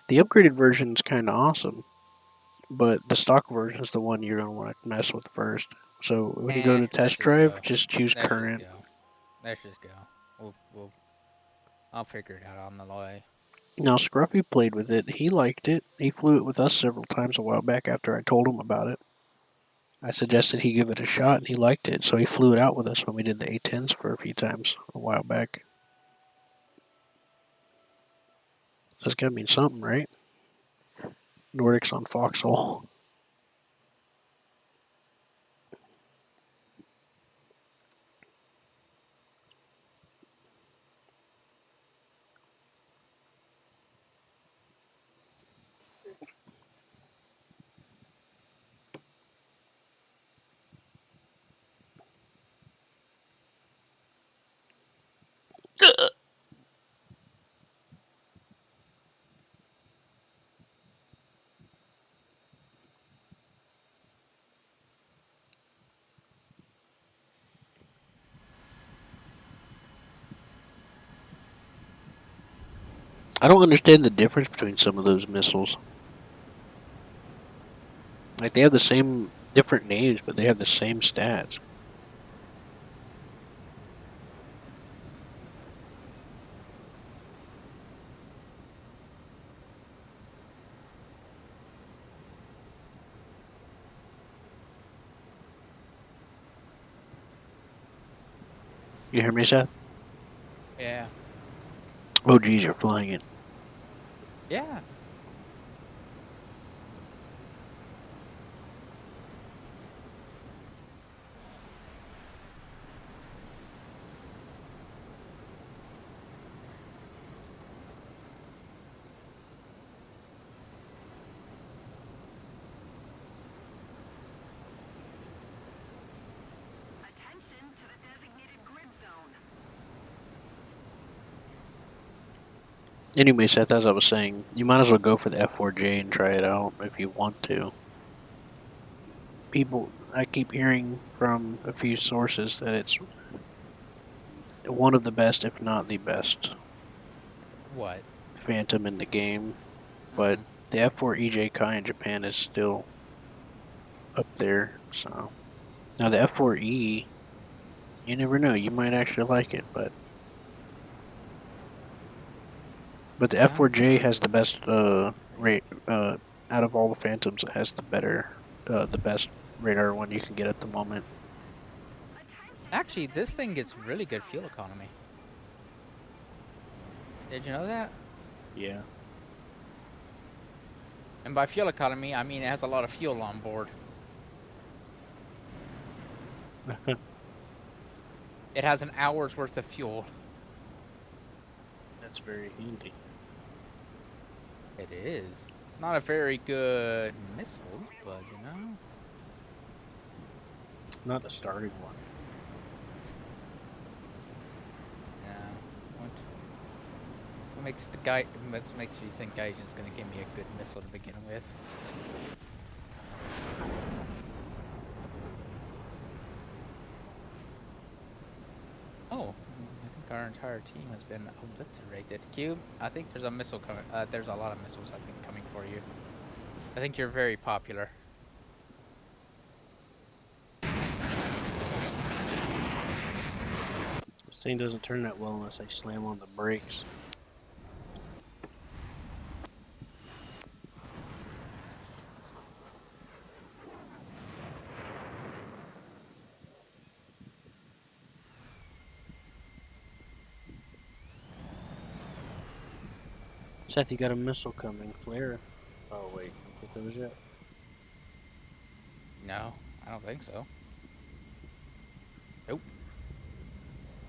The upgraded version is kind of awesome, but the stock version is the one you're going to want to mess with first. So when you go to test drive, just choose current. Let's just go. I'll figure it out on the way. Now, Scruffy played with it. He liked it. He flew it with us several times a while back after I told him about it. I suggested he give it a shot, and he liked it, so he flew it out with us when we did the A10s for a few times a while back. That's gotta mean something, right? Nordic's on Foxhole. I don't understand the difference between some of those missiles. Like, they have the same different names, but they have the same stats. You hear me, Seth? Yeah. Oh, geez, you're flying it. Yeah. Anyway, Seth, as I was saying, you might as well go for the F4J and try it out if you want to. I keep hearing from a few sources that it's one of the best, if not the best, What? Phantom in the game. But The F4 EJ Kai in Japan is still up there. So now the F4E, you never know. You might actually like it, but the F4J has the best rate out of all the Phantoms. It has the best radar one you can get at the moment. Actually, this thing gets really good fuel economy. Did you know that? Yeah. And by fuel economy, I mean it has a lot of fuel on board. It has an hour's worth of fuel. That's very handy. It is. It's not a very good missile, but you know. Not the starting one. Yeah. What makes you think Gaijin's gonna give me a good missile to begin with? Oh, I think our entire team has been obliterated. Cube, I think there's a missile coming. There's a lot of missiles, I think, coming for you. I think you're very popular. This thing doesn't turn that well unless I slam on the brakes. Seth, you got a missile coming. Flare. Oh, wait. Get those yet? No, I don't think so. Nope.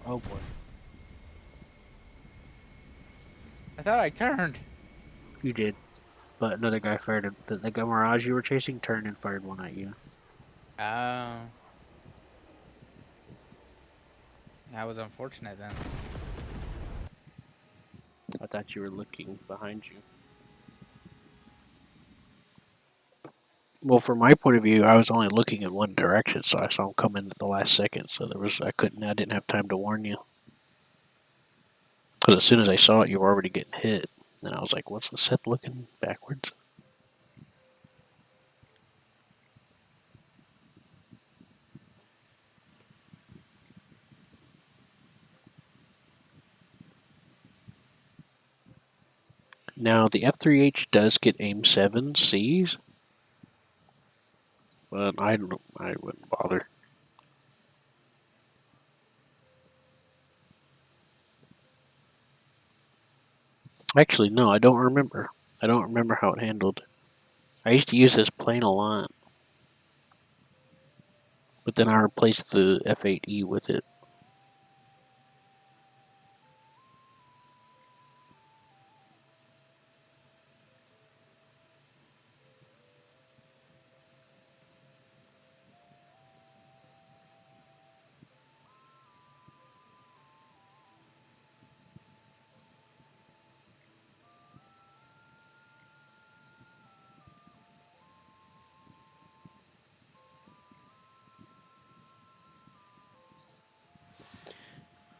Oh, boy. I thought I turned. You did. But another guy fired the guy Mirage you were chasing turned and fired one at you. Oh. That was unfortunate then. I thought you were looking behind you. Well, from my point of view, I was only looking in one direction, so I saw him come in at the last second. So I didn't have time to warn you. Because as soon as I saw it, you were already getting hit. And I was like, what's the Seth looking backwards? Now, the F3H does get AIM 7 Cs, but I wouldn't bother. Actually, no, I don't remember. I don't remember how it handled. I used to use this plane a lot, but then I replaced the F8E with it.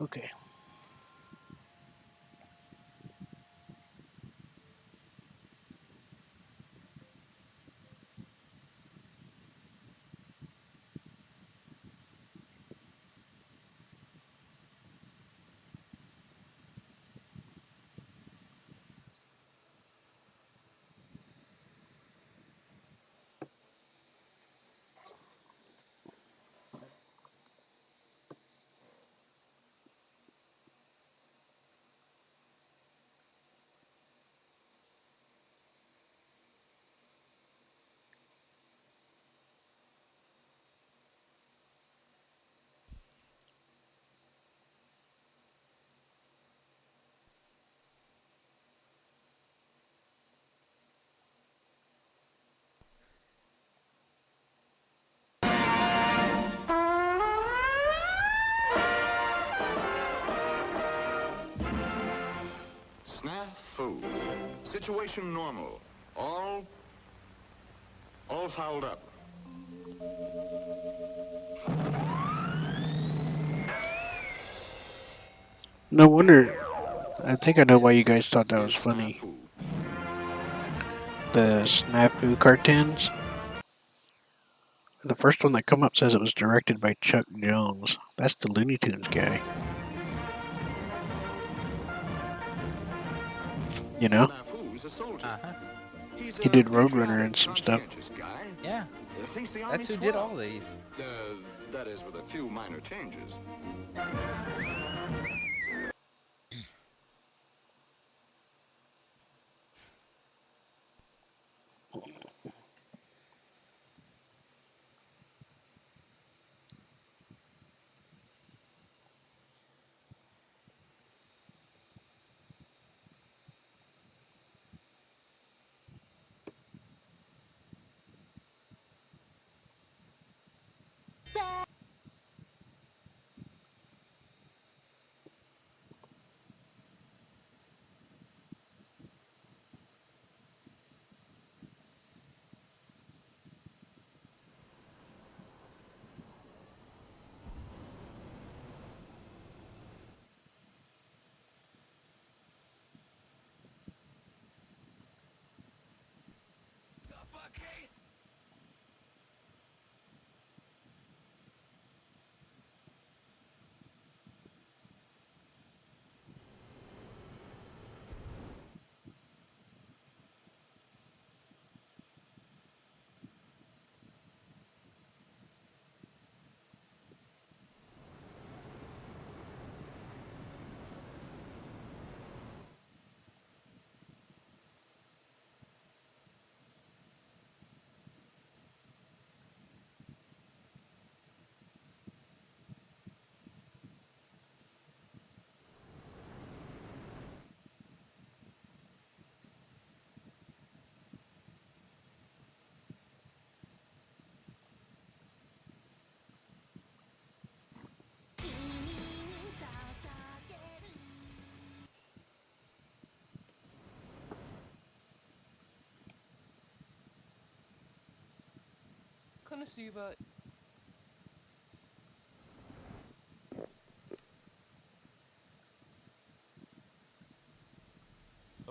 Okay. Snafu. Situation normal. All fouled up. No wonder. I think I know why you guys thought that was funny. the Snafu cartoons. The first one that come up says it was directed by Chuck Jones. That's the Looney Tunes guy. You know? He did Roadrunner and some stuff. Yeah. That's who did all these. That is with a few minor changes.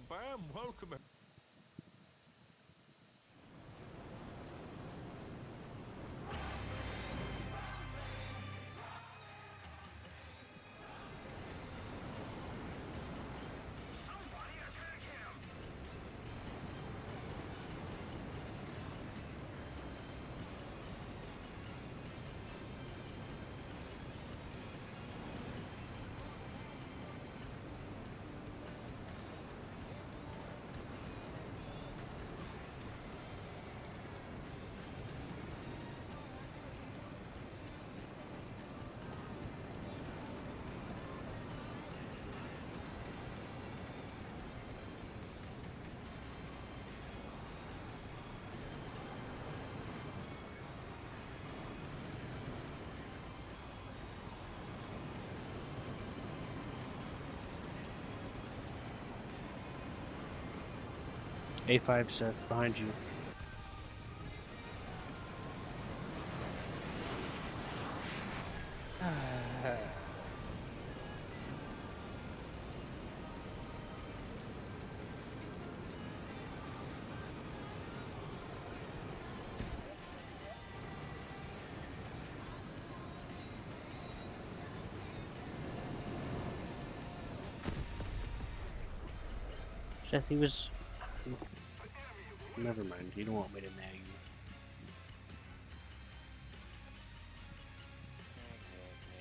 Bam, welcome. A5 Seth, behind you. Seth, he was... Never mind, you don't want me to nag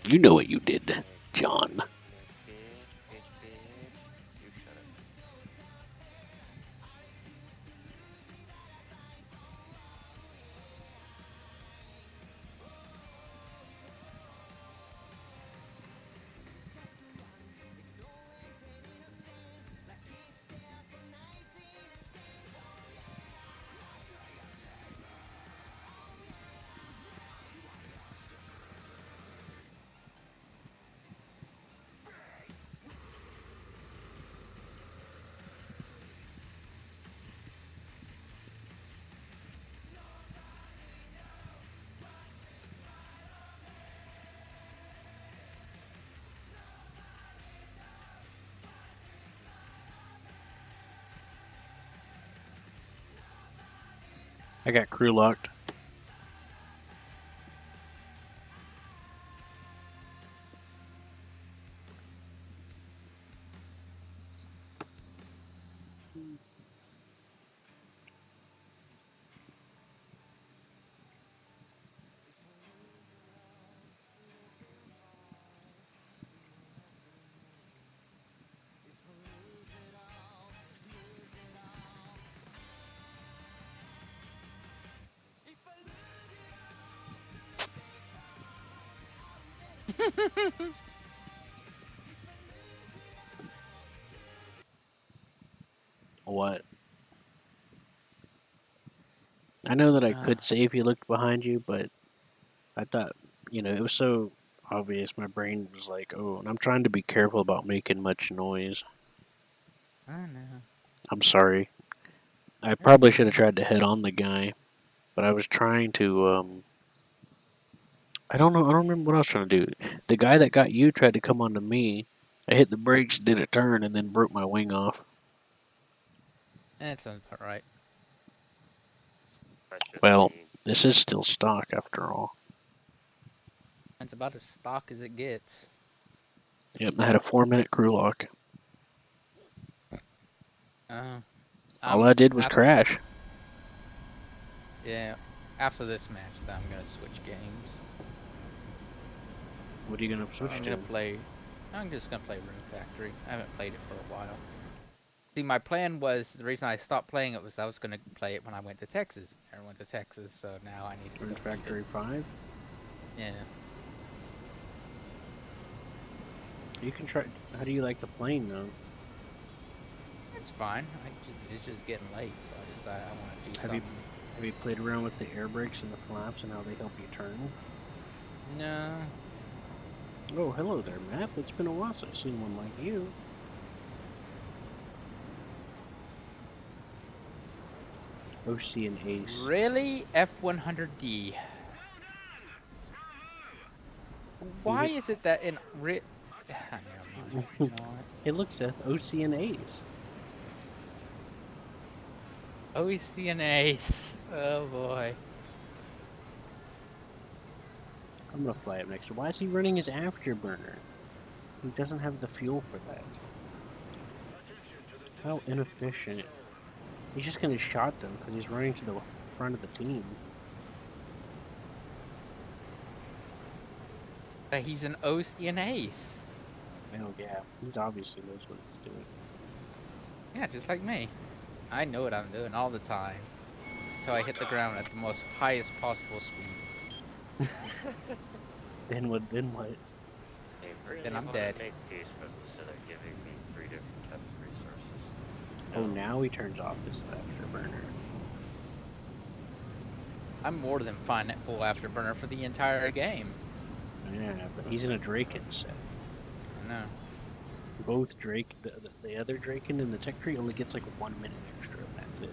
you. You know what you did, John. I got crew locked. What? I know that I could say if you looked behind you, but I thought, it was so obvious. My brain was like, oh, and I'm trying to be careful about making much noise. I know. I'm sorry. I probably should have tried to head on the guy, but I was trying to, I don't know. I don't remember what I was trying to do. The guy that got you tried to come onto me. I hit the brakes, did a turn, and then broke my wing off. That sounds about right. Well, this is still stock after all. It's about as stock as it gets. Yep, I had a 4-minute crew lock. All I did was crash. Yeah, after this match, then I'm gonna switch games. What are you gonna switch to? I'm just gonna play Rune Factory. I haven't played it for a while. See, my plan was, the reason I stopped playing it was I was gonna play it when I went to Texas. I went to Texas, so now I need to Rune Factory 5? Yeah. You can try. How do you like the plane, though? It's fine. It's just getting late, so I want to do something. Have you played around with the air brakes and the flaps and how they help you turn? No. Oh, hello there, Map. It's been a while since I've seen one like you. Ocean Ace. Really? F100D. Why is it that in Never mind. It looks at Ocean Ace. Ocean Ace. Oh boy. I'm gonna fly up next to. Why is he running his afterburner? He doesn't have the fuel for that. How inefficient. He's just gonna shot them because he's running to the front of the team. But he's an Ocean Ace. Oh yeah, he's obviously knows what he's doing. Yeah, just like me. I know what I'm doing all the time. Until I hit the ground at the most highest possible speed. Then what? They really Then I'm wanna dead. make peace with instead of giving me 3 different types of resources. Oh, now he turns off his afterburner. I'm more than fine at full afterburner for the entire game. Yeah, but he's in a Draken set. I know. Both Drake, the other Draken and the Tech Tree only gets like 1 minute extra, and that's it.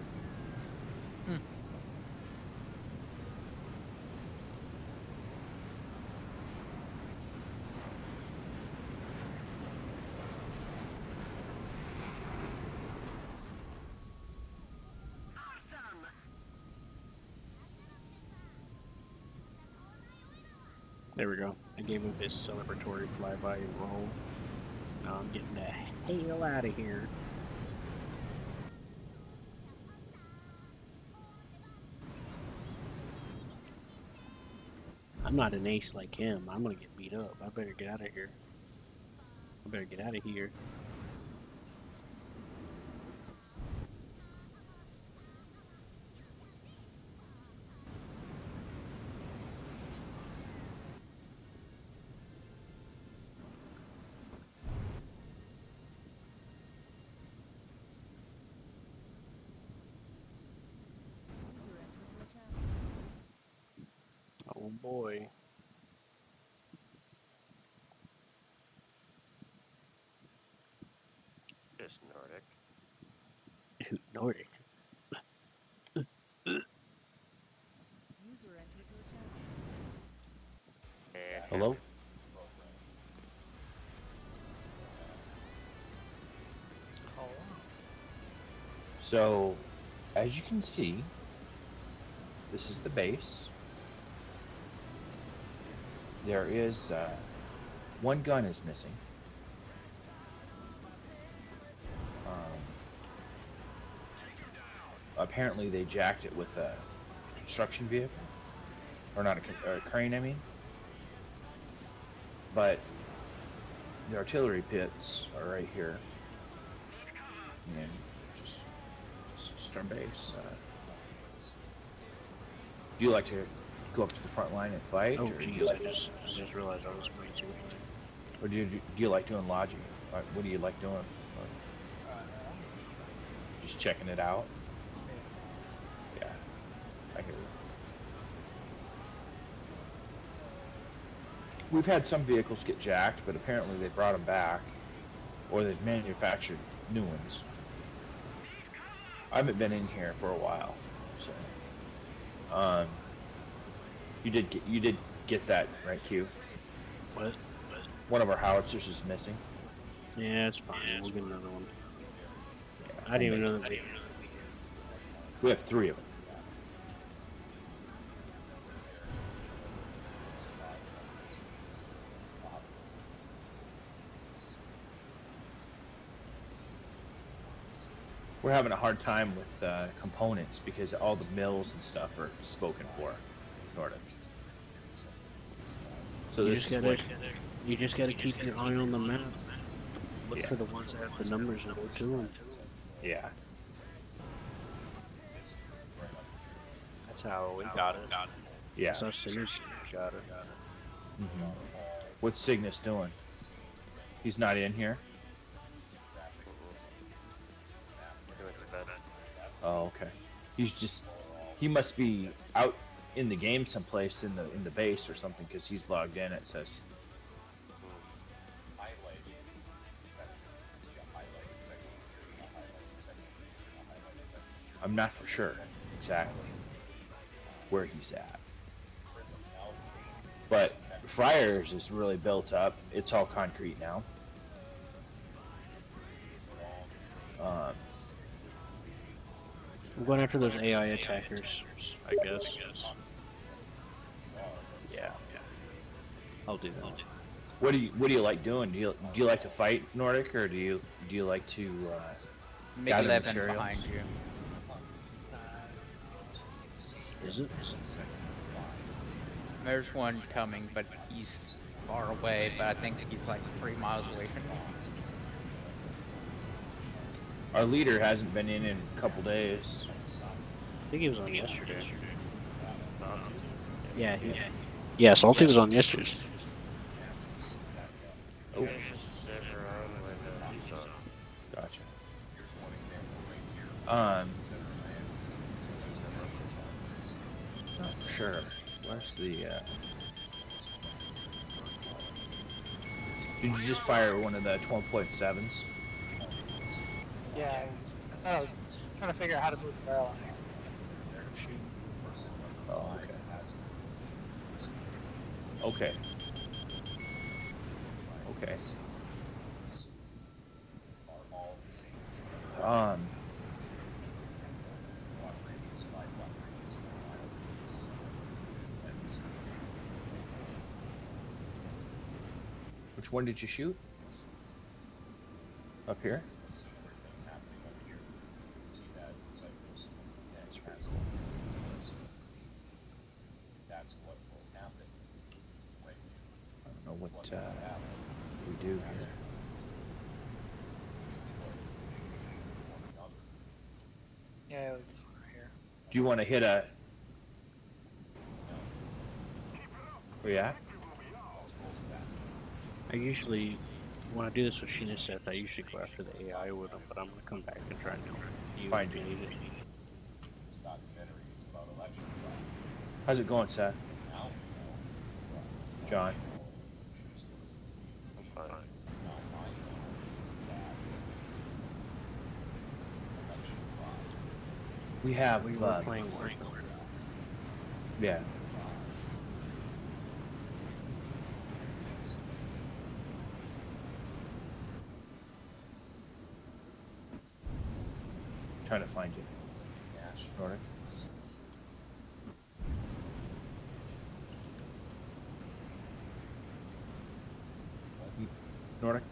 There we go. I gave him his celebratory flyby and roll. Now I'm getting the hell out of here. I'm not an ace like him. I'm gonna get beat up. I better get out of here. I better get out of here. Oh boy. Just Nordic. Nordic. Hello? So, as you can see, This is the base. There is one gun is missing. Apparently they jacked it with a construction vehicle, or not a crane, I mean. But the artillery pits are right here, and just our base. Do you like to go up to the front line and fight? Oh, or do you jeez, like, I just realized I was playing too. or do you like doing logic? What do you like doing? Just checking it out. Yeah, I hear you. We've had some vehicles get jacked, but apparently they brought them back, or they've manufactured new ones. I haven't been in here for a while, so. You did get that, right, Q? What? One of our howitzers is missing. Yeah, it's fine. We'll get another one. I didn't even know that we have 3 of them. We're having a hard time with components because all the mills and stuff are spoken for, Nordic. So you just gotta keep your eye on the map. Look for the ones that have the numbers and go to them. Yeah. That's how we got it. Yeah. That's how Cygnus got it. Mm-hmm. What's Cygnus doing? He's not in here? Oh, okay. He must be out in the game someplace in the base or something, because he's logged in, it says. I'm not for sure exactly where he's at. But Friars is really built up. It's all concrete now. I'm going after those AI attackers, I guess. Yeah. I'll do that. What do you like doing? Do you like to fight, Nordic, or do you like to gather McLevin materials? behind you. Is it? There's one coming, but he's far away. But I think he's like 3 miles away from me. Our leader hasn't been in a couple days. I think he was on yesterday. Yeah, Salty was on yesterday. Oh. Gotcha. Not sure. Where's the? Did you just fire one of the 12.7s? Yeah, I was trying to figure out how to move the barrel. Oh, okay. Okay. Which one did you shoot? Up here? I don't know what we do here. Yeah, it was this one right here. Do you want to hit a... Where you at? I usually, when I do this with Sheena Seth, I usually go after the AI with them, but I'm gonna come back and try and Find if you you. need it. How's it going, Seth? John? We have... We were playing work. Yeah. Trying to find you. Nordic. Nordic?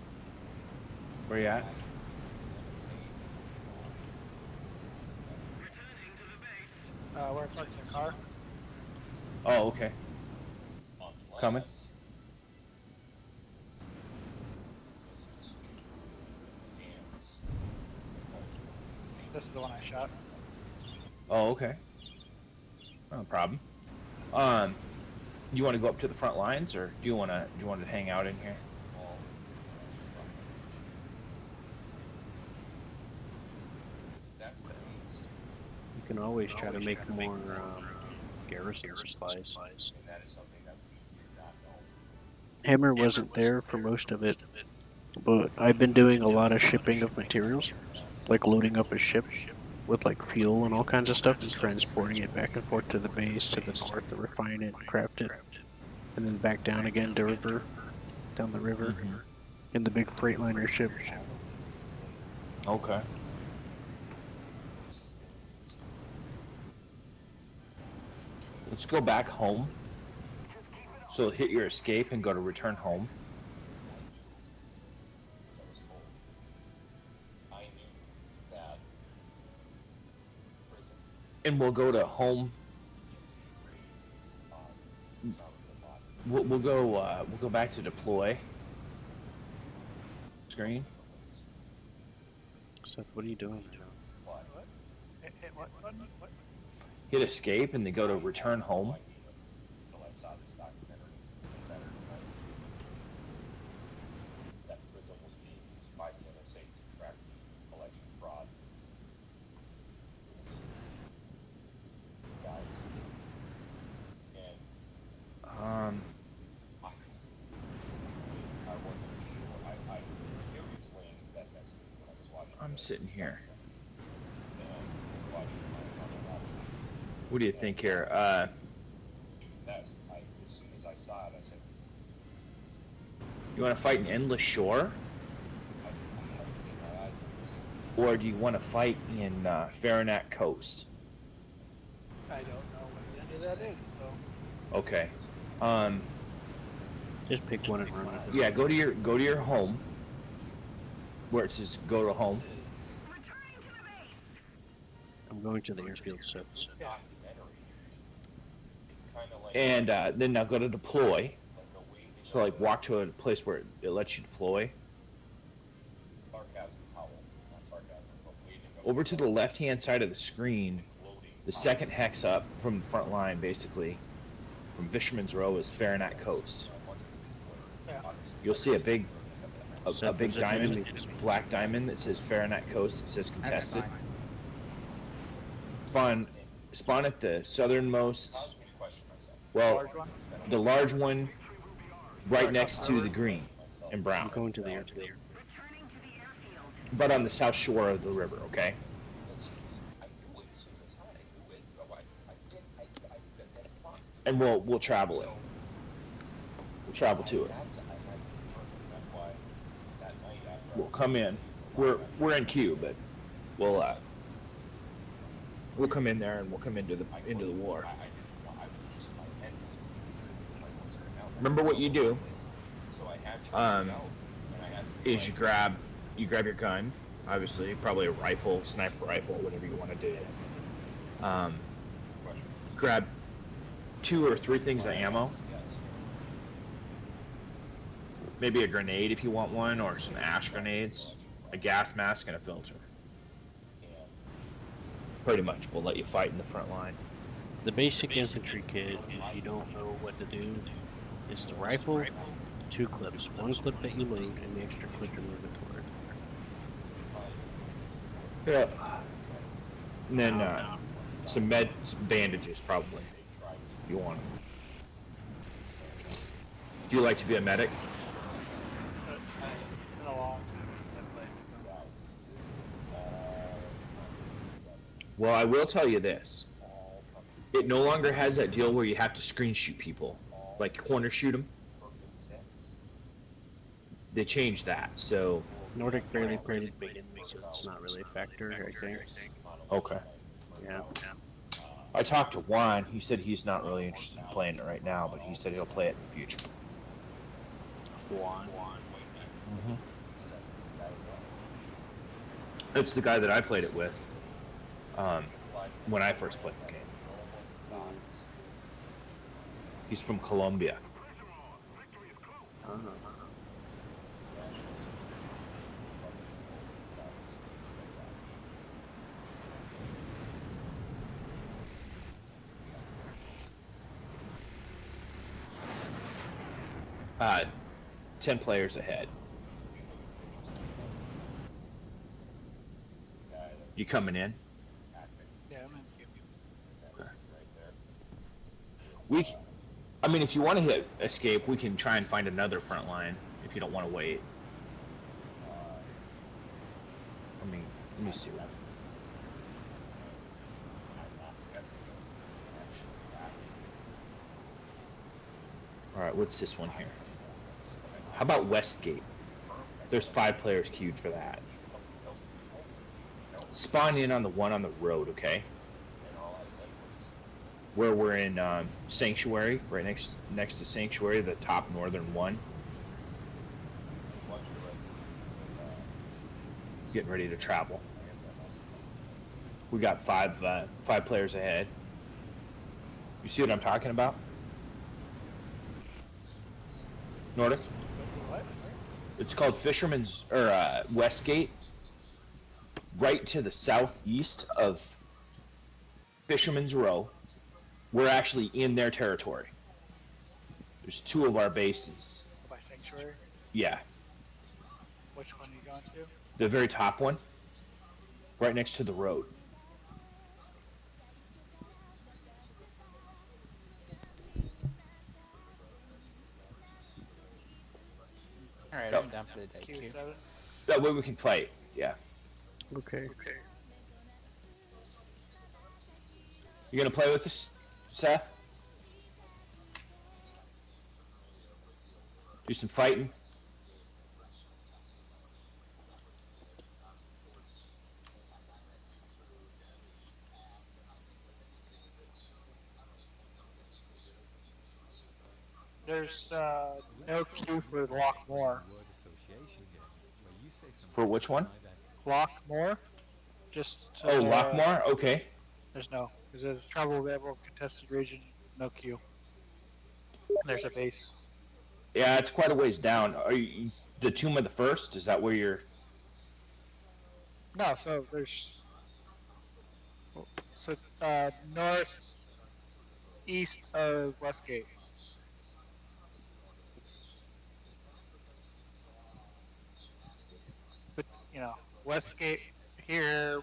Where you at? Where I parked the car. Oh, okay. Coming. This is the one I shot. Oh, okay. No problem. You want to go up to the front lines, or do you want to hang out in here? You can always try to make more garrison supplies. Hammer wasn't there for most of it, but I've been doing a lot of shipping of materials, like loading up a ship with like fuel and all kinds of stuff and transporting it back and forth to the base to the north to refine it and craft it, and then back down again to down the river in the big freightliner ship. Okay. Let's go back home. So hit your escape and go to return home. And we'll go to home. We'll go back to deploy. Screen. Seth, what are you doing? What? Hit what button? What? Hit escape and then go to return home. I'm sitting here. What do you think here? You want to fight in Endless Shore? Or do you want to fight in Farinac Coast? I don't know what any of that is, so. Okay. Just pick one and run with it. Yeah, go to your home. Where it says go to home. I'm going to the airfield, Seth. And then now go to deploy. So like walk to a place where it lets you deploy. Over to the left-hand side of the screen, the second hex up from the front line, basically, from Fisherman's Row is Farinac Coast. You'll see a big diamond, black diamond that says Farinac Coast. It says contested. Spawn at the southernmost. Well, the large one right next to the green and brown. I'm going to the airfield. But on the south shore of the river, okay? And we'll travel it. We'll travel to it. We'll come in. We're in queue, but we'll come in there and we'll come into the war. Remember what you do is you grab your gun, obviously, probably a rifle, sniper rifle, whatever you want to do. Grab 2 or 3 things of ammo. Maybe a grenade if you want one, or some ash grenades, a gas mask, and a filter. Pretty much, we'll let you fight in the front line. The basic infantry kit, if you don't know what to do, is the rifle, 2 clips. 1 clip that you load, and the extra clip in the inventory. Yeah. And then some bandages, probably. You want them. Do you like to be a medic? It's been a long time since I've played, so. Well, I will tell you this. It no longer has that deal where you have to screen shoot people, like corner shoot them. They changed that, so. Nordic barely played it begin, so it's not really a factor, I think. Okay. Yeah. I talked to Juan. He said he's not really interested in playing it right now, but he said he'll play it in the future. Juan. Mm-hmm. It's the guy that I played it with when I first played the game. He's from Colombia. Uh, 10 players ahead. You coming in? Yeah, I'm in queue. I mean, if you want to hit escape, we can try and find another front line if you don't want to wait. Let me see. All right, what's this one here? How about Westgate? There's 5 players queued for that. Spawn in on the one on the road, okay? Where we're in Sanctuary, right next to Sanctuary, the top northern one. Getting ready to travel. We got 5 players ahead. You see what I'm talking about? Nordic? What? It's called Fisherman's or Westgate. Right to the southeast of Fisherman's Row. We're actually in their territory. There's 2 of our bases. By Sanctuary? Yeah. Which one are you going to? The very top one. Right next to the road. Alright, I'm down for the day. Q7? That way we can fight. Yeah. Okay. You gonna play with us, Seth? Do some fighting? There's no queue for Lockmore. For which one? Lockmore? Just Lockmore? Okay. There's no. Because there's trouble level contested region, no queue. There's a base. Yeah, it's quite a ways down. Are you the Tomb of the First? Is that where you're? No, so there's north east of Westgate. But Westgate here,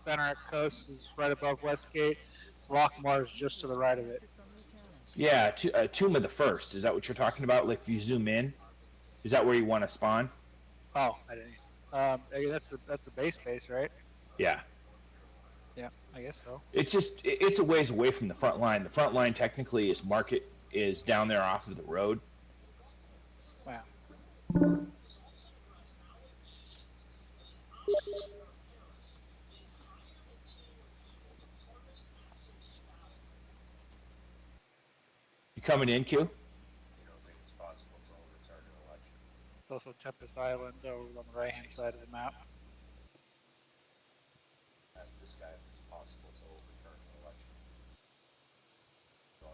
Fenric Coast is right above Westgate. Lockmore is just to the right of it. Yeah, Tomb of the First. Is that what you're talking about? Like if you zoom in, is that where you want to spawn? Oh, I didn't. That's a base, right? Yeah. Yeah, I guess so. It's a ways away from the front line. The front line technically is down there off of the road. Wow. You coming in, Q? It's also Tempest Island over on the right-hand side of the map. Ask this guy if it's possible to